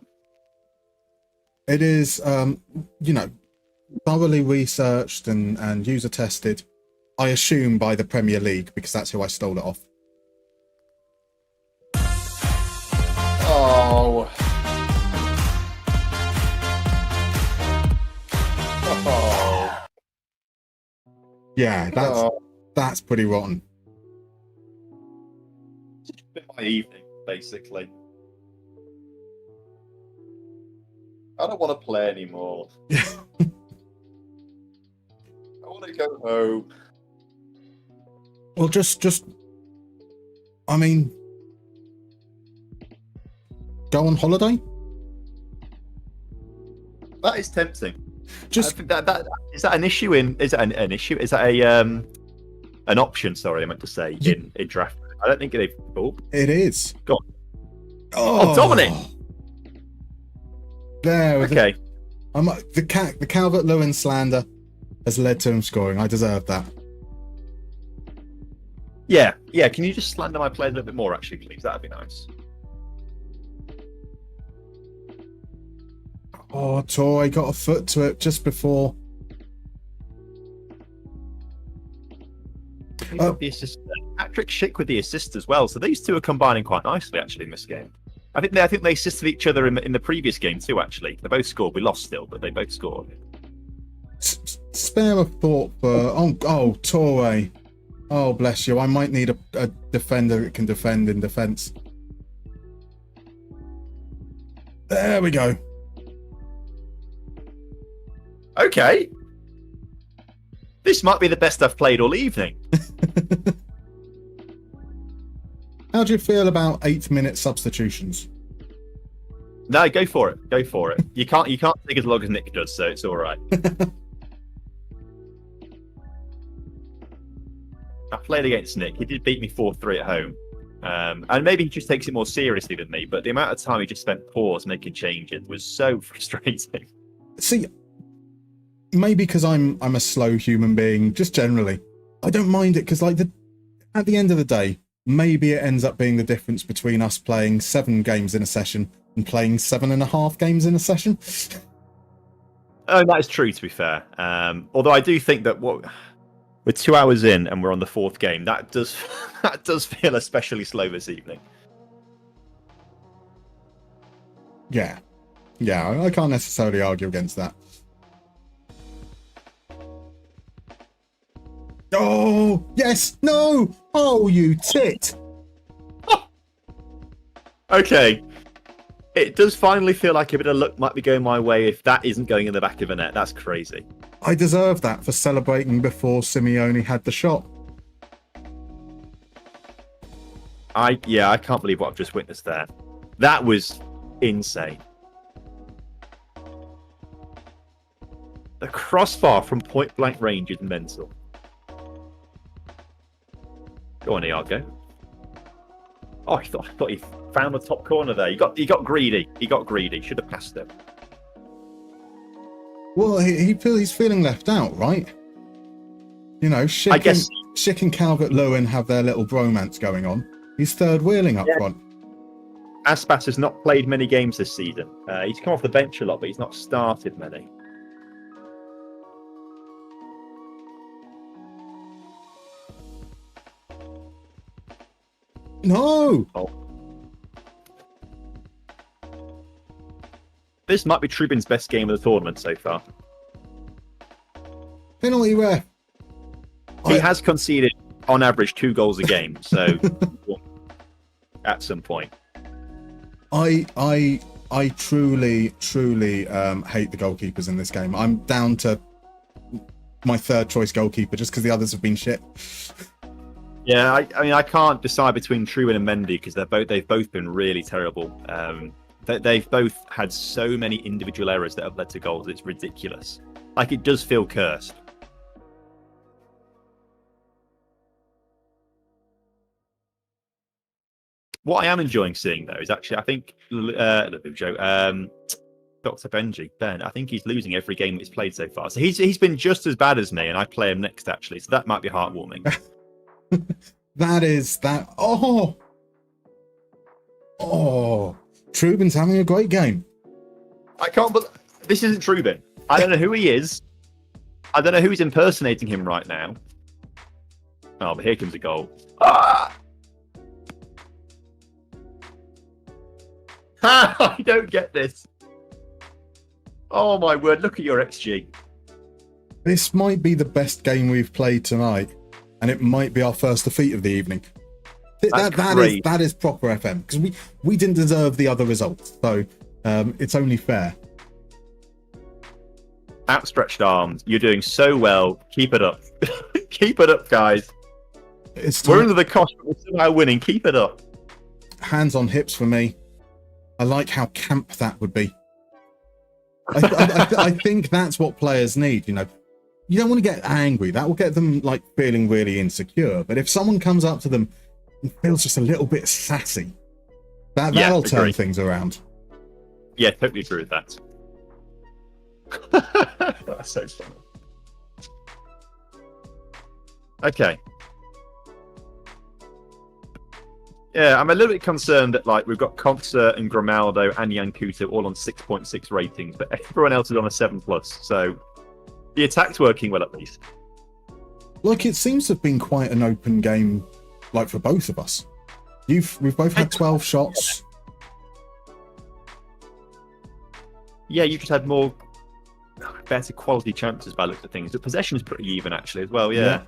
It is, thoroughly researched and user tested. I assume by the Premier League, because that's who I stole it off. Oh. Yeah, that's pretty rotten. It's a bit my evening, basically. I don't want to play anymore. I want to go home. Well, I mean, go on holiday? That is tempting. Just I think that is that an issue in? Is that an issue? Is that an option? Sorry, I meant to say in draft. I don't think they've. Oh, it is. Go on. Oh, Dominic. There. Okay. The Calvert-Lewin slander has led to him scoring. I deserve that. Yeah. Can you just slander my players a little bit more, actually, please? That'd be nice. Oh, Torre got a foot to it just before. Got the assist. Patrick Schick with the assist as well. So these two are combining quite nicely, actually, in this game. I think they assisted each other in the previous game too. Actually, they both scored. We lost still, but they both scored. Spare a thought for Torre. Oh, bless you. I might need a defender that can defend in defence. There we go. Okay. This might be the best I've played all evening. How do you feel about 8-minute substitutions? No, go for it. Go for it. You can't take as long as Nick does, so it's all right. I played against Nick. He did beat me 4-3 at home. And maybe he just takes it more seriously than me, but the amount of time he just spent pause making changes was so frustrating. See, maybe because I'm a slow human being, just generally. I don't mind it because, at the end of the day, maybe it ends up being the difference between us playing 7 games in a session and playing 7.5 games in a session. Oh, that is true, to be fair. Although I do think that we're 2 hours in and we're on the 4th game, that does that does feel especially slow this evening. Yeah, I can't necessarily argue against that. Oh, yes, no! Oh, you tit! Okay. It does finally feel like a bit of luck might be going my way if that isn't going in the back of the net. That's crazy. I deserve that for celebrating before Simeone had the shot. I can't believe what I've just witnessed there. That was insane. The crossbar from point blank range is mental. Go on, Iago. Oh, I thought he found the top corner there. He got greedy. He got greedy. Should have passed him. Well, he's feeling left out, right? You know, I guess Schick and Calvert-Lewin have their little bromance going on. He's third wheeling up front. Aspas has not played many games this season. He's come off the bench a lot, but he's not started many. No! Oh. This might be Trubin's best game of the tournament so far. Penalty ref. He has conceded, on average, 2 goals a game. So, at some point, I truly hate the goalkeepers in this game. I'm down to my 3rd choice goalkeeper just because the others have been shit. Yeah, I mean, I can't decide between Trubin and Mendy because they've both been really terrible. They've both had so many individual errors that have led to goals. It's ridiculous. Like, it does feel cursed. What I am enjoying seeing, though, is actually, I think, Dr. Ben, I think he's losing every game he's played so far. So he's been just as bad as me, and I play him next, actually. So that might be heartwarming. that. Oh, Trubin's having a great game. I can't believe this isn't Trubin. I don't know who he is. I don't know who's impersonating him right now. Oh, but here comes a goal. Ah! I don't get this. Oh my word, look at your XG. This might be the best game we've played tonight, and it might be our first defeat of the evening. That is proper FM, because we didn't deserve the other results, so it's only fair. Outstretched arms. You're doing so well. Keep it up. Keep it up, guys. We're under the cosh, but we're somehow winning. Keep it up. Hands on hips for me. I like how camp that would be. I think that's what players need, you know. You don't want to get angry. That will get them like feeling really insecure. But if someone comes up to them and feels just a little bit sassy, that'll turn things around. Yeah, totally agree with that. That's so funny. Okay. Yeah, I'm a little bit concerned that like we've got Concert and Grimaldo and Yankuto all on 6.6 ratings, but everyone else is on a 7+. So the attack's working well, at least. Like, it seems to have been quite an open game, like for both of us. We've both had 12 shots. Yeah, you just had better quality chances by the looks of things. The possession is pretty even actually as well. Yeah.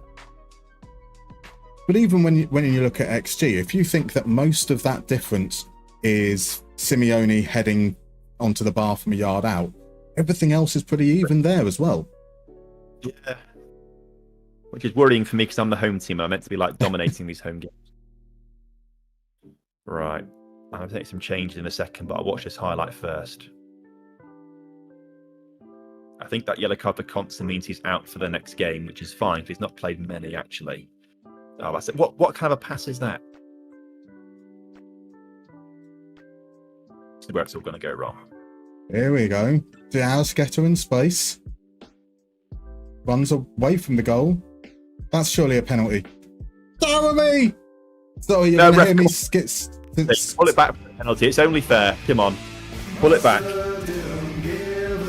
But even when you look at XG, if you think that most of that difference is Simeone heading onto the bar from a yard out, everything else is pretty even there as well. Yeah. Which is worrying for me because I'm the home team. I'm meant to be like dominating these home games. Right. I'm going to take some changes in a second, but I'll watch this highlight first. I think that yellow card for Constant means he's out for the next game, which is fine because he's not played many actually. Oh, that's it. What kind of a pass is that? This is where it's all going to go wrong. Here we go. Diaz, Getter in space. Runs away from the goal. That's surely a penalty. Jeremy! Sorry, you're No, going to hear me ref, pull it back for the penalty. It's only fair. Come on. Pull it back.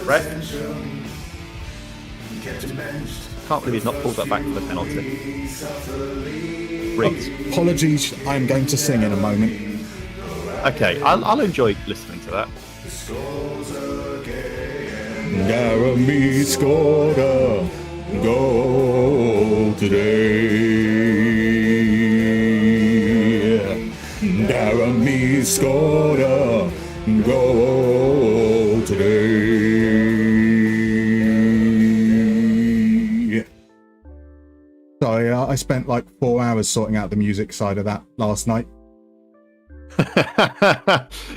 Ref. Can't believe he's not pulled that back for the penalty. Rigged. Apologies, I'm going to sing in a moment. Okay, I'll enjoy listening to that. Jeremy scored a goal today. Jeremy scored a goal today. Sorry, I spent like 4 hours sorting out the music side of that last night.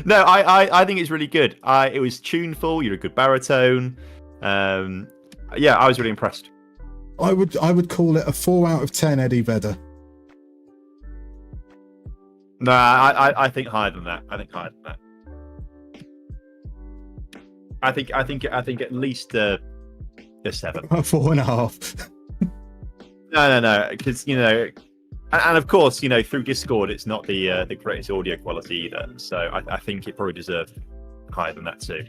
No, I think it's really good. It was tuneful. You're a good baritone. Yeah, I was really impressed. I would call it a 4 out of 10 Eddie Vedder. No, I think higher than that. I think at least a 7. 4.5. No, because and of course, through Discord, it's not the greatest audio quality either. So I think it probably deserved higher than that too.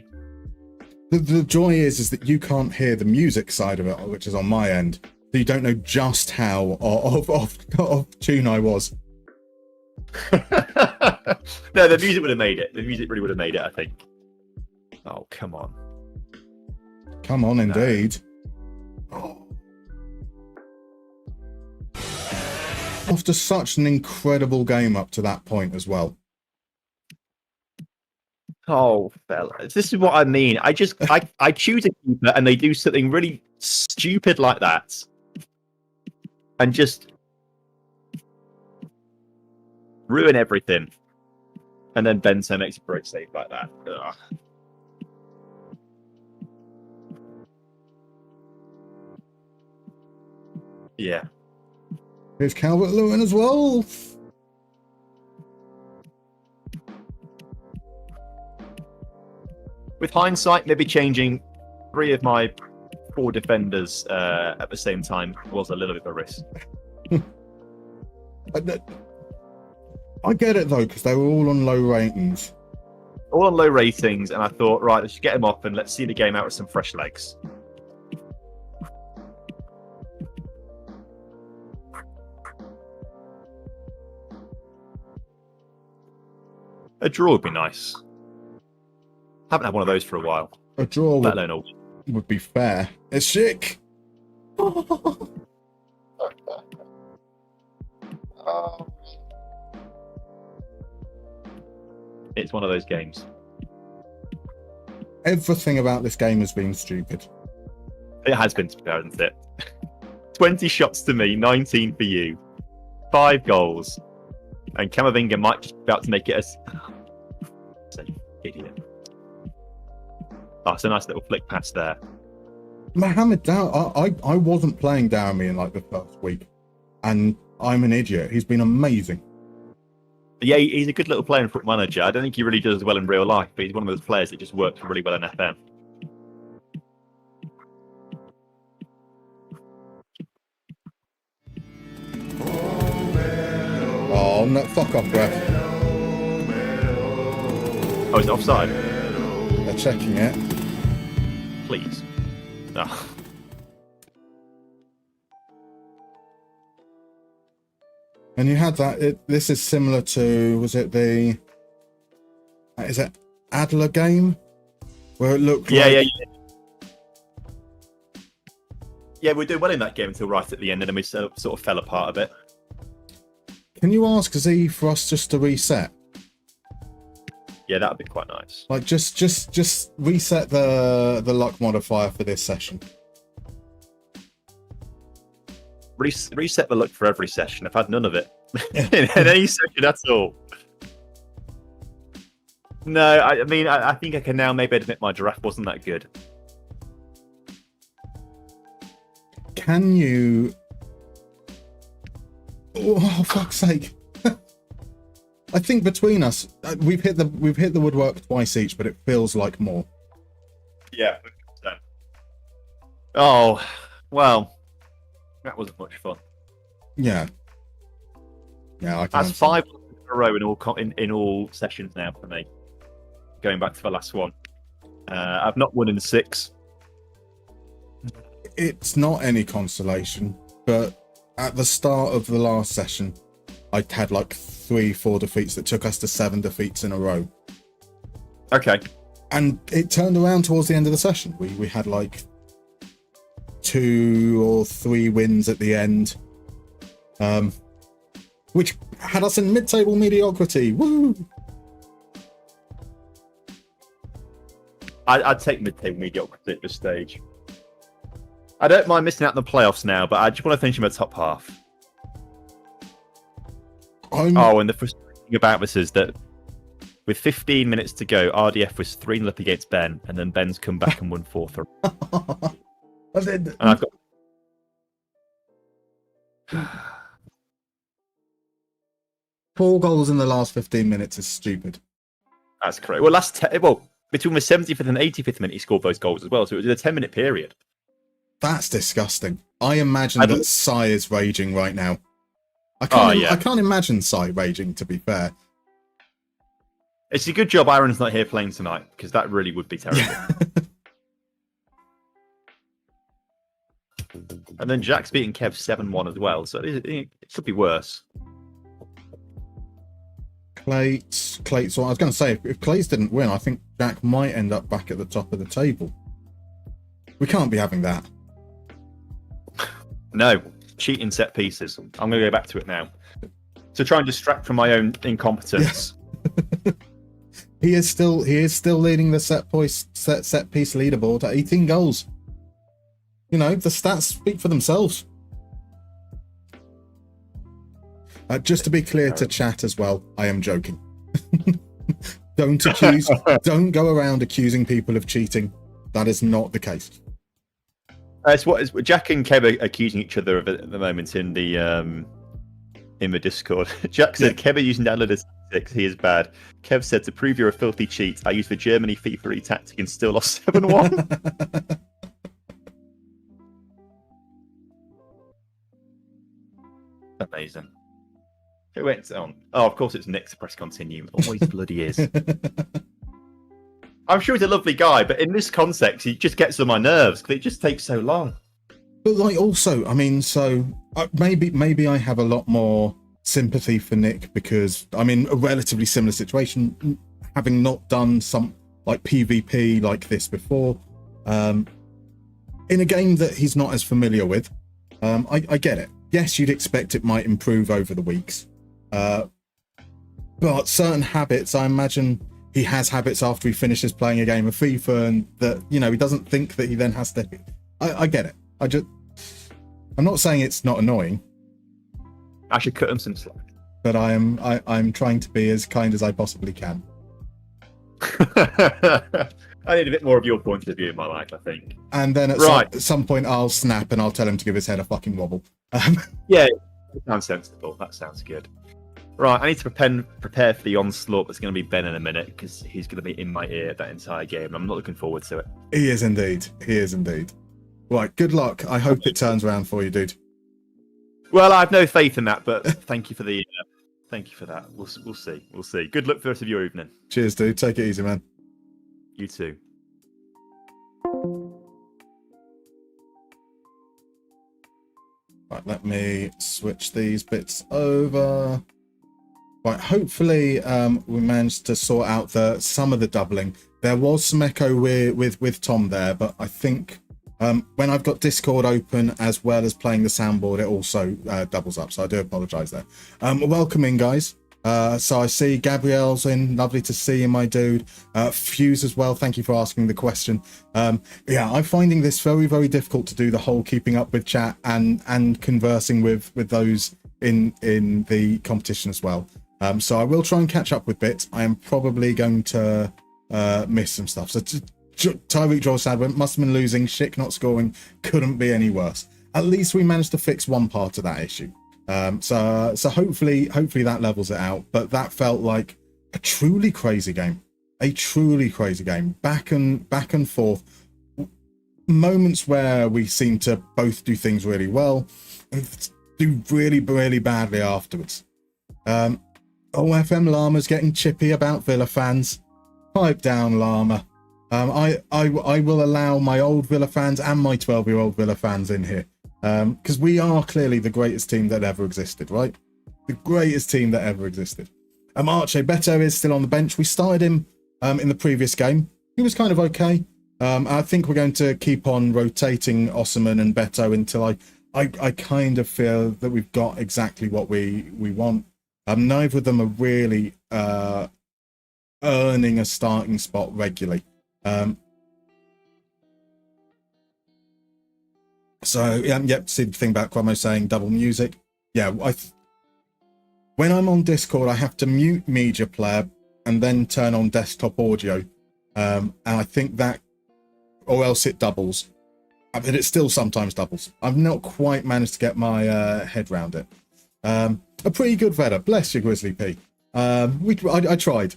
The joy is that you can't hear the music side of it, which is on my end. So you don't know just how off tune I was. No, the music would have made it. The music really would have made it, I think. Oh, come on. Come on, indeed. After such an incredible game up to that point as well. Oh, fellas, this is what I mean. I choose a keeper and they do something really stupid like that, and just ruin everything. And then Bento makes a great save like that. Ugh. Yeah. Here's Calvert-Lewin as well. With hindsight, maybe changing 3 of my 4 defenders at the same time was a little bit of a risk. I get it though, because they were all on low ratings. All on low ratings, and I thought, right, let's get them off and let's see the game out with some fresh legs. A draw would be nice. Haven't had one of those for a while. A draw would be fair. It's sick. It's one of those games. Everything about this game has been stupid. It has been, hasn't it? 20 shots to me, 19 for you. 5 goals. And Camavinga might just be about to make it idiot. Oh, it's a nice little flick pass there. Mohamed I wasn't playing Daramy in like the first week, and I'm an idiot. He's been amazing. Yeah, he's a good little player in Foot Manager. I don't think he really does well in real life, but he's one of those players that just works really well in FM. Oh, no, fuck off, ref. Oh, is it offside? They're checking it. Please. No. And you had that. This is similar to, was it the? Is it Adler game where it looked? Yeah. Yeah, we were doing well in that game until right at the end, and then we sort of fell apart a bit. Can you ask Z for us just to reset? Yeah, that'd be quite nice. Like just reset the luck modifier for this session. Reset the luck for every session. I've had none of it in any session at all. No, I mean, I think I can now maybe admit my giraffe wasn't that good. Can you? Oh, fuck's sake! I think between us, we've hit the woodwork twice each, but it feels like more. Yeah. 100%. Oh, well, that wasn't much fun. Yeah. Yeah, I can That's understand. 5 in a row in all sessions now for me. Going back to the last one, I've not won in 6. It's not any consolation, but at the start of the last session, I had like 3-4 defeats that took us to 7 defeats in a row. Okay. And it turned around towards the end of the session. We had like 2 or 3 wins at the end, which had us in mid-table mediocrity. Woo! I'd take mid-table mediocrity at this stage. I don't mind missing out on the playoffs now, but I just want to finish in the top half. And the frustrating thing about this is that with 15 minutes to go, RDF was 3-0 up against Ben, and then Ben's come back and won 4-3. And I've got... Four goals in the last 15 minutes is stupid. That's correct. Well, between the 75th and 85th minute, he scored those goals as well, so it was a 10-minute period. That's disgusting. I imagine that Sai is raging right now. I can't imagine Sai raging, to be fair. It's a good job Aaron's not here playing tonight, because that really would be terrible. And then Jack's beating Kev 7-1 as well, so it could be worse. Clates. Well, I was going to say, if Clates didn't win, I think Jack might end up back at the top of the table. We can't be having that. No, cheating set pieces. I'm going to go back to it now to try and distract from my own incompetence. Yeah. He is still leading the set piece leaderboard at 18 goals. You know, the stats speak for themselves. Just to be clear to chat as well, I am joking. Don't go around accusing people of cheating. That is not the case. It's what Jack and Kev are accusing each other of at the moment in the Discord. Jack said, Kev are using downloaded statistics, he is bad. Kev said, to prove you're a filthy cheat, I used the Germany FIFA tactic and still lost 7-1. Amazing. Who went on? Oh, of course it's Nick to press continue. Always bloody is. I'm sure he's a lovely guy, but in this context, he just gets on my nerves because it just takes so long. But like, also, I mean, so maybe I have a lot more sympathy for Nick because I'm in a relatively similar situation, having not done some like PvP like this before, in a game that he's not as familiar with. I get it. Yes, you'd expect it might improve over the weeks. But certain habits, I imagine he has habits after he finishes playing a game of FIFA and that, you know, he doesn't think that he then has to... I get it. I'm not saying it's not annoying. I should cut him some slack. But I'm trying to be as kind as I possibly can. I need a bit more of your point of view in my life, I think. And then at some point I'll snap and I'll tell him to give his head a fucking wobble. Yeah, that sounds sensible. That sounds good. Right, I need to prepare for the onslaught that's going to be Ben in a minute because he's going to be in my ear that entire game. I'm not looking forward to it. He is indeed. Right, good luck. I hope it turns around for you, dude. Well, I have no faith in that, but thank you for the thank you for that. We'll see. Good luck for the rest of your evening. Cheers, dude. Take it easy, man. You too. Right, let me switch these bits over. Right, hopefully we managed to sort out some of the doubling. There was some echo with Tom there, but I think when I've got Discord open as well as playing the soundboard, it also doubles up. So I do apologise there. Welcome in, guys. So I see Gabrielle's in. Lovely to see you, my dude. Fuse as well. Thank you for asking the question. Yeah, I'm finding this very, very difficult to do the whole keeping up with chat and conversing with those in the competition as well. So I will try and catch up with bits. I am probably going to miss some stuff. So Tyreek Joel said, Musterman losing, Schick not scoring, couldn't be any worse. At least we managed to fix one part of that issue. So hopefully that levels it out. But that felt like a truly crazy game. Back and forth. Moments where we seem to both do things really well and do really, really badly afterwards. FM Llama's getting chippy about Villa fans. Pipe down, Llama. I will allow my old Villa fans and my 12-year-old Villa fans in here. Because we are clearly the greatest team that ever existed, right? The greatest team that ever existed. Archie Beto is still on the bench. We started him in the previous game. He was kind of okay. I think we're going to keep on rotating Osman and Beto until I kind of feel that we've got exactly what we want. Neither of them are really earning a starting spot regularly. So, yep, see the thing about Crommo saying double music. Yeah, when I'm on Discord, I have to mute media player and then turn on desktop audio. And I think that, or else it doubles. But it still sometimes doubles. I've not quite managed to get my head round it. A pretty good Vedder. Bless you, Grizzly P. I tried.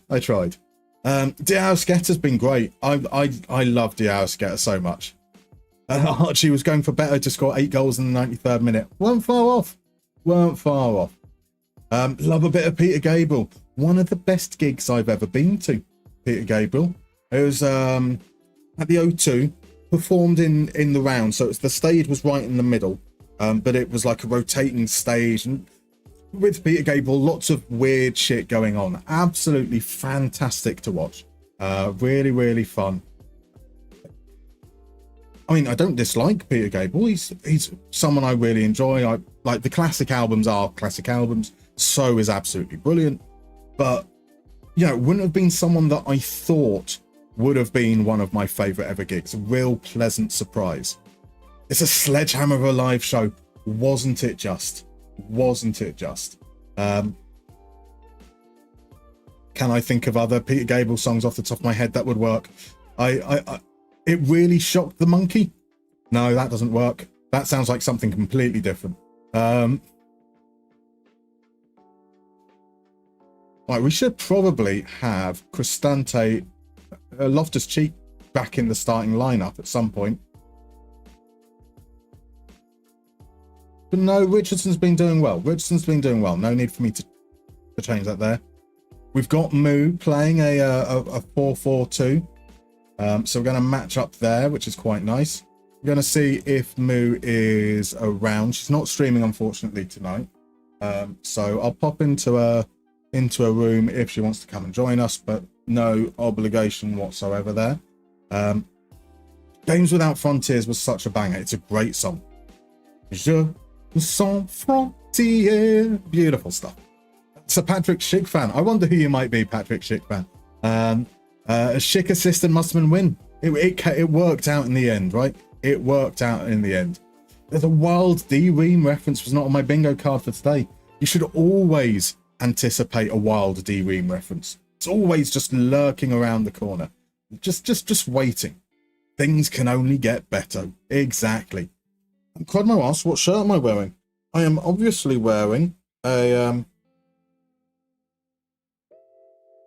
Diarra has been great. I love Diarra so much. Archie was going for better to score 8 goals in the 93rd minute. Weren't far off. Love a bit of Peter Gabriel. One of the best gigs I've ever been to, Peter Gabriel. It was at the O2, performed in the round. So the stage was right in the middle, but it was like a rotating stage. And with Peter Gabriel, lots of weird shit going on. Absolutely fantastic to watch. Really, really fun. I mean, I don't dislike Peter Gabriel. He's someone I really enjoy. I like the classic albums are classic albums. So is absolutely brilliant. But, you know, wouldn't have been someone that I thought would have been one of my favourite ever gigs. A real pleasant surprise. It's a sledgehammer of a live show. Wasn't it just? Can I think of other Peter Gabriel songs off the top of my head that would work? It really shocked the monkey. No, that doesn't work. That sounds like something completely different. Right, we should probably have Cristante, Loftus-Cheek back in the starting lineup at some point. But no, Richardson's been doing well. No need for me to change that there. We've got Moo playing a 4-4-2. So we're going to match up there, which is quite nice. We're going to see if Moo is around. She's not streaming, unfortunately, tonight. So I'll pop into a room if she wants to come and join us, but no obligation whatsoever there. Games Without Frontiers was such a banger. It's a great song. Je sans frontières. Beautiful stuff. It's a Patrick Schick fan. I wonder who you might be, Patrick Schick fan. A Schick assistant Musterman win. It worked out in the end, right? It worked out in the end. There's a wild D-Ream reference was not on my bingo card for today. You should always anticipate a wild D-Ream reference. It's always just lurking around the corner. Just waiting. Things can only get better. Exactly. And Crodmo asks, what shirt am I wearing? I am obviously wearing a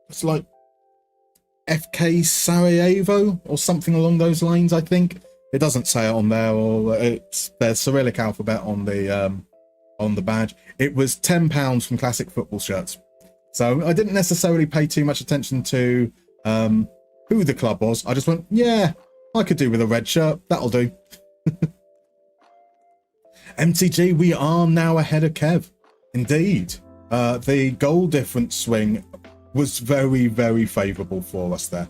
it's like FK Sarajevo or something along those lines, I think. It doesn't say it on there, or there's Cyrillic alphabet on the badge. It was £10 from Classic Football Shirts. So I didn't necessarily pay too much attention to who the club was. I just went, yeah, I could do with a red shirt. That'll do. MTG, we are now ahead of Kev. Indeed. The goal difference swing was very, very favourable for us there.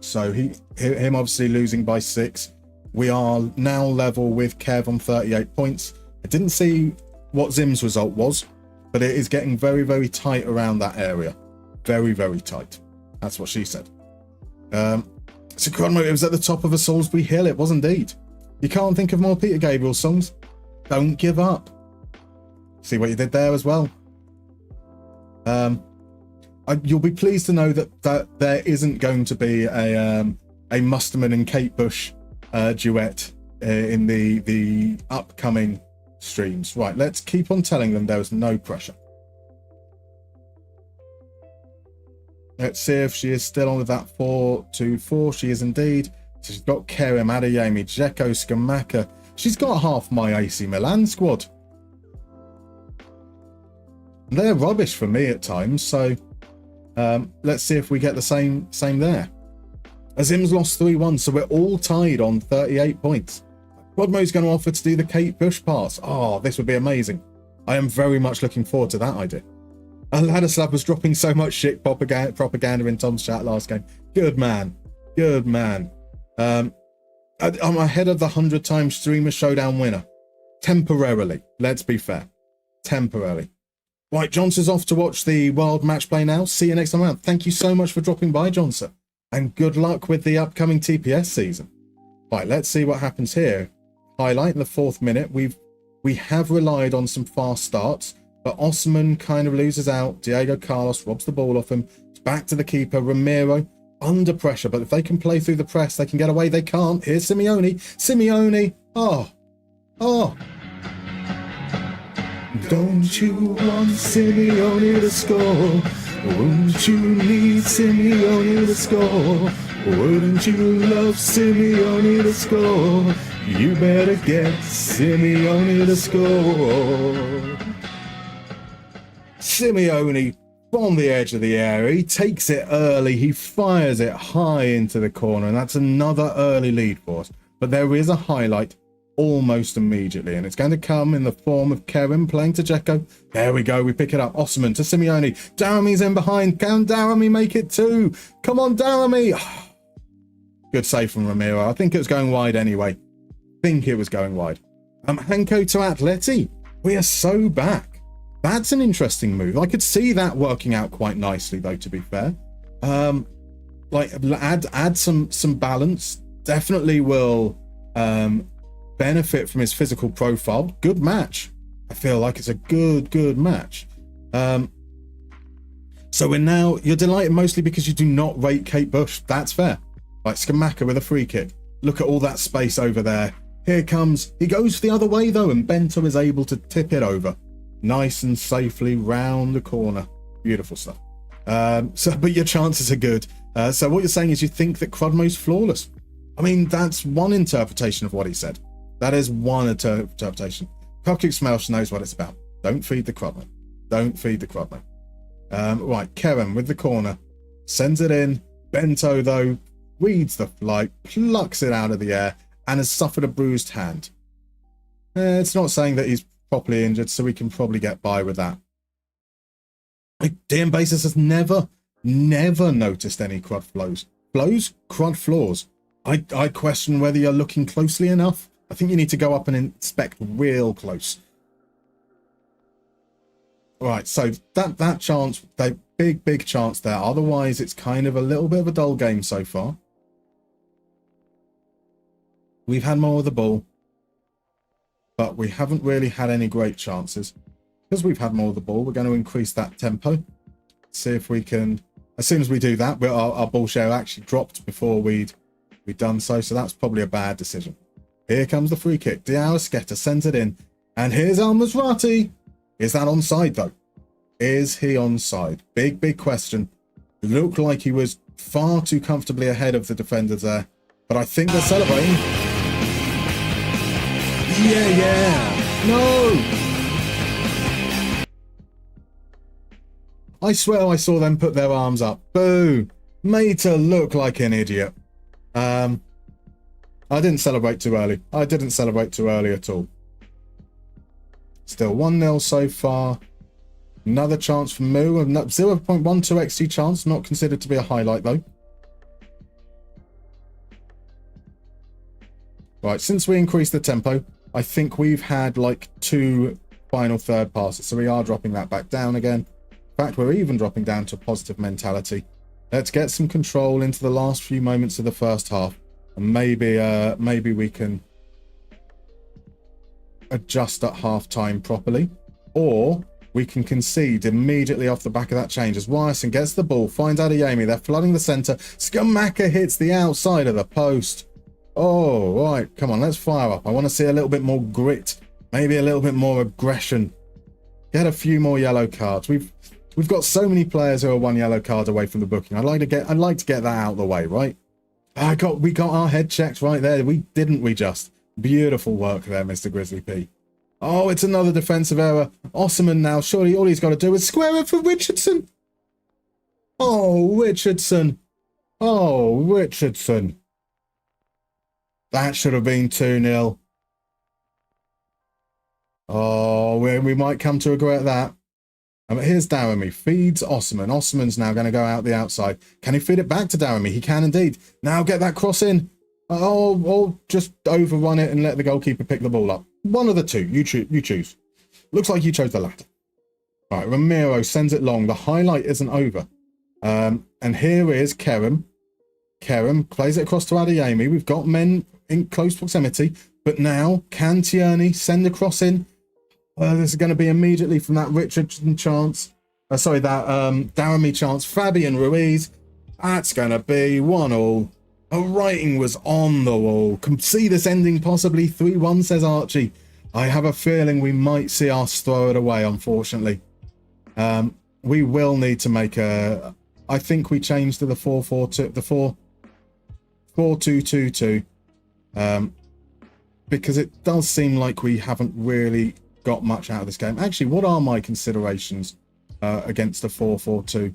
So him obviously losing by 6. We are now level with Kev on 38 points. I didn't see what Zim's result was, but it is getting very, very tight around that area. Very, very tight. That's what she said. So Cronmo, it was at the top of a Salisbury hill. It was indeed. You can't think of more Peter Gabriel songs. Don't give up. See what you did there as well. You'll be pleased to know that there isn't going to be a Musterman and Kate Bush duet in the upcoming streams. Right, let's keep on telling them there is no pressure. Let's see if she is still on with that 4-2-4. She is indeed. So she's got Kerem, Adeyemi, Dzeko, Skamaka. She's got half my AC Milan squad. They're rubbish for me at times, so let's see if we get the same there. Azim's lost 3-1, so we're all tied on 38 points. Rodmo's going to offer to do the Kate Bush pass. Oh, this would be amazing. I am very much looking forward to that idea. Ladislav was dropping so much shit propaganda in Tom's chat last game. Good man. Good man. I'm ahead of the 100 times streamer showdown winner. Temporarily. Let's be fair. Temporarily. Right, Johnson's off to watch the World Match Play now. See you next time around. Thank you so much for dropping by, Johnson. And good luck with the upcoming TPS season. Right, let's see what happens here. Highlight in the 4th minute. We have relied on some fast starts, but Osman kind of loses out. Diego Carlos robs the ball off him. It's back to the keeper. Ramiro under pressure, but if they can play through the press, they can get away. They can't. Here's Simeone. Simeone. Oh. Don't you want Simeone to score? Wouldn't you need Simeone to score? Wouldn't you love Simeone to score? You better get Simeone to score. Simeone from the edge of the area. He takes it early. He fires it high into the corner, and that's another early lead for us. But there is a highlight almost immediately, and it's going to come in the form of Kerem playing to Dzeko. There we go. We pick it up. Osman to Simeone. Darami's in behind. Can Darami make it too? Come on, Darami. Good save from Ramiro. I think it was going wide anyway. Hanko to Atleti. We are so back. That's an interesting move. I could see that working out quite nicely, though, to be fair. Like, add some balance. Definitely will benefit from his physical profile. Good match. I feel like it's a good match. So you're delighted mostly because you do not rate Kate Bush. That's fair. Like Skamaka with a free kick. Look at all that space over there. Here comes. He goes the other way though, and Bento is able to tip it over. Nice and safely round the corner. Beautiful stuff. But your chances are good. So what you're saying is you think that Crudmo's flawless. I mean, that's one interpretation of what he said. That is one interpretation. Kokik Smelsh knows what it's about. Don't feed the Crudmo. Don't feed the Crudmo. Right, Kerem with the corner. Sends it in. Bento, though, reads the flight, plucks it out of the air, and has suffered a bruised hand. It's not saying that he's properly injured, so we can probably get by with that. DM Basis has never noticed any crud flows. Crud flaws. I question whether you're looking closely enough. I think you need to go up and inspect real close. Right, so that chance, that big chance there. Otherwise, it's kind of a little bit of a dull game so far. We've had more of the ball, but we haven't really had any great chances. Because we've had more of the ball, we're going to increase that tempo. See if we can. As soon as we do that, our ball share actually dropped before we'd done so. So that's probably a bad decision. Here comes the free kick. Diao Sketa sends it in, and here's Al Masrati. Is that onside though? Is he onside? Big question. It looked like he was far too comfortably ahead of the defenders there, but I think they're celebrating. Yeah. No. I swear I saw them put their arms up. Boo. Made to look like an idiot. I didn't celebrate too early. At all. Still 1-0 so far. Another chance for Moo. 0.12 XG chance. Not considered to be a highlight though. Right, since we increased the tempo, I think we've had like 2 final third passes. So we are dropping that back down again. In fact, we're even dropping down to a positive mentality. Let's get some control into the last few moments of the first half. And maybe we can adjust at half-time properly. Or we can concede immediately off the back of that change. As Wyerson gets the ball, finds Adeyemi. They're flooding the centre. Skamaka hits the outside of the post. Oh, right. Come on, let's fire up. I want to see a little bit more grit. Maybe a little bit more aggression. Get a few more yellow cards. We've got so many players who are 1 yellow card away from the booking. I'd like to get that out of the way, right? We got our head checked right there. We just beautiful work there, Mr. Grizzly P. Oh, it's another defensive error. Osman now, surely all he's got to do is square it for Richardson. Oh, Richardson. Oh, Richardson. That should have been 2-0. Oh, we might come to regret that. But here's Daramy. Feeds Osman. Osman's now going to go out the outside. Can he feed it back to Daramy? He can indeed. Now get that cross in. Oh, just overrun it and let the goalkeeper pick the ball up. One of the two. You choose. Looks like you chose the latter. Right, Ramiro sends it long. The highlight isn't over. And here is Kerem. Kerem plays it across to Adeyemi. We've got men in close proximity. But now, can Tierney send a cross in? This is going to be immediately from that Richardson chance. That Daramy chance. Fabian Ruiz. That's going to be 1-1. The writing was on the wall. Can see this ending possibly 3-1, says Archie. I have a feeling we might see us throw it away, unfortunately. We will need to make a... I think we changed to the 4-4-2, the 4-2-2-2. Because it does seem like we haven't really got much out of this game. Actually, what are my considerations against the 4-4-2?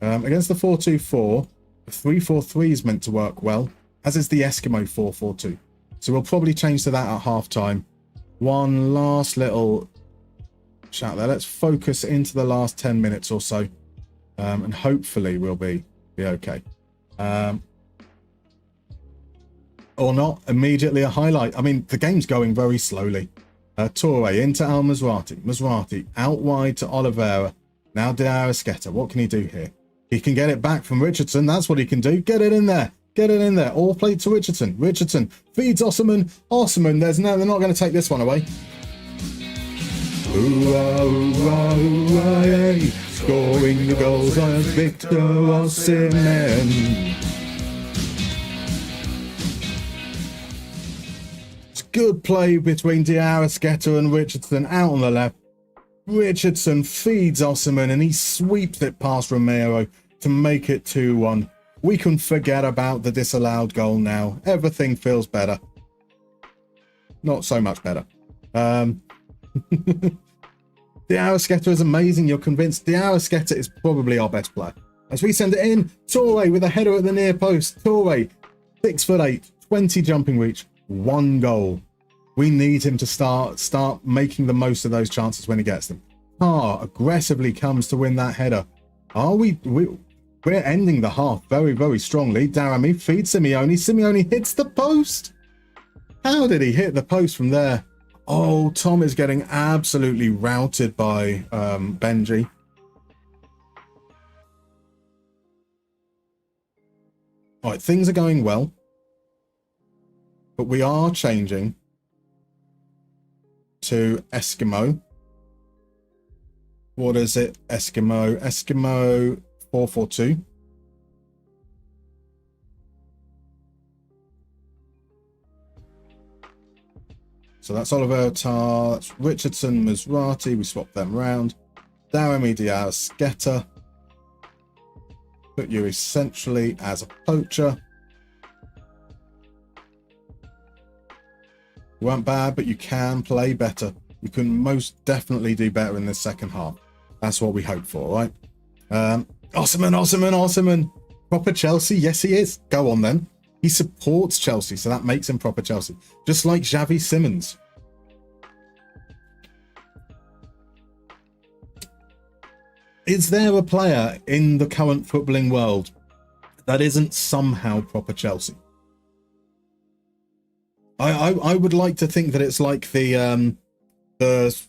Against the 4-2-4, the 3-4-3 is meant to work well, as is the Eskimo 4-4-2. So we'll probably change to that at half-time. One last little shout there. Let's focus into the last 10 minutes or so, and hopefully we'll be okay. Or not, immediately a highlight. I mean, the game's going very slowly. Toure into Al Mazrati. Mazrati out wide to Oliveira. Now Diarra. What can he do here? He can get it back from Richardson. That's what he can do. Get it in there. Get it in there. All played to Richardson. Richardson feeds Osman. Osman, they're not going to take this one away. Hoorah, hoorah, hoorah, hey. Scoring the goals as Victor Osimhen. It's good play between Diarra and Richardson out on the left. Richardson feeds Osimhen and he sweeps it past Romero to make it 2-1. We can forget about the disallowed goal now. Everything feels better. Not so much better. Diarra is amazing. You're convinced Diarra is probably our best player. As we send it in, Toure with a header at the near post. Toure, 6'8", 20 jumping reach, 1 goal. We need him to start making the most of those chances when he gets them. Aggressively comes to win that header. We're ending the half very, very strongly. Daramy feeds Simeone. Simeone hits the post. How did he hit the post from there? Oh, Tom is getting absolutely routed by Benji. All right, things are going well. But we are changing to Eskimo. What is it? Eskimo 4-4-2. So that's Oliver Tar, that's Richardson, Mazrati. We swap them round. Daramy, Diarra. Put you essentially as a poacher. You weren't bad, but you can play better. You can most definitely do better in this second half. That's what we hope for, right? Osimhen. Proper Chelsea? Yes, he is. Go on, then. He supports Chelsea, so that makes him proper Chelsea. Just like Xavi Simons. Is there a player in the current footballing world that isn't somehow proper Chelsea? I would like to think that it's like the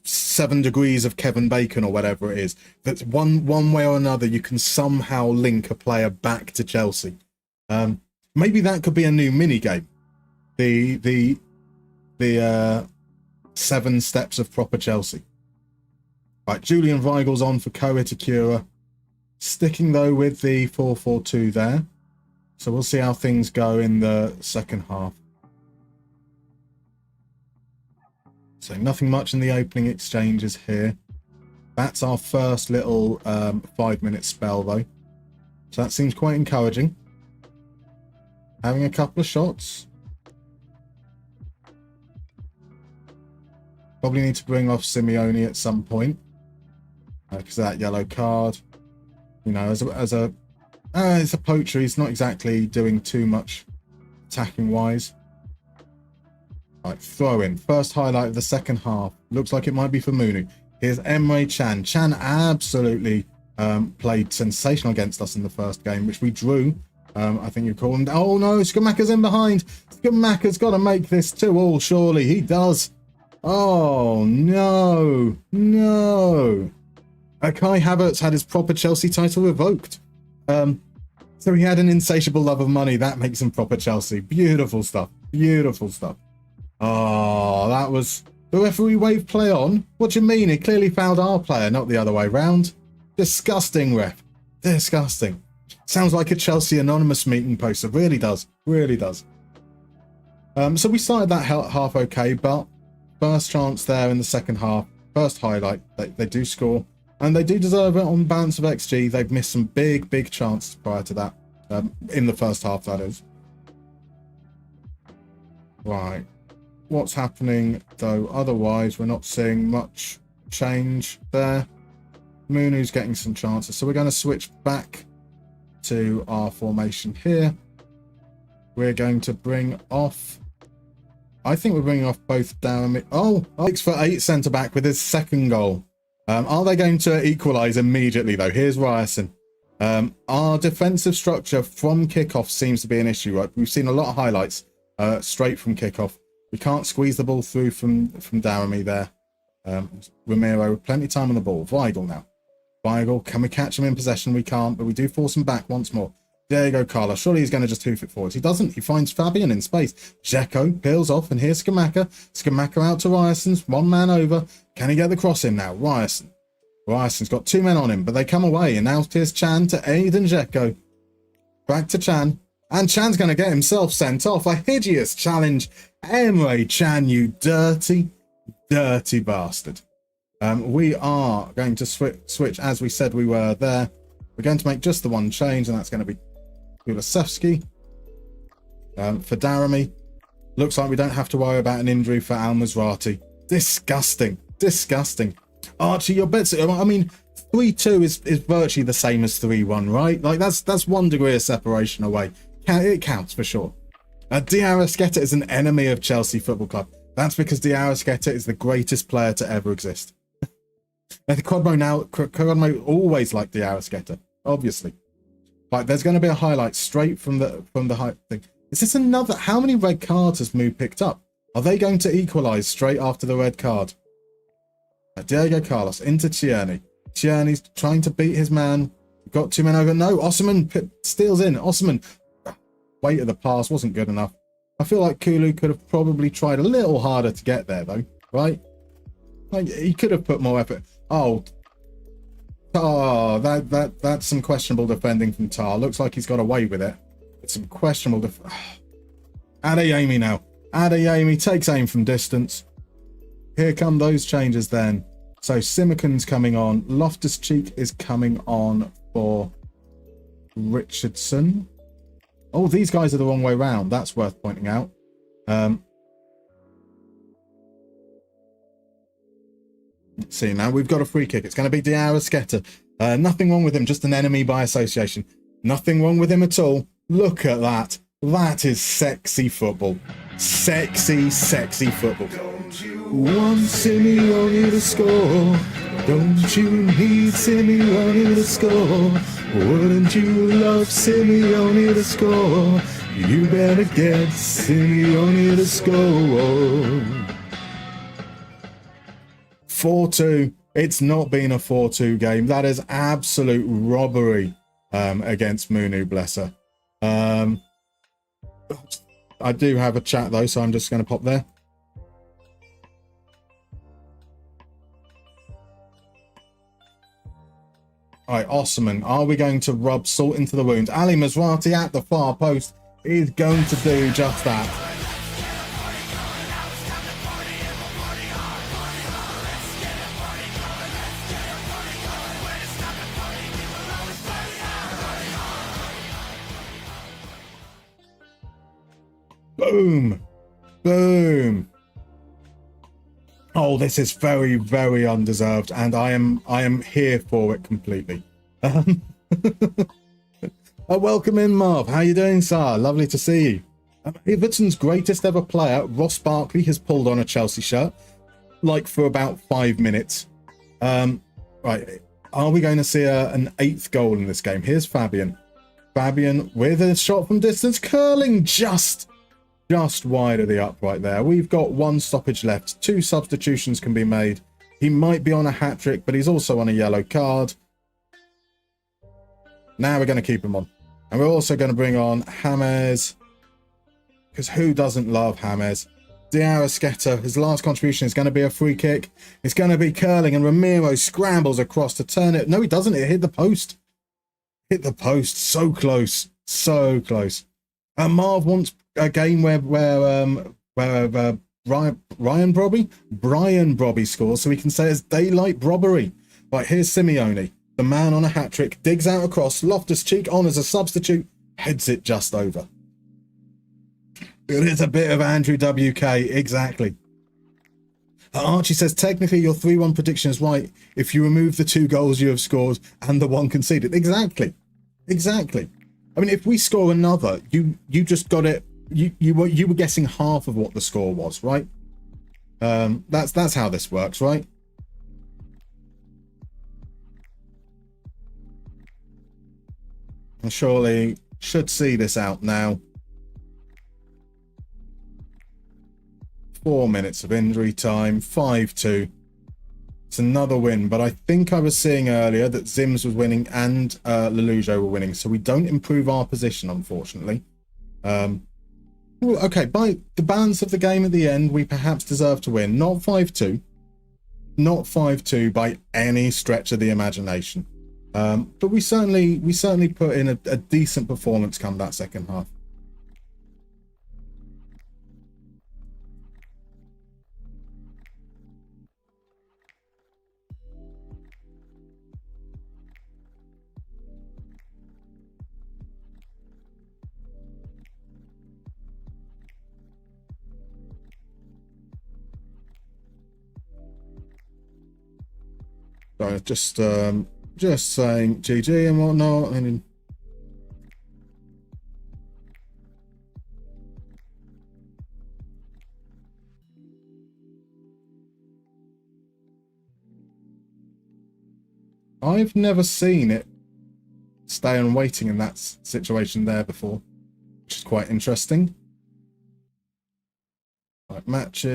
7 degrees of Kevin Bacon or whatever it is. That one way or another you can somehow link a player back to Chelsea. Maybe that could be a new mini game. The 7 steps of proper Chelsea. Right, Julian Weigel's on for Ko Itakura. Sticking though with the 4-4-2 there. So we'll see how things go in the second half. So nothing much in the opening exchanges here. That's our first little 5-minute spell though. So that seems quite encouraging. Having a couple of shots. Probably need to bring off Simeone at some point because of that yellow card. You know, as a poacher, he's not exactly doing too much attacking wise. Right, throw in. First highlight of the second half. Looks like it might be for Munu. Here's Emre Can. Can absolutely played sensational against us in the first game, which we drew. I think you call him. Oh no, Skamaka's in behind. Skamaka's got to make this 2-2, surely. He does. Oh no, no. Kai Havertz had his proper Chelsea title revoked. So he had an insatiable love of money. That makes him proper Chelsea. Beautiful stuff. Beautiful stuff. Oh, that was... The referee waved play on? What do you mean? He clearly fouled our player, not the other way round. Disgusting, ref. Disgusting. Sounds like a Chelsea Anonymous meeting poster. Really does. Really does. So we started that half okay, but first chance there in the second half. First highlight. They do score. And they do deserve it on balance of XG. They've missed some big, big chances prior to that. In the first half, that is. Right. What's happening, though? Otherwise, we're not seeing much change there. Munu's getting some chances. So we're going to switch back to our formation here. We're going to bring off... I think we're bringing off both Darren... Oh, 6'8" centre-back with his second goal. Are they going to equalise immediately, though? Here's Ryerson. Our defensive structure from kickoff seems to be an issue, right? We've seen a lot of highlights straight from kickoff. We can't squeeze the ball through from Daramy there. Ramiro with plenty of time on the ball. Weigl now. Weigl, can we catch him in possession? We can't, but we do force him back once more. Diego Carlos, surely he's going to just hoof it forwards. He doesn't. He finds Fabian in space. Dzeko peels off, and here's Skamaka. Skamaka out to Ryerson's. One man over. Can he get the cross in now? Ryerson. Ryerson's got two men on him, but they come away. And now here's Chan to Aiden Dzeko. Back to Chan. And Chan's going to get himself sent off. A hideous challenge. Emre Can, you dirty, dirty bastard. We are going to switch as we said we were there. We're going to make just the one change, and that's going to be Kulusevski for Daramy. Looks like we don't have to worry about an injury for Al Mazrati. Disgusting. Disgusting. Archie, your bets. I mean, 3-2 is virtually the same as 3-1, right? Like, that's 1 degree of separation away. It counts for sure. Di Arrascaeta is an enemy of Chelsea Football Club. That's because Di Arrascaeta is the greatest player to ever exist. The Codmo always liked Di Arrascaeta, obviously. Like, there's going to be a highlight straight from the hype thing. Is this another? How many red cards has Moo picked up? Are they going to equalise straight after the red card? Diego Carlos into Tierney. Tierney's trying to beat his man. Got two men over. No, Osman steals in. Osman. Weight of the pass wasn't good enough. I feel like Kulu could have probably tried a little harder to get there, though. Right? Like, he could have put more effort. Oh, that's some questionable defending from Tar. Looks like he's got away with it. It's some questionable Adeyemi now. Adeyemi takes aim from distance. Here come those changes then. So Simakan's coming on. Loftus-Cheek is coming on for Richardson. Oh, these guys are the wrong way round. That's worth pointing out. Let's see, now we've got a free kick. It's going to be Di Arrascaeta. Nothing wrong with him, just an enemy by association. Nothing wrong with him at all. Look at that. That is sexy football. Sexy, sexy football. Don't you want Simeone to score? Don't you need Simeone to score? Wouldn't you love Simeone to score? You better get Simeone to score. 4-2. It's not been a 4-2 game. That is absolute robbery against Munu, bless her. I do have a chat though, so I'm just going to pop there. All right, Osman, are we going to rub salt into the wound? Ali Mazrati at the far post is going to do just that. Boom. Boom. Oh, this is very, very undeserved, and I am here for it completely. Welcome in, Marv. How you doing, sir? Lovely to see you. Everton's greatest ever player, Ross Barkley, has pulled on a Chelsea shirt, like for about 5 minutes. Right, are we going to see an 8th goal in this game? Here's Fabian. Fabian with a shot from distance, curling just wide of the upright there. We've got 1 stoppage left. 2 substitutions can be made. He might be on a hat-trick, but he's also on a yellow card. Now we're going to keep him on. And we're also going to bring on James, because who doesn't love James? Diarra, his last contribution is going to be a free kick. It's going to be curling, and Ramiro scrambles across to turn it. No, he doesn't. It hit the post. Hit the post. So close. So close. Marv wants a game where Brian Brobby scores, so we can say it's daylight robbery. Right, here's Simeone, the man on a hat-trick, digs out across, Loftus-Cheek on as a substitute, heads it just over. It is a bit of Andrew WK, exactly. Archie says, technically your 3-1 prediction is right if you remove the 2 goals you have scored and the 1 conceded. Exactly. Exactly. I mean, if we score another, you just got it. You were guessing half of what the score was, right? That's how this works, right? And surely should see this out now. 4 minutes of injury time, 5-2. It's another win, but I think I was seeing earlier that Zims was winning and Lelujo were winning, so we don't improve our position, unfortunately. Okay, by the balance of the game at the end, we perhaps deserve to win. Not 5-2. Not 5-2 by any stretch of the imagination. But we certainly put in a decent performance come that second half. So just saying GG and whatnot. I mean, I've never seen it stay on waiting in that situation there before, which is quite interesting. Right, matches,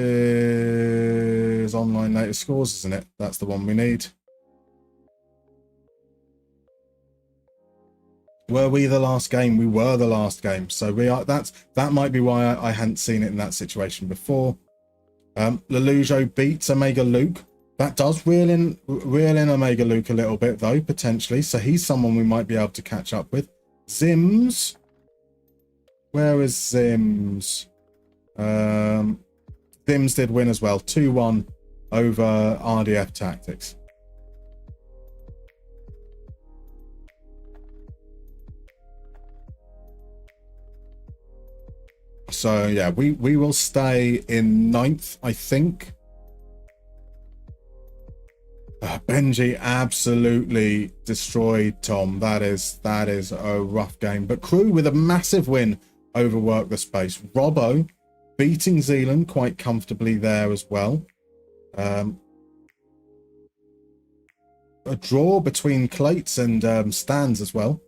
online native scores, isn't it? That's the one we need. Were we the last game? We were the last game. So we are. That might be why I hadn't seen it in that situation before. Lelujo beats Omega Luke. That does reel in Omega Luke a little bit though, potentially. So he's someone we might be able to catch up with. Zims. Where is Zims? Zims did win as well. 2-1 over RDF Tactics. So yeah, we will stay in 9th, I think. Benji absolutely destroyed Tom. That is a rough game. But Crew with a massive win over Work the Space. Robbo beating Zealand quite comfortably there as well. A draw between Clates and Stans as well.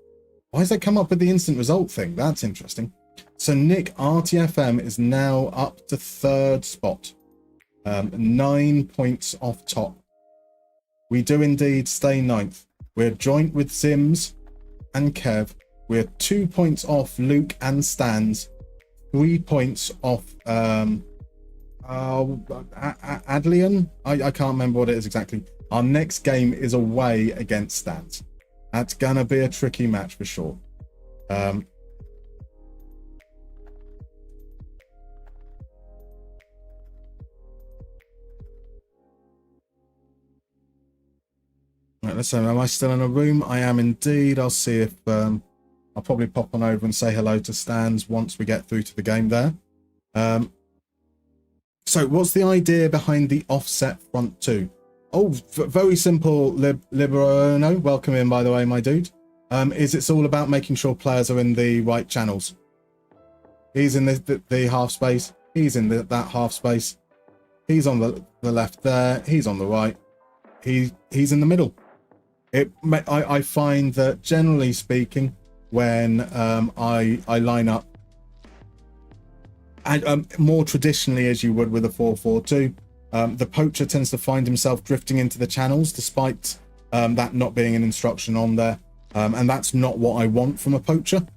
Why has that come up with the instant result thing? That's interesting. So Nick, RTFM is now up to 3rd spot. 9 points off top. We do indeed stay 9th. We're joint with Zims and Kev. We're 2 points off Luke and Stans. 3 points off Adlian. I can't remember what it is exactly. Our next game is away against Stans. That's gonna be a tricky match for sure. Right, let's see. Am I still in a room? I am indeed. I'll see if I'll probably pop on over and say hello to Stans once we get through to the game there. So what's the idea behind the offset front two? Oh, very simple, Liberono. Welcome in, by the way, my dude. It's all about making sure players are in the right channels. He's in the half space. He's in that half space. He's on the left there. He's on the right. He's in the middle. I find that generally speaking, when I line up, and more traditionally as you would with a 4-4-2, the poacher tends to find himself drifting into the channels, despite that not being an instruction on there, and that's not what I want from a poacher.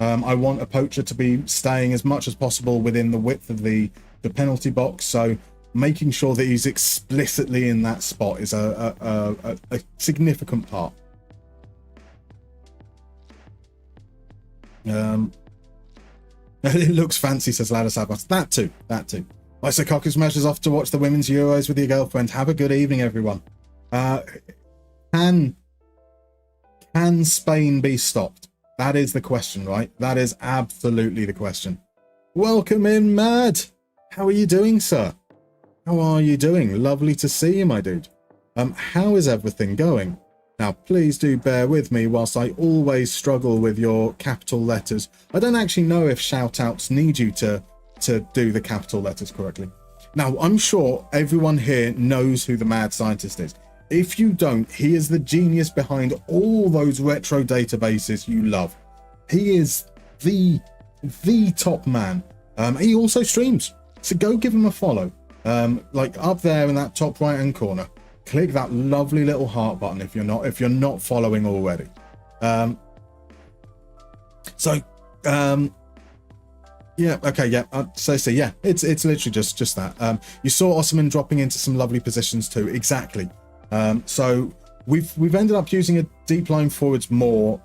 I want a poacher to be staying as much as possible within the width of the penalty box, so making sure that he's explicitly in that spot is a significant part. It looks fancy, says Ladis Abbas. That too. Isokokis measures off to watch the women's Euros with your girlfriend. Have a good evening, everyone. Can Spain be stopped? That is the question, right? That is absolutely the question. Welcome in, Mad. How are you doing, sir? How are you doing? Lovely to see you, my dude. How is everything going? Now, please do bear with me whilst I always struggle with your capital letters. I don't actually know if shout-outs need you to do the capital letters correctly. Now, I'm sure everyone here knows who the mad scientist is. If you don't, he is the genius behind all those retro databases you love. He is the top man. He also streams, so go give him a follow. Like up there in that top right hand corner, click that lovely little heart button if you're not following already. Yeah, okay, yeah. So yeah, it's literally just that. You saw Osman dropping into some lovely positions too. Exactly. So we've ended up using a deep line forwards more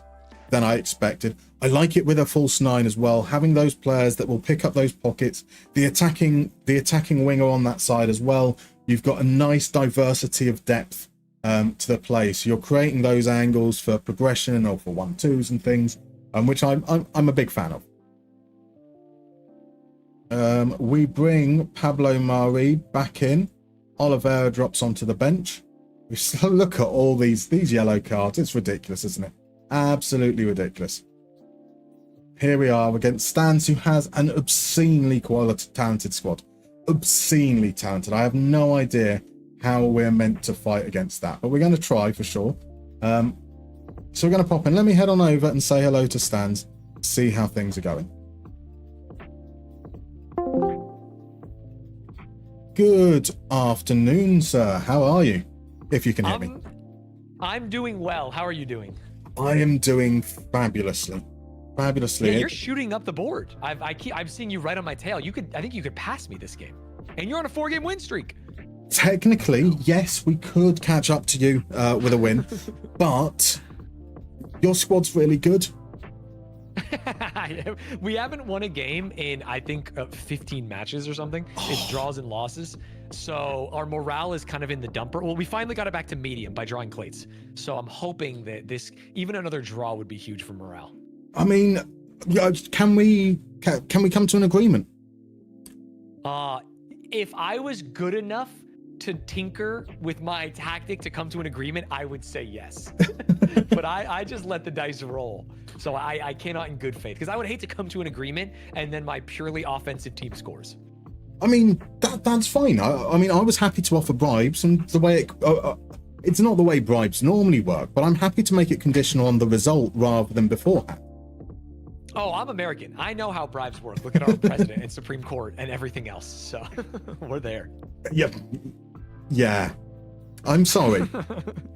than I expected. I like it with a false nine as well, having those players that will pick up those pockets. The attacking winger on that side as well. You've got a nice diversity of depth to the play, so you're creating those angles for progression or for 1-2s and things, which I'm a big fan of. We bring Pablo Mari back in. Oliveira drops onto the bench. We still look at all these yellow cards. It's ridiculous, isn't it? Absolutely ridiculous. Here we are against Stans, who has an obscenely talented squad. Obscenely talented. I have no idea how we're meant to fight against that, but we're going to try for sure. So we're going to pop in. Let me head on over and say hello to Stans, see how things are going. Good afternoon, sir. How are you? If you can hear me. I'm doing well. How are you doing? I am doing fabulously. Yeah, you're shooting up the board. I'm seeing you right on my tail. I think you could pass me this game, and you're on a 4-game win streak. Technically, yes, we could catch up to you with a win, but your squad's really good. We haven't won a game in, I think, 15 matches or something. It's draws and losses. So our morale is kind of in the dumper. Well, we finally got it back to medium by drawing clates. So I'm hoping that even another draw would be huge for morale. I mean, can we come to an agreement? If I was good enough to tinker with my tactic to come to an agreement, I would say yes. But I just let the dice roll. So I cannot in good faith, because I would hate to come to an agreement and then my purely offensive team scores. I mean, that's fine. I mean, I was happy to offer bribes, and the way it's not the way bribes normally work, but I'm happy to make it conditional on the result rather than beforehand. Oh, I'm American. I know how bribes work. Look at our president and Supreme Court and everything else. So we're there. Yep. Yeah. I'm sorry.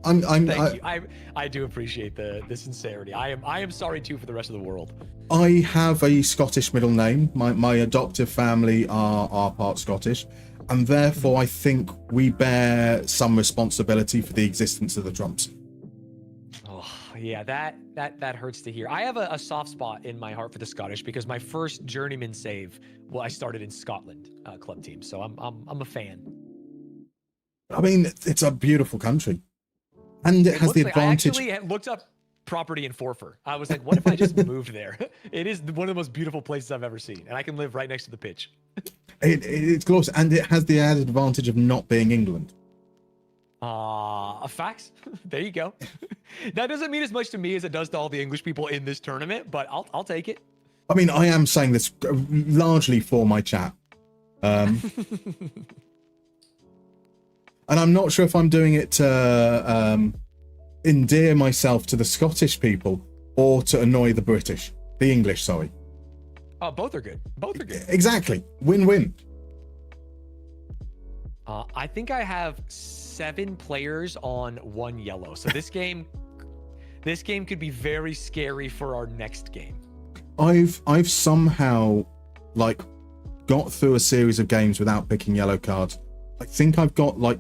Thank you. I do appreciate the sincerity. I am sorry too for the rest of the world. I have a Scottish middle name. My adoptive family are part Scottish, and therefore I think we bear some responsibility for the existence of the Trumps. Oh yeah, that hurts to hear. I have a soft spot in my heart for the Scottish, because my first journeyman save, I started in Scotland club team, so I'm a fan. I mean, it's a beautiful country, and it has the advantage. I actually looked up property in Forfar. I was like, what if I just moved there? It is one of the most beautiful places I've ever seen, and I can live right next to the pitch. It's close, and it has the added advantage of not being England. Facts. There you go. That doesn't mean as much to me as it does to all the English people in this tournament, but I'll take it. I mean, I am saying this largely for my chat. And I'm not sure if I'm doing it to endear myself to the Scottish people or to annoy the British. The English, sorry. Oh, both are good. Both are good. Exactly. Win-win. I think I have 7 players on 1 yellow. So this game could be very scary for our next game. I've somehow like got through a series of games without picking yellow cards. I think I've got like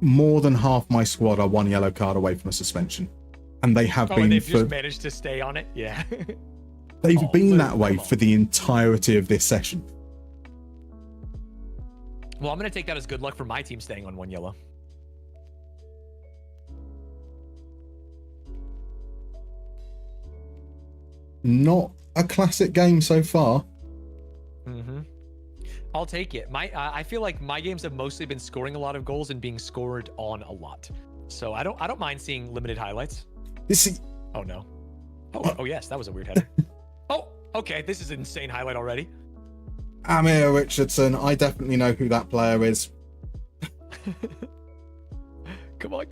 more than half my squad are 1 yellow card away from a suspension, and they have been. And they've just managed to stay on it. Yeah. They've been that way for the entirety of this session. Well, I'm going to take that as good luck for my team staying on 1 yellow. Not a classic game so far. I'll take it. I feel like my games have mostly been scoring a lot of goals and being scored on a lot. So I don't mind seeing limited highlights. Oh no. Oh yes, that was a weird header. Oh, okay. This is an insane highlight already. Amir Richardson. I definitely know who that player is. Come on.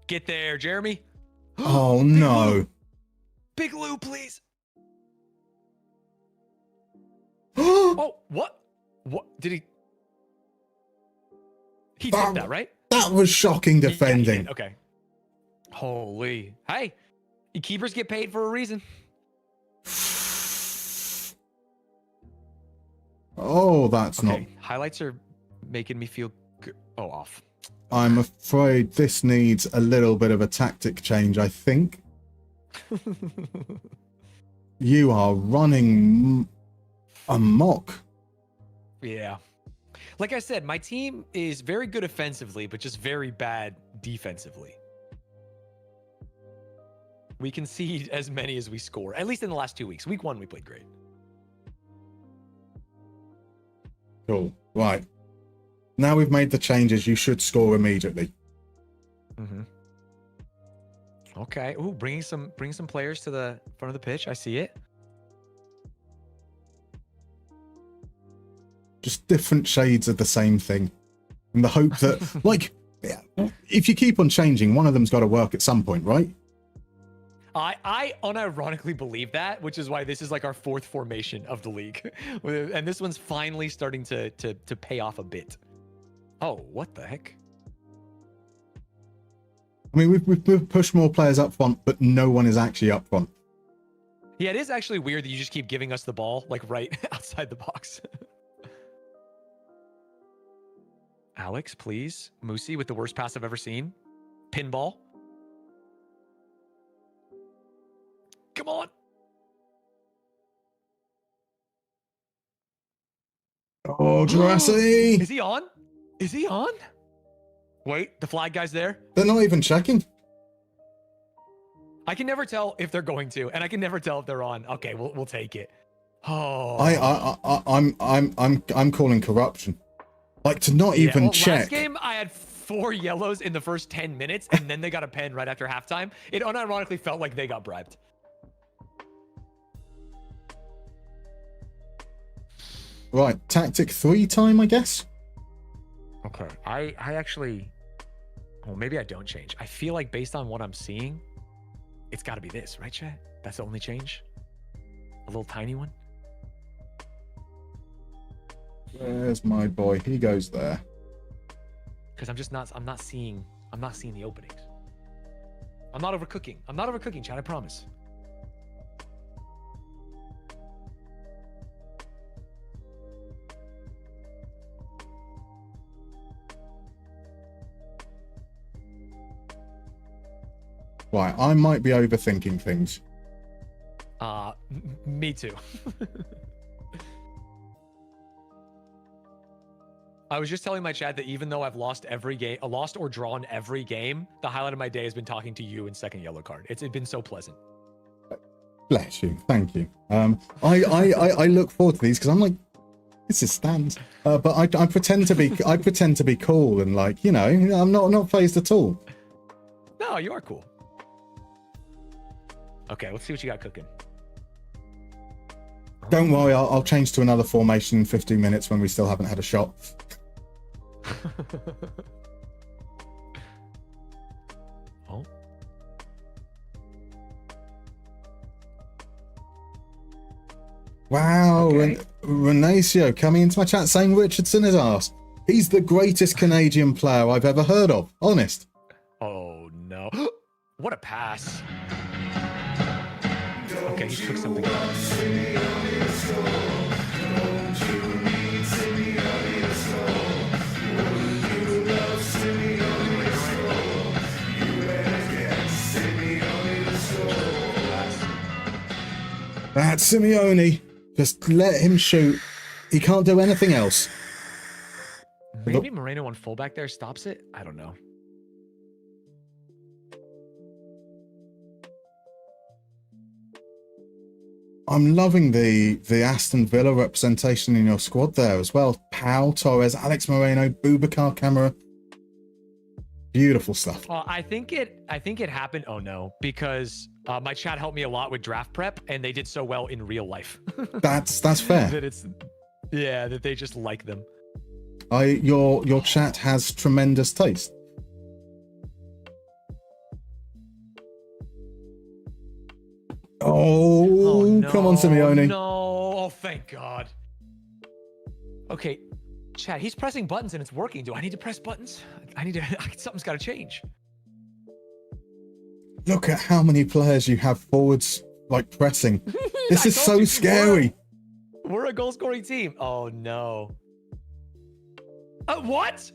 Get there, Jeremy. Oh no. Big Lou, please. Oh, what? What did he? He did that, right? That was shocking defending. Yeah, okay. Holy. Hey, keepers get paid for a reason. Oh, that's okay. not. Highlights are making me feel good. Oh, off. I'm afraid this needs a little bit of a tactic change, I think. You are running amok. Yeah. Like I said, my team is very good offensively, but just very bad defensively. We concede as many as we score, at least in the last 2 weeks. Week 1, we played great. Cool. Right. Now we've made the changes, you should score immediately. Okay. Ooh, bring some players to the front of the pitch. I see it. Just different shades of the same thing. In the hope that, like, if you keep on changing, one of them's got to work at some point, right? I unironically believe that, which is why this is like our 4th formation of the league. And this one's finally starting to pay off a bit. Oh, what the heck? I mean, we've pushed more players up front, but no one is actually up front. Yeah, it is actually weird that you just keep giving us the ball, like, right outside the box. Alex, please. Moosey with the worst pass I've ever seen. Pinball. Come on. Oh, Jurassic! Is he on? Is he on? Wait, the flag guy's there? They're not even checking. I can never tell if they're going to, and I can never tell if they're on. Okay, we'll take it. Oh. I'm calling corruption. Like, to not even check. Last game, I had 4 yellows in the first 10 minutes, and then they got a pen right after halftime. It unironically felt like they got bribed. Right, tactic 3 time, I guess. Okay, I actually, well, maybe I don't change. I feel like based on what I'm seeing, it's got to be this, right, chat? That's the only change. A little tiny one. Where's my boy? He goes there. Because I'm not seeing the openings. I'm not overcooking, chat. I promise. Right, I might be overthinking things. Me too. I was just telling my chat that even though I've lost or drawn every game, the highlight of my day has been talking to you in second yellow card. It's been so pleasant. Bless you. Thank you. I look forward to these because I'm like, this is stands. But I pretend to be cool and like, you know, I'm not phased at all. No, you are cool. Okay, let's see what you got cooking. Don't worry, I'll change to another formation in 15 minutes when we still haven't had a shot. Oh. Wow, Okay. Renacio coming into my chat saying Richardson is arse. He's the greatest Canadian player I've ever heard of. Honest. Oh no. What a pass. Okay, he took something out. That's Simeone. Just let him shoot. He can't do anything else. Maybe Moreno on fullback there stops it? I don't know. I'm loving the Aston Villa representation in your squad there as well. Pau, Torres, Alex Moreno, Boubacar Camara. Beautiful stuff. I think it happened. Oh no, because my chat helped me a lot with draft prep, and they did so well in real life. That's fair. that they just like them. Your chat has tremendous taste. Oh no, come on, Simeone. No, oh thank God. Okay, chat. He's pressing buttons and it's working. Do I need to press buttons? Something's got to change. Look at how many players you have forwards like pressing. This is so scary. We're a goal-scoring team. Oh no. What?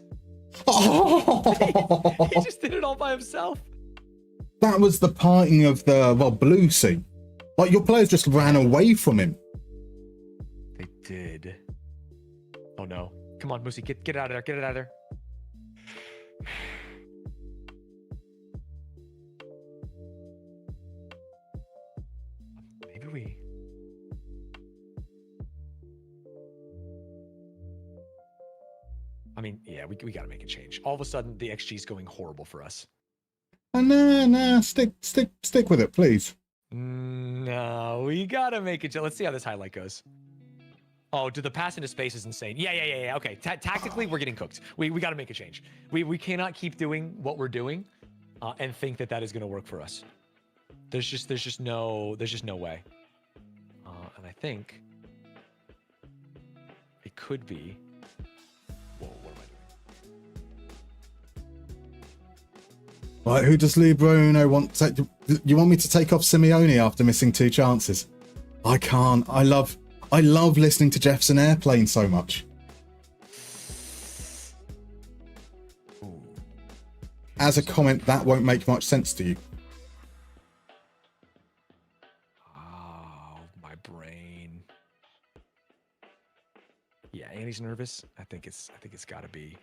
Oh. He just did it all by himself. That was the parting of the blue sea. Like your players just ran away from him. They did. Oh no. Come on, Moosey, get it out of there. Get it out of there. Maybe we... I mean, yeah, we got to make a change. All of a sudden, the XG is going horrible for us. Nah, stick with it, please. No, we got to make it. Let's see how this highlight goes. Oh, the pass into space is insane. Yeah. Okay, tactically, we're getting cooked. We got to make a change. We cannot keep doing what we're doing and think that is going to work for us. There's just no way. And I think it could be. Whoa, what am I doing? Right, who does Lee Bruno want to take? You want me to take off Simeone after missing 2 chances? I can't. I love listening to Jefferson Airplane so much. Ooh. As a comment, that won't make much sense to you. Oh, my brain. Yeah, Andy's nervous. I think it's got to be.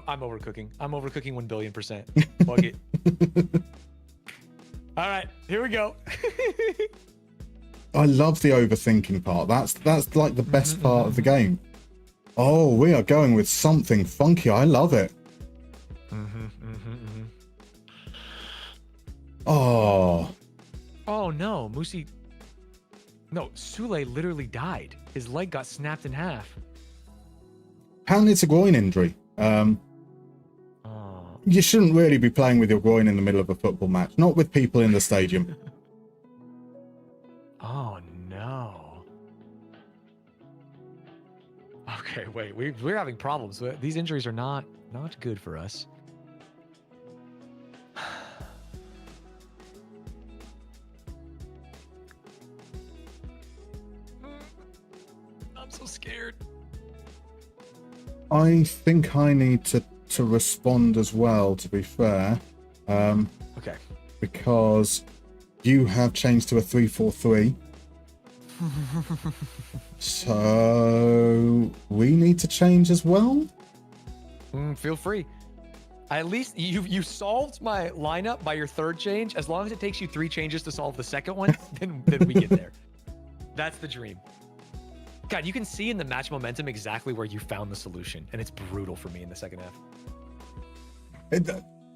I'm overcooking. I'm overcooking 1,000,000,000%. Fuck it. All right, here we go. I love the overthinking part. That's like the best part of the game. Oh, we are going with something funky. I love it. Oh. Oh no, Moosey. No, Sule literally died. His leg got snapped in half. Apparently it's a groin injury. You shouldn't really be playing with your groin in the middle of a football match. Not with people in the stadium. Oh no. Okay, wait. We're having problems. These injuries are not good for us. I'm so scared. I think I need to respond as well, to be fair. Okay. Because you have changed to a 3-4-3. So we need to change as well? Feel free. At least you solved my lineup by your third change. As long as it takes you 3 changes to solve the second one, then we get there. That's the dream. God, you can see in the match momentum exactly where you found the solution, and it's brutal for me in the second half.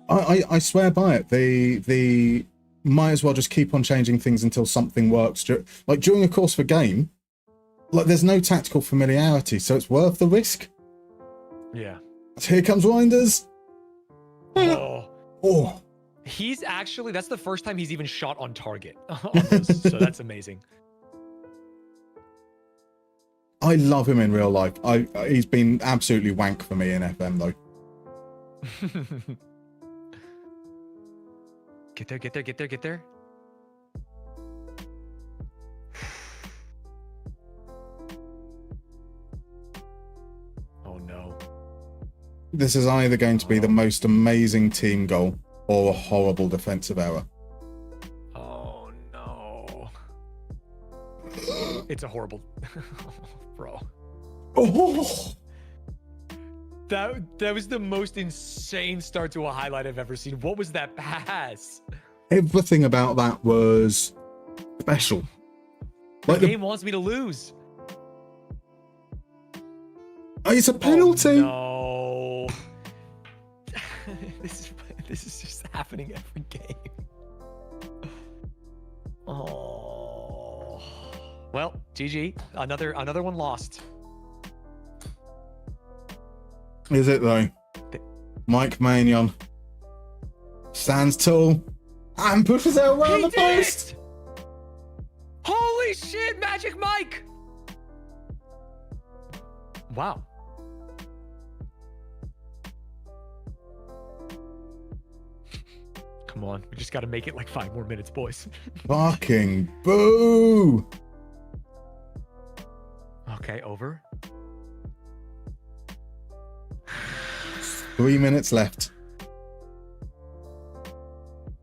I swear by it. The might as well just keep on changing things until something works. Like during a course of a game, like there's no tactical familiarity, so it's worth the risk. Yeah. Here comes Winders. Oh. He's actually, that's the first time he's even shot on target. So that's amazing. I love him in real life. He's been absolutely wank for me in FM though. Get there. Oh no. This is either going to be the most amazing team goal or a horrible defensive error. Oh no. It's a horrible. Bro. Oh. That was the most insane start to a highlight I've ever seen. What was that pass? Everything about that was special. The game wants me to lose. Oh, it's a penalty. Oh, no. This is just happening every game. Oh. Well, GG. Another one lost. Is it though? Mike Magnon stands tall and pushes it around the post. Holy shit, Magic Mike! Wow. Come on, we just got to make it like 5 more minutes, boys. Fucking boo! Okay, over. 3 minutes left.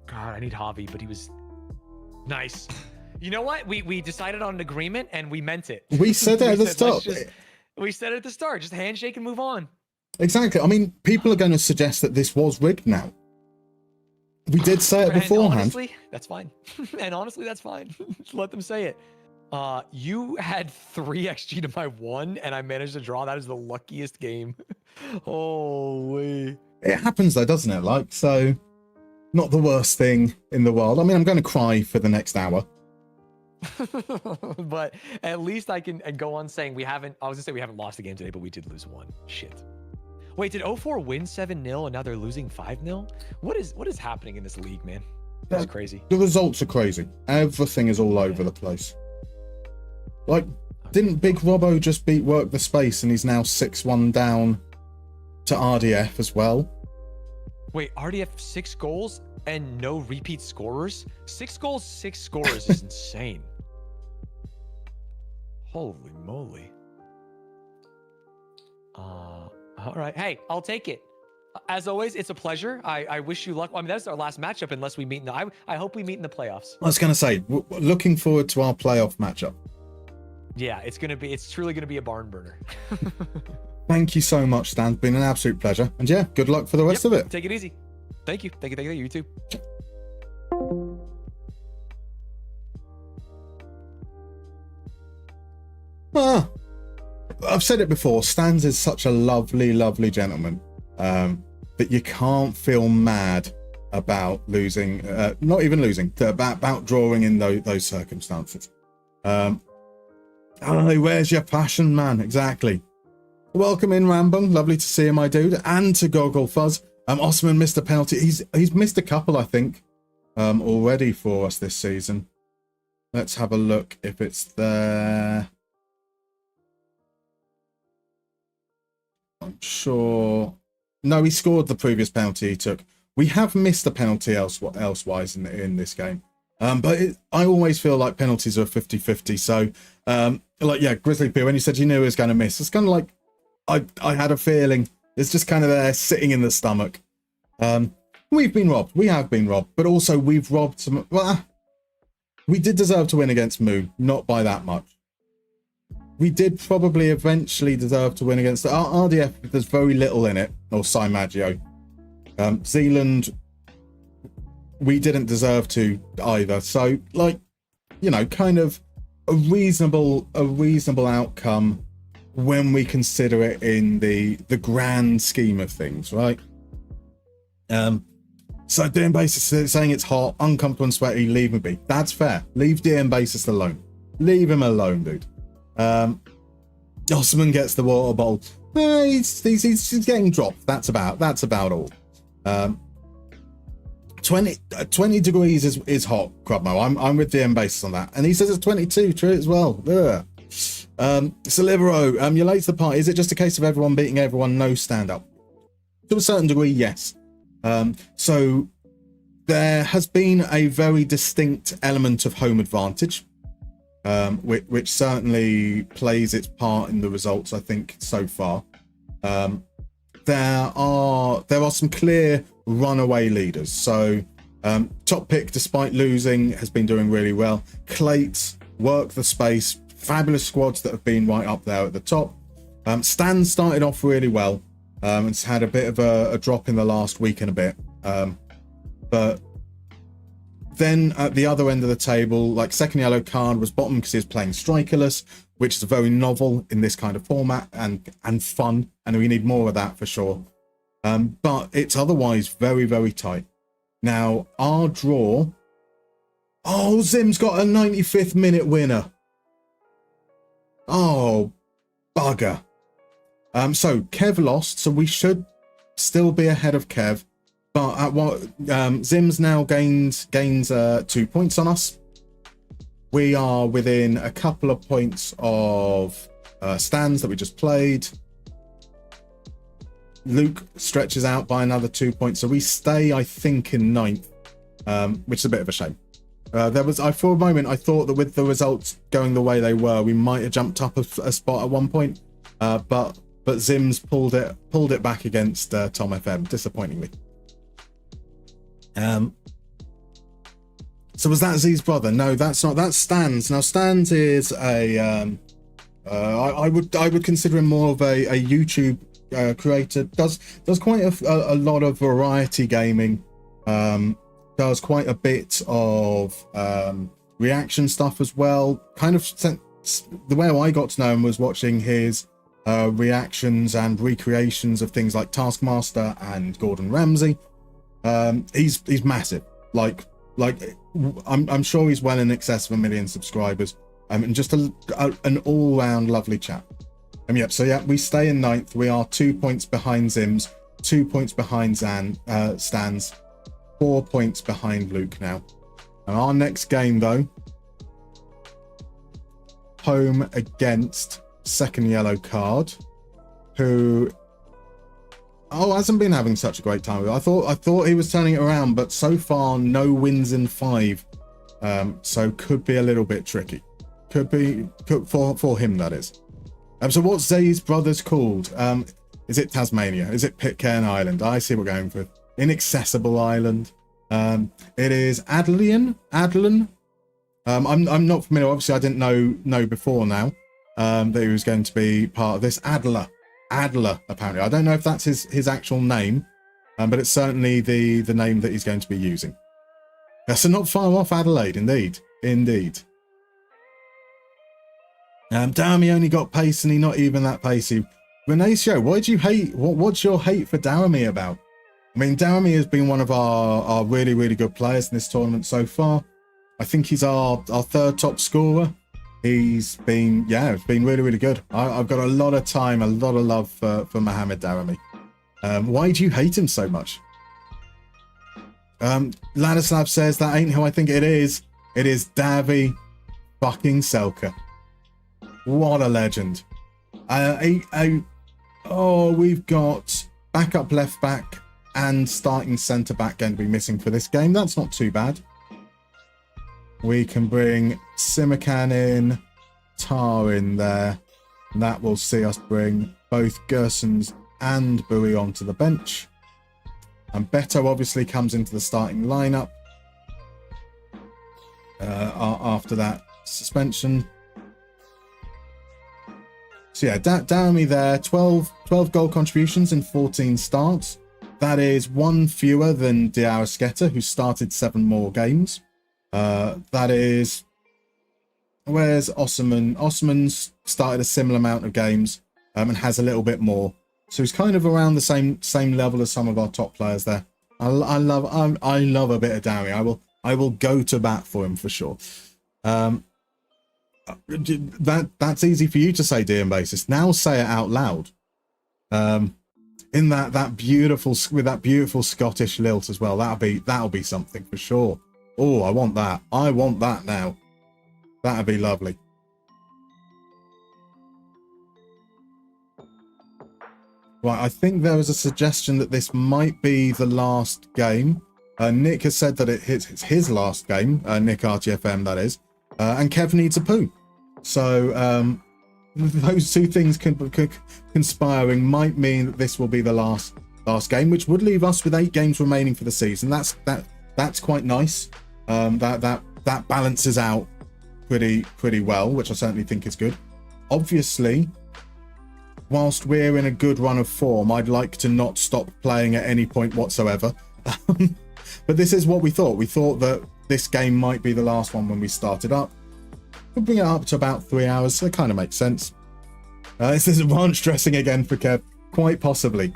God, I need Javi, but he was nice. You know what? We decided on an agreement and we meant it. We said it at the start. We said it at the start. Just handshake and move on. Exactly. I mean, people are going to suggest that this was rigged now. We did say it beforehand. And honestly, that's fine. And honestly, that's fine. Let them say it. You had 3 XG to my 1, and I managed to draw. That is the luckiest game. Holy. It happens though, doesn't it? Like, so, not the worst thing in the world. I mean, I'm going to cry for the next hour. But at least I can go on saying we haven't lost a game today, but we did lose 1. Shit. Wait, did 04 win 7-0 and now they're losing 5-0? What is happening in this league, man? That's crazy. The results are crazy. Everything is all over the place. Like, didn't Big Robbo just beat Work the Space and he's now 6-1 down to RDF as well? Wait, RDF 6 goals and no repeat scorers? 6 goals, 6 scorers is insane. Holy moly. All right. Hey, I'll take it. As always, it's a pleasure. I wish you luck. I mean, that's our last matchup unless we meet in the... I hope we meet in the playoffs. I was going to say, looking forward to our playoff matchup. Yeah, it's truly going to be a barn burner. Thank you so much, Stan. It's been an absolute pleasure. And yeah, good luck for the rest of it. Take it easy. Thank you. Thank you. You too. I've said it before, Stans is such a lovely, lovely gentleman that you can't feel mad about losing, not even losing, about drawing in those circumstances. Where's your passion, man? Exactly. Welcome in, Rambung. Lovely to see you, my dude. And to Goggle Fuzz. Osman missed a penalty. He's missed a couple, I think, already for us this season. Let's have a look if it's there. I'm sure. No, he scored the previous penalty he took. We have missed a penalty elsewise in this game. But I always feel like penalties are 50-50. So, like, yeah, Grizzly P, when you said you knew he was going to miss, it's kind of like, I had a feeling. It's just kind of there sitting in the stomach. We've been robbed. We have been robbed. But also we've robbed some... Well, we did deserve to win against Moon. Not by that much. We did probably eventually deserve to win against... RDF, there's very little in it. Or Maggio. Zealand, we didn't deserve to either. So, like, you know, kind of a reasonable outcome when we consider it in the grand scheme of things, right? So DM Basis saying it's hot, uncomfortable and sweaty, leave me be. That's fair. Leave DM Basis alone. Leave him alone, dude. Osman gets the water bowl. He's getting dropped. That's about all. 20 degrees is hot, Crubmo. I'm with DM Basis on that. And he says it's 22, true as well. Solivero, you're late to the party. Is it just a case of everyone beating everyone? No stand up. To a certain degree, yes. So there has been a very distinct element of home advantage, which certainly plays its part in the results, I think, so far. There are some clear runaway leaders. So top pick, despite losing, has been doing really well. Clates, work the space, fabulous squads that have been right up there at the top. Stan started off really well. It's had a bit of a drop in the last week and a bit. But then at the other end of the table, like second yellow card was bottom because he was playing Strikerless, which is very novel in this kind of format and fun. And we need more of that for sure. But it's otherwise very, very tight. Now, our draw... Oh, Zim's got a 95th minute winner. Oh, bugger. So Kev lost, so we should still be ahead of Kev. But at what Zim's now gains 2 points on us. We are within a couple of points of Stans that we just played. Luke stretches out by another 2 points, so we stay, I think, in 9th, which is a bit of a shame. For a moment, I thought that with the results going the way they were, we might have jumped up a spot at one point, but Zim's pulled it back against Tom FM, disappointingly. So was that Z's brother? No, that's not. That's Stans. Now Stans is a I would consider him more of a YouTube creator. Does quite a lot of variety gaming. Does quite a bit of reaction stuff as well. Kind of the way I got to know him was watching his reactions and recreations of things like Taskmaster and Gordon Ramsay. He's massive. Like I'm sure he's well in excess of 1 million subscribers. And just an all-round lovely chap. We stay in 9th. We are 2 points behind Zims, 2 points behind Stans, 4 points behind Luke now. And our next game, though, home against second yellow card, who hasn't been having such a great time. I thought he was turning it around, but so far no wins in 5, so could be a little bit tricky. Could for him, that is. So what's Zay's brothers called? Is it Tasmania? Is it Pitcairn Island? I see we're going for Inaccessible Island. It is Adlan. I'm not familiar. Obviously, I didn't know before now that he was going to be part of this. Adler, apparently. I don't know if that's his actual name, but it's certainly the name that he's going to be using. So not far off Adelaide, indeed. Damn, he only got pacey, not even that pacey. Renacio, why do you hate? What's your hate for Daramy about? I mean, Daramy has been one of our really, really good players in this tournament so far. I think he's our third top scorer. It's been really, really good. I've got a lot of time, a lot of love for Mohamed Daramy. Why do you hate him so much? Ladislav says that ain't who I think it is. It is Davy fucking Selka. What a legend. We've got backup left back and starting centre back going to be missing for this game. That's not too bad. We can bring Simakan in, Tar in there, and that will see us bring both Gersons and Bowie onto the bench. And Beto obviously comes into the starting lineup after that suspension. So yeah, Daramy there, 12 goal contributions in 14 starts. That is one fewer than Diarra, who started 7 more games. That is... Where's Osman? Osman's started a similar amount of games and has a little bit more. So he's kind of around the same level as some of our top players there. I love a bit of Daramy. I will go to bat for him for sure. That's easy for you to say, DM Basis. Now say it out loud. In that beautiful Scottish lilt as well. That'll be something for sure. Oh, I want that. I want that now. That'd be lovely. Right, I think there was a suggestion that this might be the last game. Nick has said that it's his last game. Nick RTFM, that is. And Kev needs a poo. So those two things conspiring might mean that this will be the last game, which would leave us with 8 games remaining for the season. That's quite nice. That balances out pretty well, which I certainly think is good. Obviously, whilst we're in a good run of form, I'd like to not stop playing at any point whatsoever. But this is what we thought. We thought that this game might be the last one when we started up. We'll bring it up to about 3 hours. So it kind of makes sense. This is ranch dressing again for Kev. Quite possibly.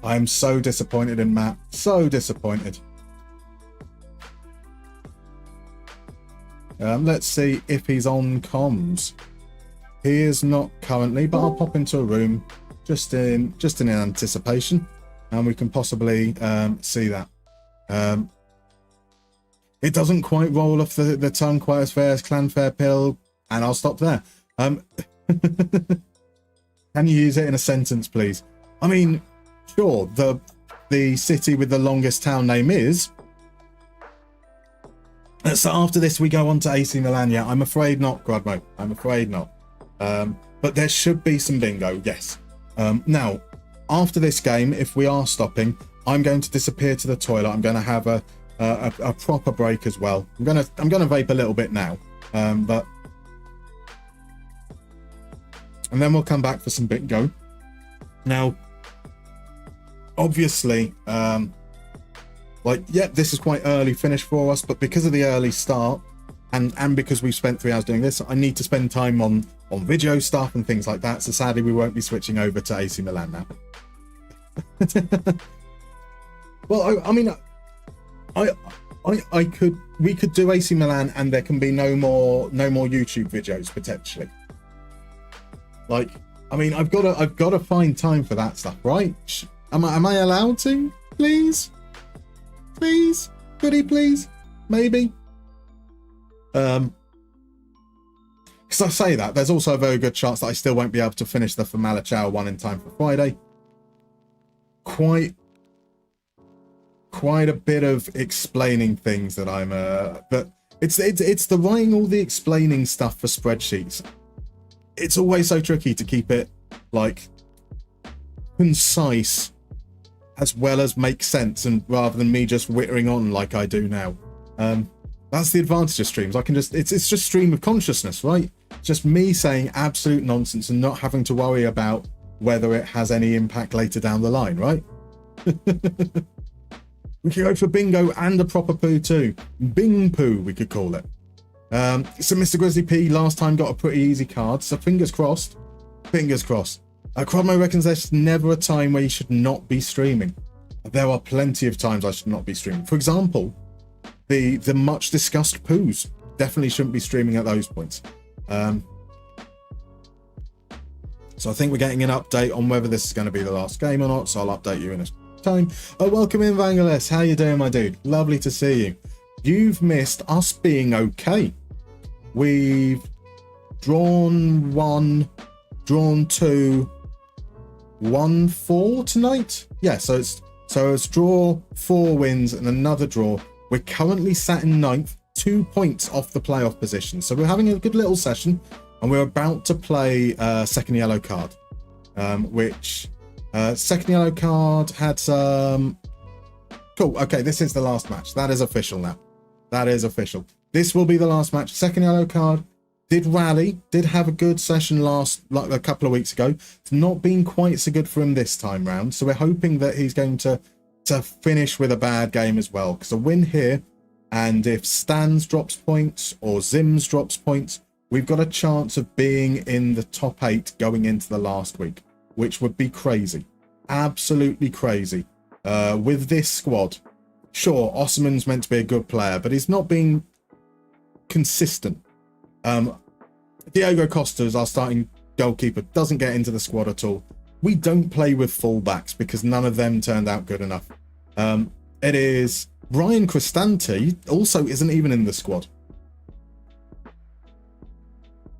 I am so disappointed in Matt. So disappointed. Let's see if he's on comms. He is not currently, but I'll pop into a room just in anticipation, and we can possibly see that. It doesn't quite roll off the tongue quite as fair as Clanfair Pill, and I'll stop there. Can you use it in a sentence, please? I mean, sure, the city with the longest town name is... So after this, we go on to AC Milan. Yeah, I'm afraid not, Grodmo. I'm afraid not. But there should be some bingo, yes. Now, after this game, if we are stopping, I'm going to disappear to the toilet. I'm going to have a proper break as well. I'm going to vape a little bit now, but and then we'll come back for some bingo. Now, obviously, this is quite early finish for us, but because of the early start and because we've spent 3 hours doing this, I need to spend time on video stuff and things like that. So sadly, we won't be switching over to AC Milan now. Well, we could do AC Milan and there can be no more YouTube videos potentially. Like, I mean, I've got to find time for that stuff, right? Am I allowed to? Please? Could he please? Maybe. Because I say that, there's also a very good chance that I still won't be able to finish the Famalichao one in time for Friday. Quite a bit of explaining things that I'm but it's the writing all the explaining stuff for spreadsheets. It's always so tricky to keep it like concise as well as make sense, and rather than me just whittering on like I do now. That's the advantage of streams. I can just it's just stream of consciousness, right? Just me saying absolute nonsense and not having to worry about whether it has any impact later down the line, right? We could go for bingo and a proper poo too. Bing poo, we could call it. So Mr. Grizzly P last time got a pretty easy card, so fingers crossed. Crodmo reckons there's never a time where you should not be streaming. There are plenty of times I should not be streaming. For example, the much discussed poos. Definitely shouldn't be streaming at those points. So I think we're getting an update on whether this is going to be the last game or not, so I'll update you in a time. Oh, welcome in, Vangelis. How you doing, my dude? Lovely to see you. You've missed us being okay. We've drawn 1, drawn 2, won 4 tonight. Yeah, so it's draw, 4 wins and another draw. We're currently sat in 9th, 2 points off the playoff position. So we're having a good little session. and we're about to play second yellow card, which second yellow card had some... Cool, okay, this is the last match. That is official now. That is official. This will be the last match. Second yellow card did rally, did have a good session like a couple of weeks ago. It's not been quite so good for him this time round, so we're hoping that he's going to finish with a bad game as well, because a win here, and if Stans drops points or Zims drops points, we've got a chance of being in the top 8 going into the last week, which would be crazy. Absolutely crazy. With this squad, sure, Osman's meant to be a good player, but he's not being consistent. Diego Costa is our starting goalkeeper, doesn't get into the squad at all. We don't play with fullbacks because none of them turned out good enough. It is Ryan Cristante also isn't even in the squad.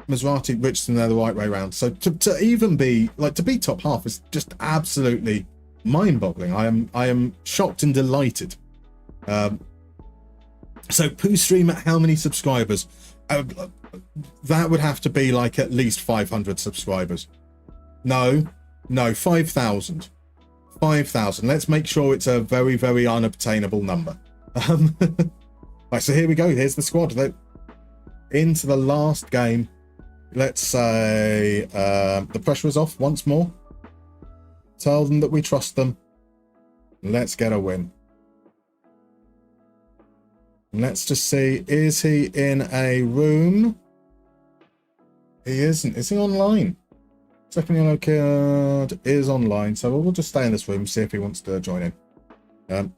Maserati, Richardson, they're the right way around. So to even be like, to be top half is just absolutely mind-boggling. I am shocked and delighted. So Pooh Stream at how many subscribers? That would have to be like at least 500 subscribers. No, 5,000. 5,000. Let's make sure it's a very, very unobtainable number. Right, so here we go. Here's the squad. Into the last game. Let's say the pressure is off once more. Tell them that we trust them. Let's get a win. Let's just see, is he in a room? He isn't. Is he online? Second yellow card is online, so we'll just stay in this room, see if he wants to join in.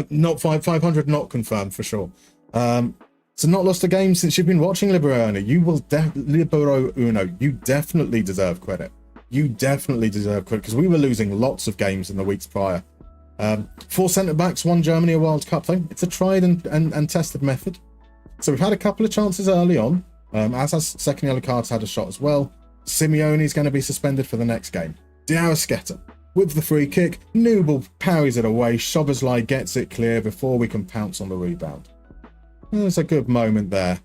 Not 500, not confirmed for sure. So not lost a game since you've been watching Libero Uno. Libero Uno, you definitely deserve credit. You definitely deserve credit, because we were losing lots of games in the weeks prior. 4 centre-backs won Germany a World Cup, though. It's a tried and tested method. So we've had a couple of chances early on, as has second yellow cards had a shot as well. Simeone's going to be suspended for the next game. Diarra with the free kick. Nubel parries it away. Szoboszlai gets it clear before we can pounce on the rebound. There's a good moment there.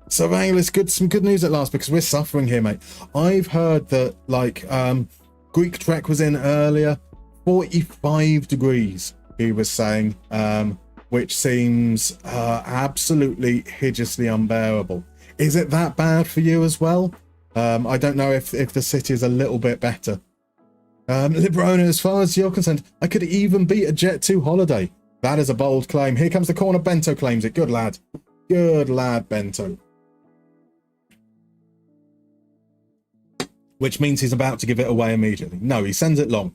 So Angelis, some good news at last, because we're suffering here, mate. I've heard that, like, Greek Trek was in earlier. 45 degrees, he was saying, which seems absolutely hideously unbearable. Is it that bad for you as well? I don't know if the city is a little bit better. Librona, as far as you're concerned, I could even beat a Jet 2 holiday. That is a bold claim. Here comes the corner. Bento claims it. Good lad. Good lad, Bento. Which means he's about to give it away immediately. No, he sends it long.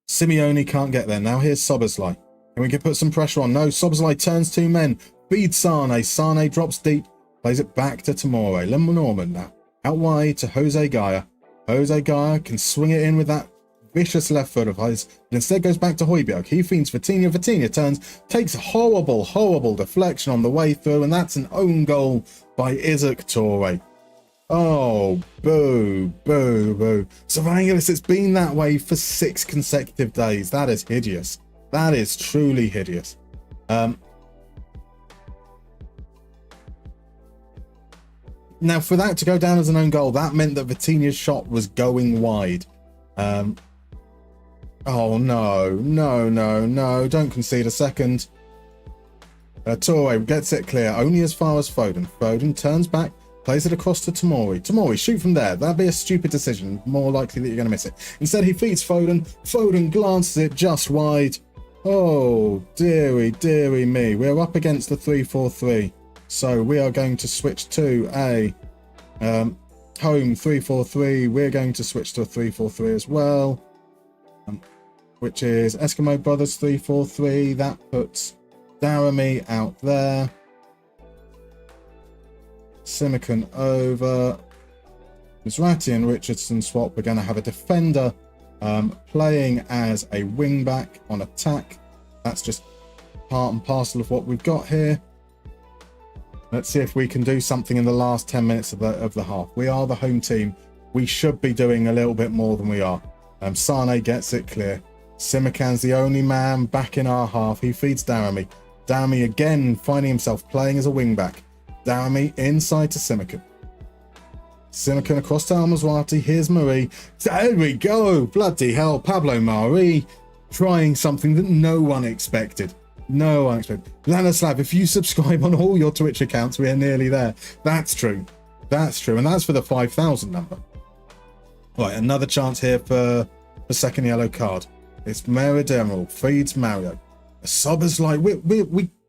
Simeone can't get there. Now here's Szoboszlai. And we can put some pressure on. No, Szoboszlai turns 2 men. Feeds Sane. Sane drops deep. Plays it back to Tomori. Lenormand now. Out wide to Jose Gaia. Jose Gaia can swing it in with that vicious left foot of his, but instead goes back to Højbjerg. He feeds Vitinha. Vitinha turns, takes a horrible deflection on the way through, and that's an own goal by Isaac Toure. Oh, boo, boo, boo. So Angelis, it's been that way for 6 consecutive days. That is hideous. That is truly hideous. Now, for that to go down as an own goal, that meant that Vitinha's shot was going wide. Oh, no. Don't concede a second. Toure gets it clear, only as far as Foden. Foden turns back, plays it across to Tomori. Tomori, shoot from there. That'd be a stupid decision. More likely that you're going to miss it. Instead, he feeds Foden. Foden glances it just wide. Oh, dearie me. We're up against the 3-4-3. So we are going to switch to a home 3-4-3. We're going to switch to a 3-4-3 as well, which is Eskimo Brothers 3-4-3. That puts Daramy out there. Simican over. Mizrahi and Richardson swap. We're going to have a defender playing as a wing back on attack. That's just part and parcel of what we've got here. Let's see if we can do something in the last 10 minutes of the half. We are the home team. We should be doing a little bit more than we are. Sane gets it clear. Simican's the only man back in our half. He feeds Daramy. Daramy again finding himself playing as a wing back. Daramy inside to Simican. Simakan across to Almaзвati. Here's Marie. There we go. Bloody hell. Pablo Mari trying something that no one expected. No one expected. Lanislav, if you subscribe on all your Twitch accounts, we are nearly there. That's true. That's true. And that's for the 5,000 number. Right, another chance here for the second yellow card. It's Meridemel feeds Mario. Soberslai,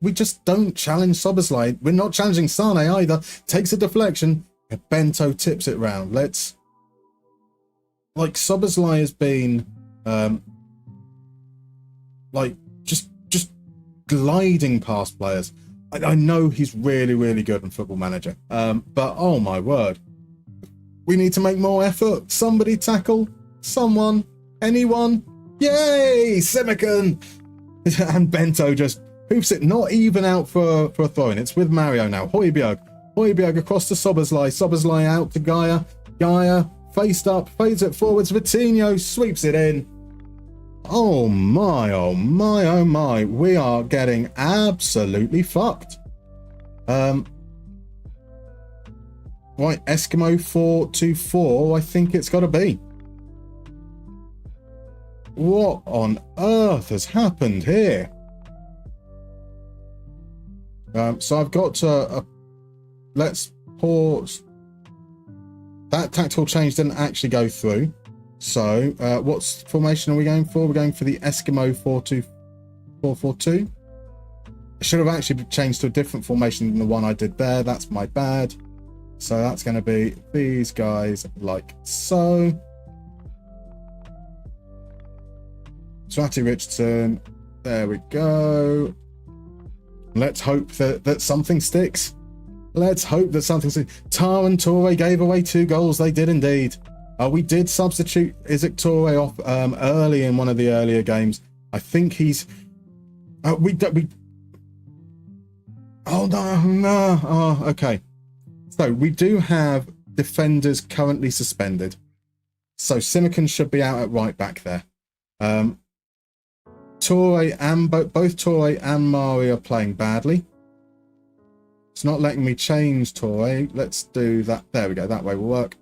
we just don't challenge Soberslai. We're not challenging Sane either. Takes a deflection. Bento tips it round. Let's... Like, Soberslai has been... like, just gliding past players. I know he's really, really good in Football Manager. But, oh my word. We need to make more effort. Somebody tackle. Someone. Anyone. Yay! Simakan! And Bento just hoofs it, not even out for a throw-in. It's with Mario now. Højbjerg across to Soberslai. Soberslai out to Gaia. Gaia faced up, fades it forwards. Vitinho sweeps it in. Oh my, oh my, oh my. We are getting absolutely fucked. Right, Eskimo 424, I think it's got to be. What on earth has happened here? So I've got to... let's pause. That tactical change didn't actually go through. So, what formation are we going for? We're going for the Eskimo 442. I should have actually changed to a different formation than the one I did there. That's my bad. So that's going to be these guys like so. Swati Richardson. There we go. Let's hope that something sticks. Let's hope that something sticks. Tar and Torre gave away 2 goals. They did indeed. We did substitute Isaac Torre off early in one of the earlier games. I think he's... Oh no. Oh, okay. So we do have defenders currently suspended. So Simakan should be out at right back there. Torre and both Torre and Mari are playing badly. It's not letting me change Torre. Let's do that. There we go. That way will work.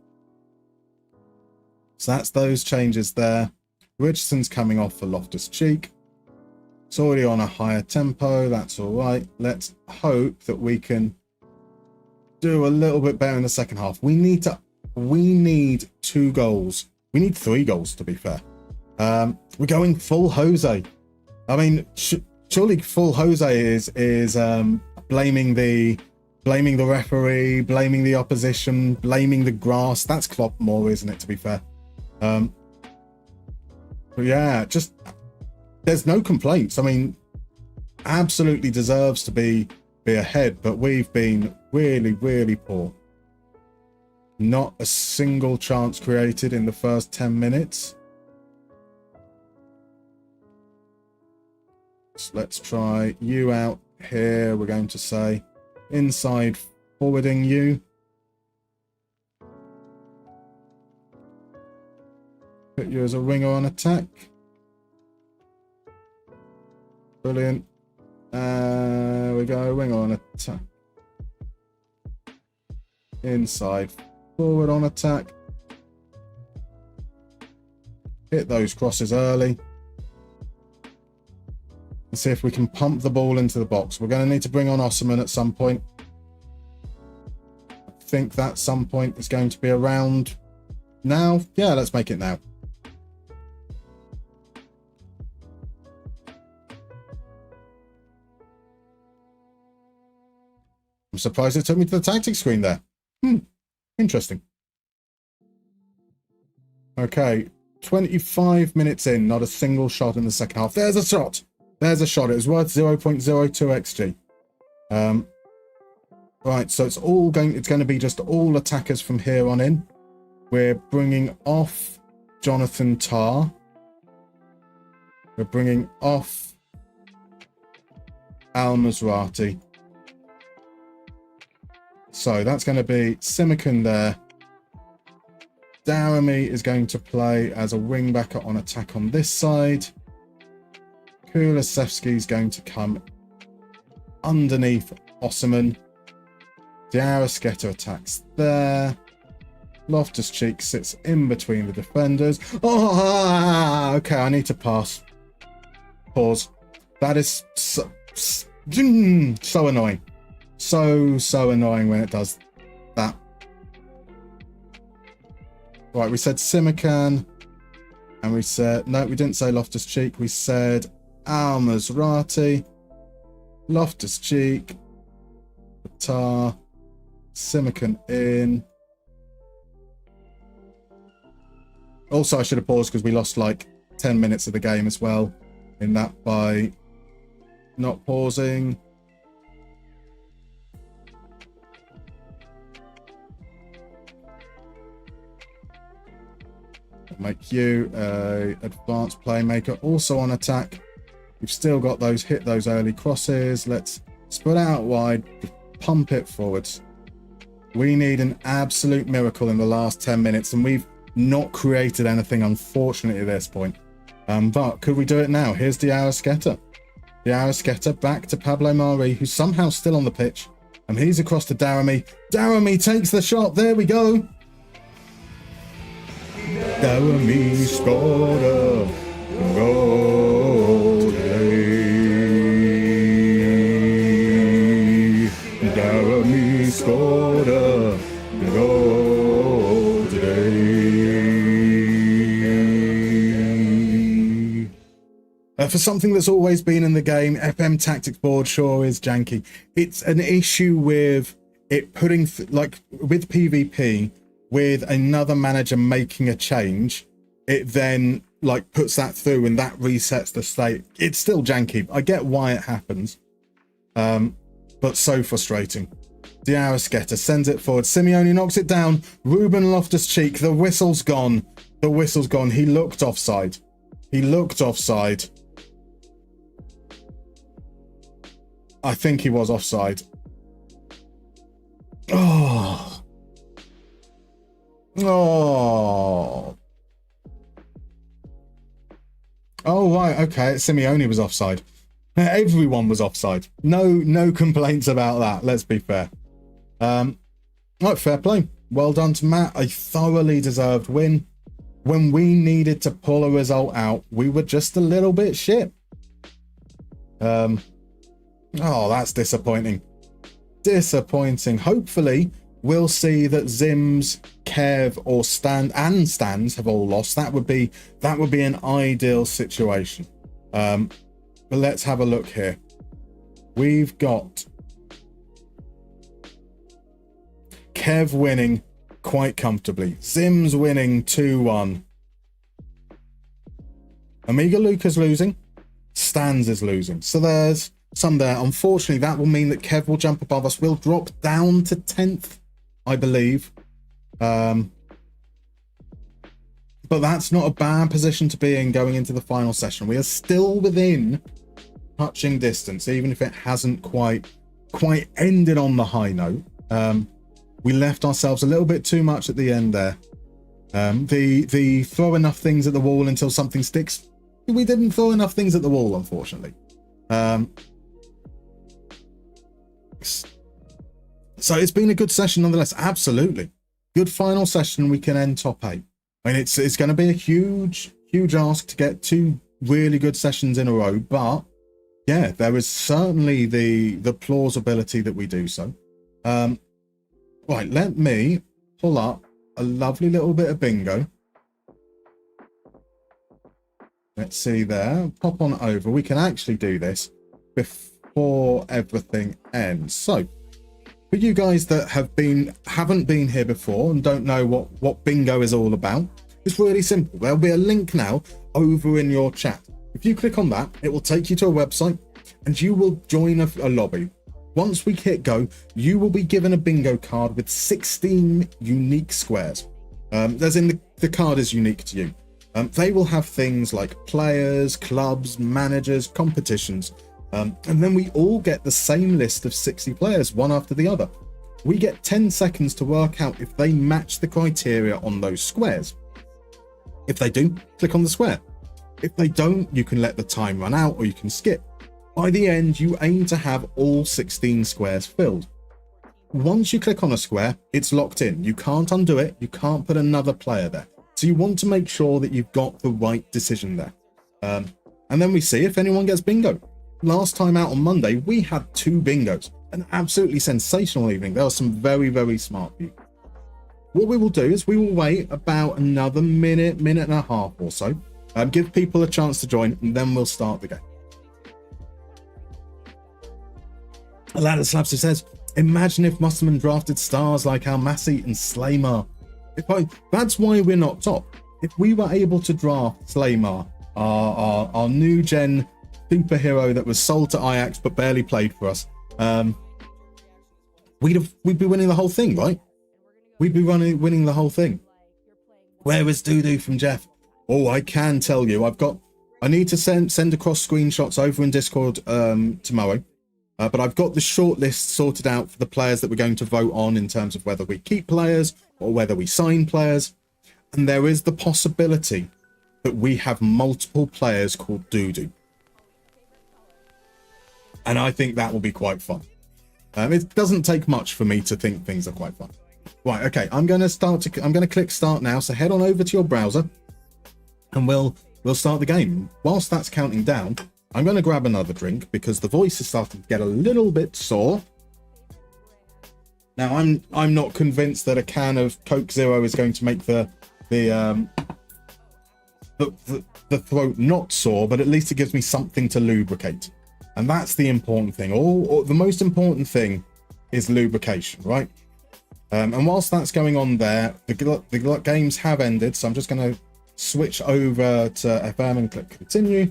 So that's those changes there. Richardson's coming off for Loftus-Cheek. It's already on a higher tempo. That's all right. Let's hope that we can do a little bit better in the second half. We need 2 goals. We need 3 goals, to be fair. We're going full Jose. I mean, surely full Jose is blaming the referee, blaming the opposition, blaming the grass. That's Klopp more, isn't it, to be fair? But yeah, just there's no complaints. I mean, absolutely deserves to be ahead, but we've been really, really poor. Not a single chance created in the first 10 minutes. So let's try you out here. We're going to say inside forwarding you. Put you as a winger on attack. Brilliant. We go winger on attack. Inside forward on attack. Hit those crosses early. And see if we can pump the ball into the box. We're going to need to bring on Osserman at some point. I think that some point is going to be around now. Yeah, let's make it now. I'm surprised it took me to the tactics screen there. Interesting. Okay, 25 minutes in, not a single shot in the second half. There's a shot. There's a shot. It was worth 0.02 XG. Right, so it's going to be just all attackers from here on in. We're bringing off Jonathan Tah. We're bringing off Al Maserati. So that's going to be Simakan there. Daramy is going to play as a wing back on attack on this side. Kulusevski is going to come underneath Osserman. Diarra attacks there. Loftus-Cheek sits in between the defenders. Oh, okay, I need to pass. Pause. That is so annoying. So annoying when it does that. Right, we said Simican, and we said, no, we didn't say Loftus-Cheek. We said Al-Mazrati, Loftus-Cheek, Qatar, Simican in. Also, I should have paused because we lost like 10 minutes of the game as well in that by not pausing. Make you advanced playmaker, also on attack. We've still got those, hit those early crosses. Let's spread out wide, pump it forwards. We need an absolute miracle in the last 10 minutes, and we've not created anything, unfortunately, at this point. But could we do it now? Here's Diarra Sketa back to Pablo Mari, who's somehow still on the pitch. And he's across to Daramy. Daramy takes the shot. There we go. Daramy scored a goal today. Daramy scored a goal today. For something that's always been in the game, FM Tactics board sure is janky. It's an issue with it putting, like with PvP, with another manager making a change, it then like puts that through and that resets the state. It's still janky. I get why it happens, but so frustrating. Diarra Sketa sends it forward. Simeone knocks it down. Ruben Loftus-Cheek. The whistle's gone. The whistle's gone. He looked offside. He looked offside. I think he was offside. Oh. Oh. Oh, right. Okay. Simeone was offside. Everyone was offside. No complaints about that. Let's be fair. Right, fair play. Well done to Matt. A thoroughly deserved win. When we needed to pull a result out, we were just a little bit shit. Oh, that's disappointing. Disappointing. Hopefully, we'll see that Zims, Kev, or Stans have all lost. That would be an ideal situation. But let's have a look here. We've got Kev winning quite comfortably. Zims winning 2-1. Amiga Luca's losing. Stans is losing. So there's some there. Unfortunately, that will mean that Kev will jump above us. We'll drop down to 10th, I believe. But that's not a bad position to be in going into the final session. We are still within touching distance, even if it hasn't quite ended on the high note. We left ourselves a little bit too much at the end there. The throw enough things at the wall until something sticks. We didn't throw enough things at the wall, unfortunately. So it's been a good session nonetheless. Absolutely. Good final session. We can end top 8. I mean, it's going to be a huge ask to get 2 really good sessions in a row, but yeah, there is certainly the plausibility that we do so. Right, let me pull up a lovely little bit of bingo. Let's see there. Pop on over. We can actually do this before everything ends. So, for you guys that haven't been here before and don't know what bingo is all about, it's really simple. There'll be a link now over in your chat. If you click on that, it will take you to a website and you will join a lobby. Once we hit go, you will be given a bingo card with 16 unique squares. As in the card is unique to you. They will have things like players, clubs, managers, competitions. And then we all get the same list of 60 players, one after the other. We get 10 seconds to work out if they match the criteria on those squares. If they do, click on the square. If they don't, you can let the time run out or you can skip. By the end, you aim to have all 16 squares filled. once you click on a square, it's locked in. You can't undo it. You can't put another player there. So you want to make sure that you've got the right decision there. And then we see if anyone gets bingo. Last time out on Monday, we had 2 bingos. An absolutely sensational evening. There were some very, very smart people. What we will do is we will wait about another minute and a half or so. Give people a chance to join, and then we'll start the game. Aladdin Slabster says, imagine if Musterman drafted stars like Almasi and Slaymar. That's why we're not top. If we were able to draft Slaymar, our new gen superhero that was sold to Ajax but barely played for us, we'd be winning the whole thing, right? We'd be winning the whole thing. Where is Doodoo from Jeff? Oh, I can tell you, I need to send across screenshots over in Discord tomorrow. But I've got the shortlist sorted out for the players that we're going to vote on in terms of whether we keep players or whether we sign players. And there is the possibility that we have multiple players called Doodoo. And I think that will be quite fun. It doesn't take much for me to think things are quite fun. Right, okay, I'm going to click start now. So head on over to your browser and we'll start the game. Whilst that's counting down, I'm going to grab another drink because the voice is starting to get a little bit sore. Now, I'm not convinced that a can of Coke Zero is going to make the throat not sore, but at least it gives me something to lubricate. And that's the important thing. The most important thing is lubrication, right? And whilst that's going on there, the games have ended. So I'm just going to switch over to FM and click continue.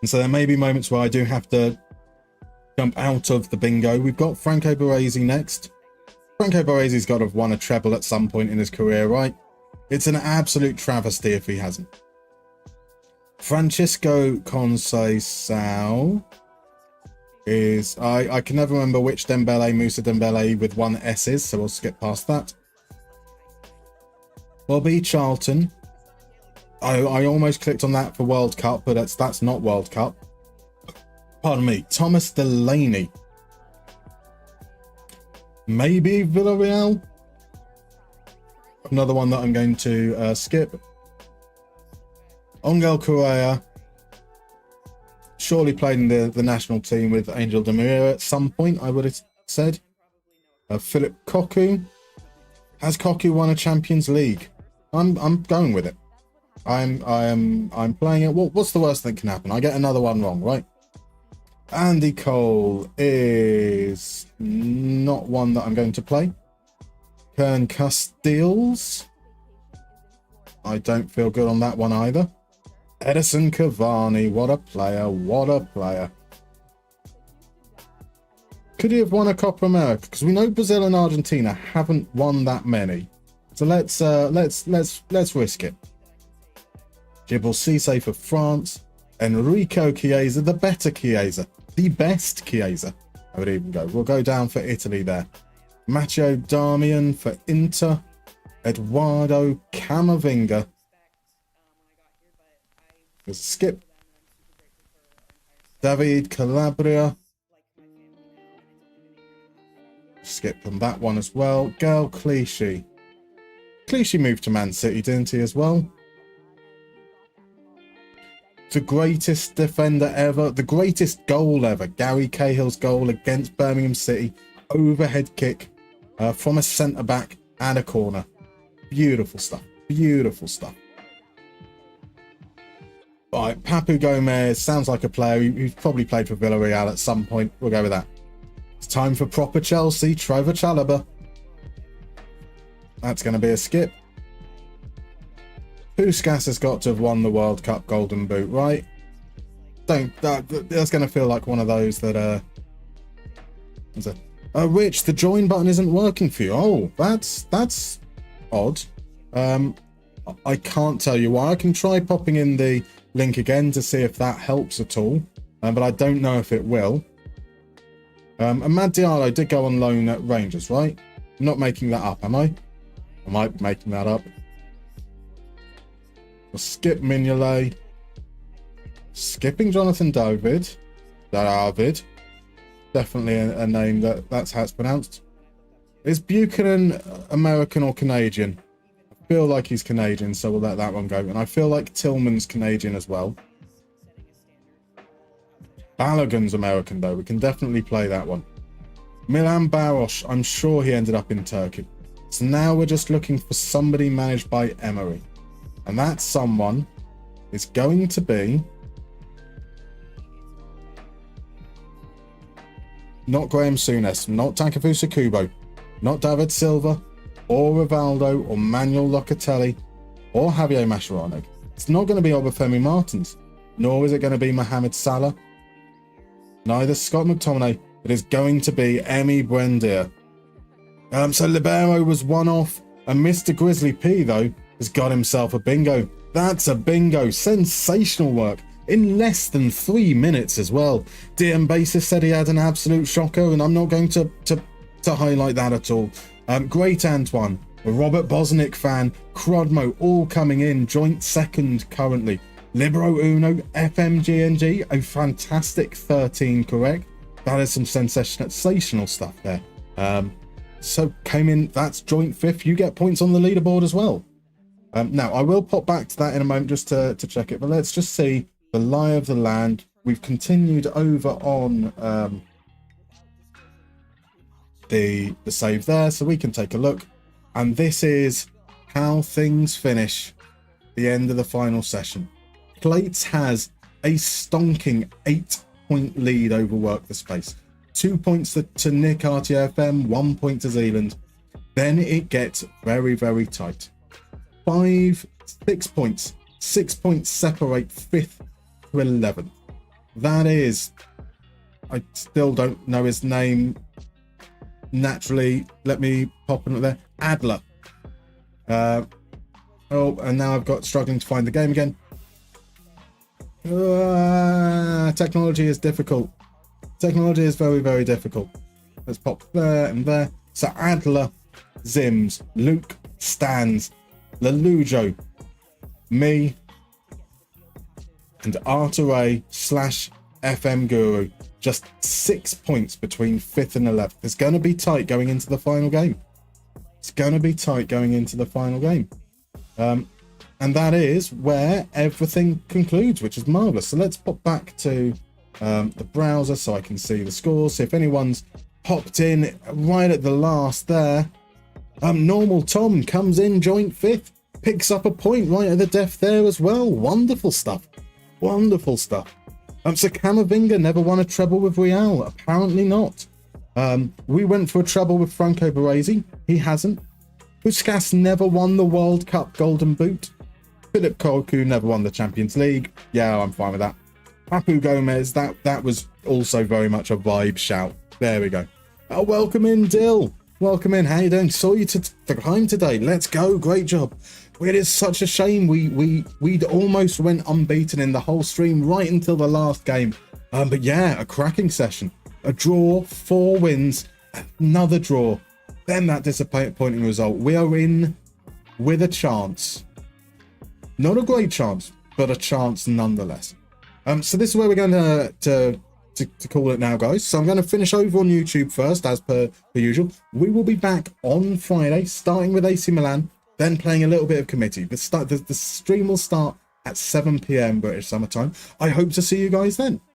And so there may be moments where I do have to jump out of the bingo. We've got Franco Baresi next. Franco Baresi's got to have won a treble at some point in his career, right? It's an absolute travesty if he hasn't. Francisco Conceição is... I can never remember which Dembele, Moussa Dembele with 1 S is, so we'll skip past that. Bobby Charlton. I almost clicked on that for World Cup, but that's not World Cup. Pardon me. Thomas Delaney. Maybe Villarreal. Another one that I'm going to skip. Angel Correa. Surely played in the national team with Angel Di Maria at some point, I would have said. Philip Cocu. Has Cocu won a Champions League? I'm going with it. I'm playing it. What's the worst that can happen? I get another one wrong, right? Andy Cole is not one that I'm going to play. Kern Castiles. I don't feel good on that one either. Edison Cavani, what a player, what a player. Could he have won a Copa America? Because we know Brazil and Argentina haven't won that many. So let's risk it. Djibril Cissé for France. Enrico Chiesa, the better Chiesa. The best Chiesa, I would even go. We'll go down for Italy there. Matteo Darmian for Inter. Eduardo Camavinga. There's a skip. David Calabria. Skip from that one as well. Girl Clichy. Clichy moved to Man City, didn't he, as well? The greatest defender ever. The greatest goal ever. Gary Cahill's goal against Birmingham City. Overhead kick from a centre-back and a corner. Beautiful stuff. Beautiful stuff. All right, Papu Gomez sounds like a player who's probably played for Villarreal at some point. We'll go with that. It's time for proper Chelsea. Trevor Chalobah. That's going to be a skip. Puskas has got to have won the World Cup Golden Boot, right? That's going to feel like one of those that Rich, the join button isn't working for you. Oh, that's odd. I can't tell you why. I can try popping in the link again to see if that helps at all, but I don't know if it will. Amad Diallo did go on loan at Rangers, right? I'm not making that up, am I? I might be making that up. We'll skip Mignolet. Skipping Jonathan David. David. Definitely a name that's how it's pronounced. Is Buchanan American or Canadian? I feel like he's Canadian, so we'll let that one go. And I feel like Tillman's Canadian as well. Balogun's American, though. We can definitely play that one. Milan Baros, I'm sure he ended up in Turkey. So now we're just looking for somebody managed by Emery. And that someone is going to be... not Graham Souness, not Takefusa Kubo, not David Silva, or Rivaldo, or Manuel Locatelli, or Javier Mascherano. It's not going to be Obafemi Martins, nor is it going to be Mohamed Salah. Neither Scott McTominay. It is going to be Emi Buendia. So Libero was one off, and Mr. Grizzly P, though, has got himself a bingo. That's a bingo. Sensational work. In less than 3 minutes as well. DM Basis said he had an absolute shocker, and I'm not going to highlight that at all. Great Antoine, a Robert Bosnick fan, Crodmo, all coming in, joint second currently. Libero Uno, FMGNG, a fantastic 13 correct. That is some sensational stuff there. So came in, that's joint fifth. You get points on the leaderboard as well. Now, I will pop back to that in a moment just to check it, but let's just see the lie of the land. We've continued over on the save there, so we can take a look. And this is how things finish the end of the final session. Plates has a stonking 8-point lead over Work the Space. 2 points to Nick RTFM, 1 point to Zealand. Then it gets very, very tight. 6 points. 6 points separate 5th to 11th. That is, I still don't know his name. Naturally, let me pop in there. Adler. Oh, and now I've got struggling to find the game again. Technology is difficult. Technology is very, very difficult. Let's pop there and there. So Adler, Zims, Luke, Stans, Lelujo, me, and Arteray / FM Guru. Just 6 points between 5th and 11th. It's going to be tight going into the final game. It's going to be tight going into the final game. And that is where everything concludes, which is marvellous. So let's pop back to the browser so I can see the scores. See if anyone's popped in right at the last there. Normal Tom comes in joint 5th. Picks up a point right at the death there as well. Wonderful stuff. Wonderful stuff. So Camavinga never won a treble with Real. Apparently not. We went for a treble with Franco Baresi. He hasn't. Puskas never won the World Cup Golden Boot. Philip Korku never won the Champions League. Yeah, I'm fine with that. Papu Gomez, that was also very much a vibe shout. There we go. Welcome in, Dill. Welcome in. How you doing? Saw you to the climb today. Let's go. Great job. It is such a shame. We'd almost went unbeaten in the whole stream right until the last game. But yeah, a cracking session. A draw, 4 wins, another draw. Then that disappointing result. We are in with a chance. Not a great chance, but a chance nonetheless. So this is where we're going to call it now, guys. So I'm going to finish over on YouTube first, as per usual. We will be back on Friday, starting with AC Milan, then playing a little bit of committee. The stream will start at 7 PM British Summer Time. I hope to see you guys then.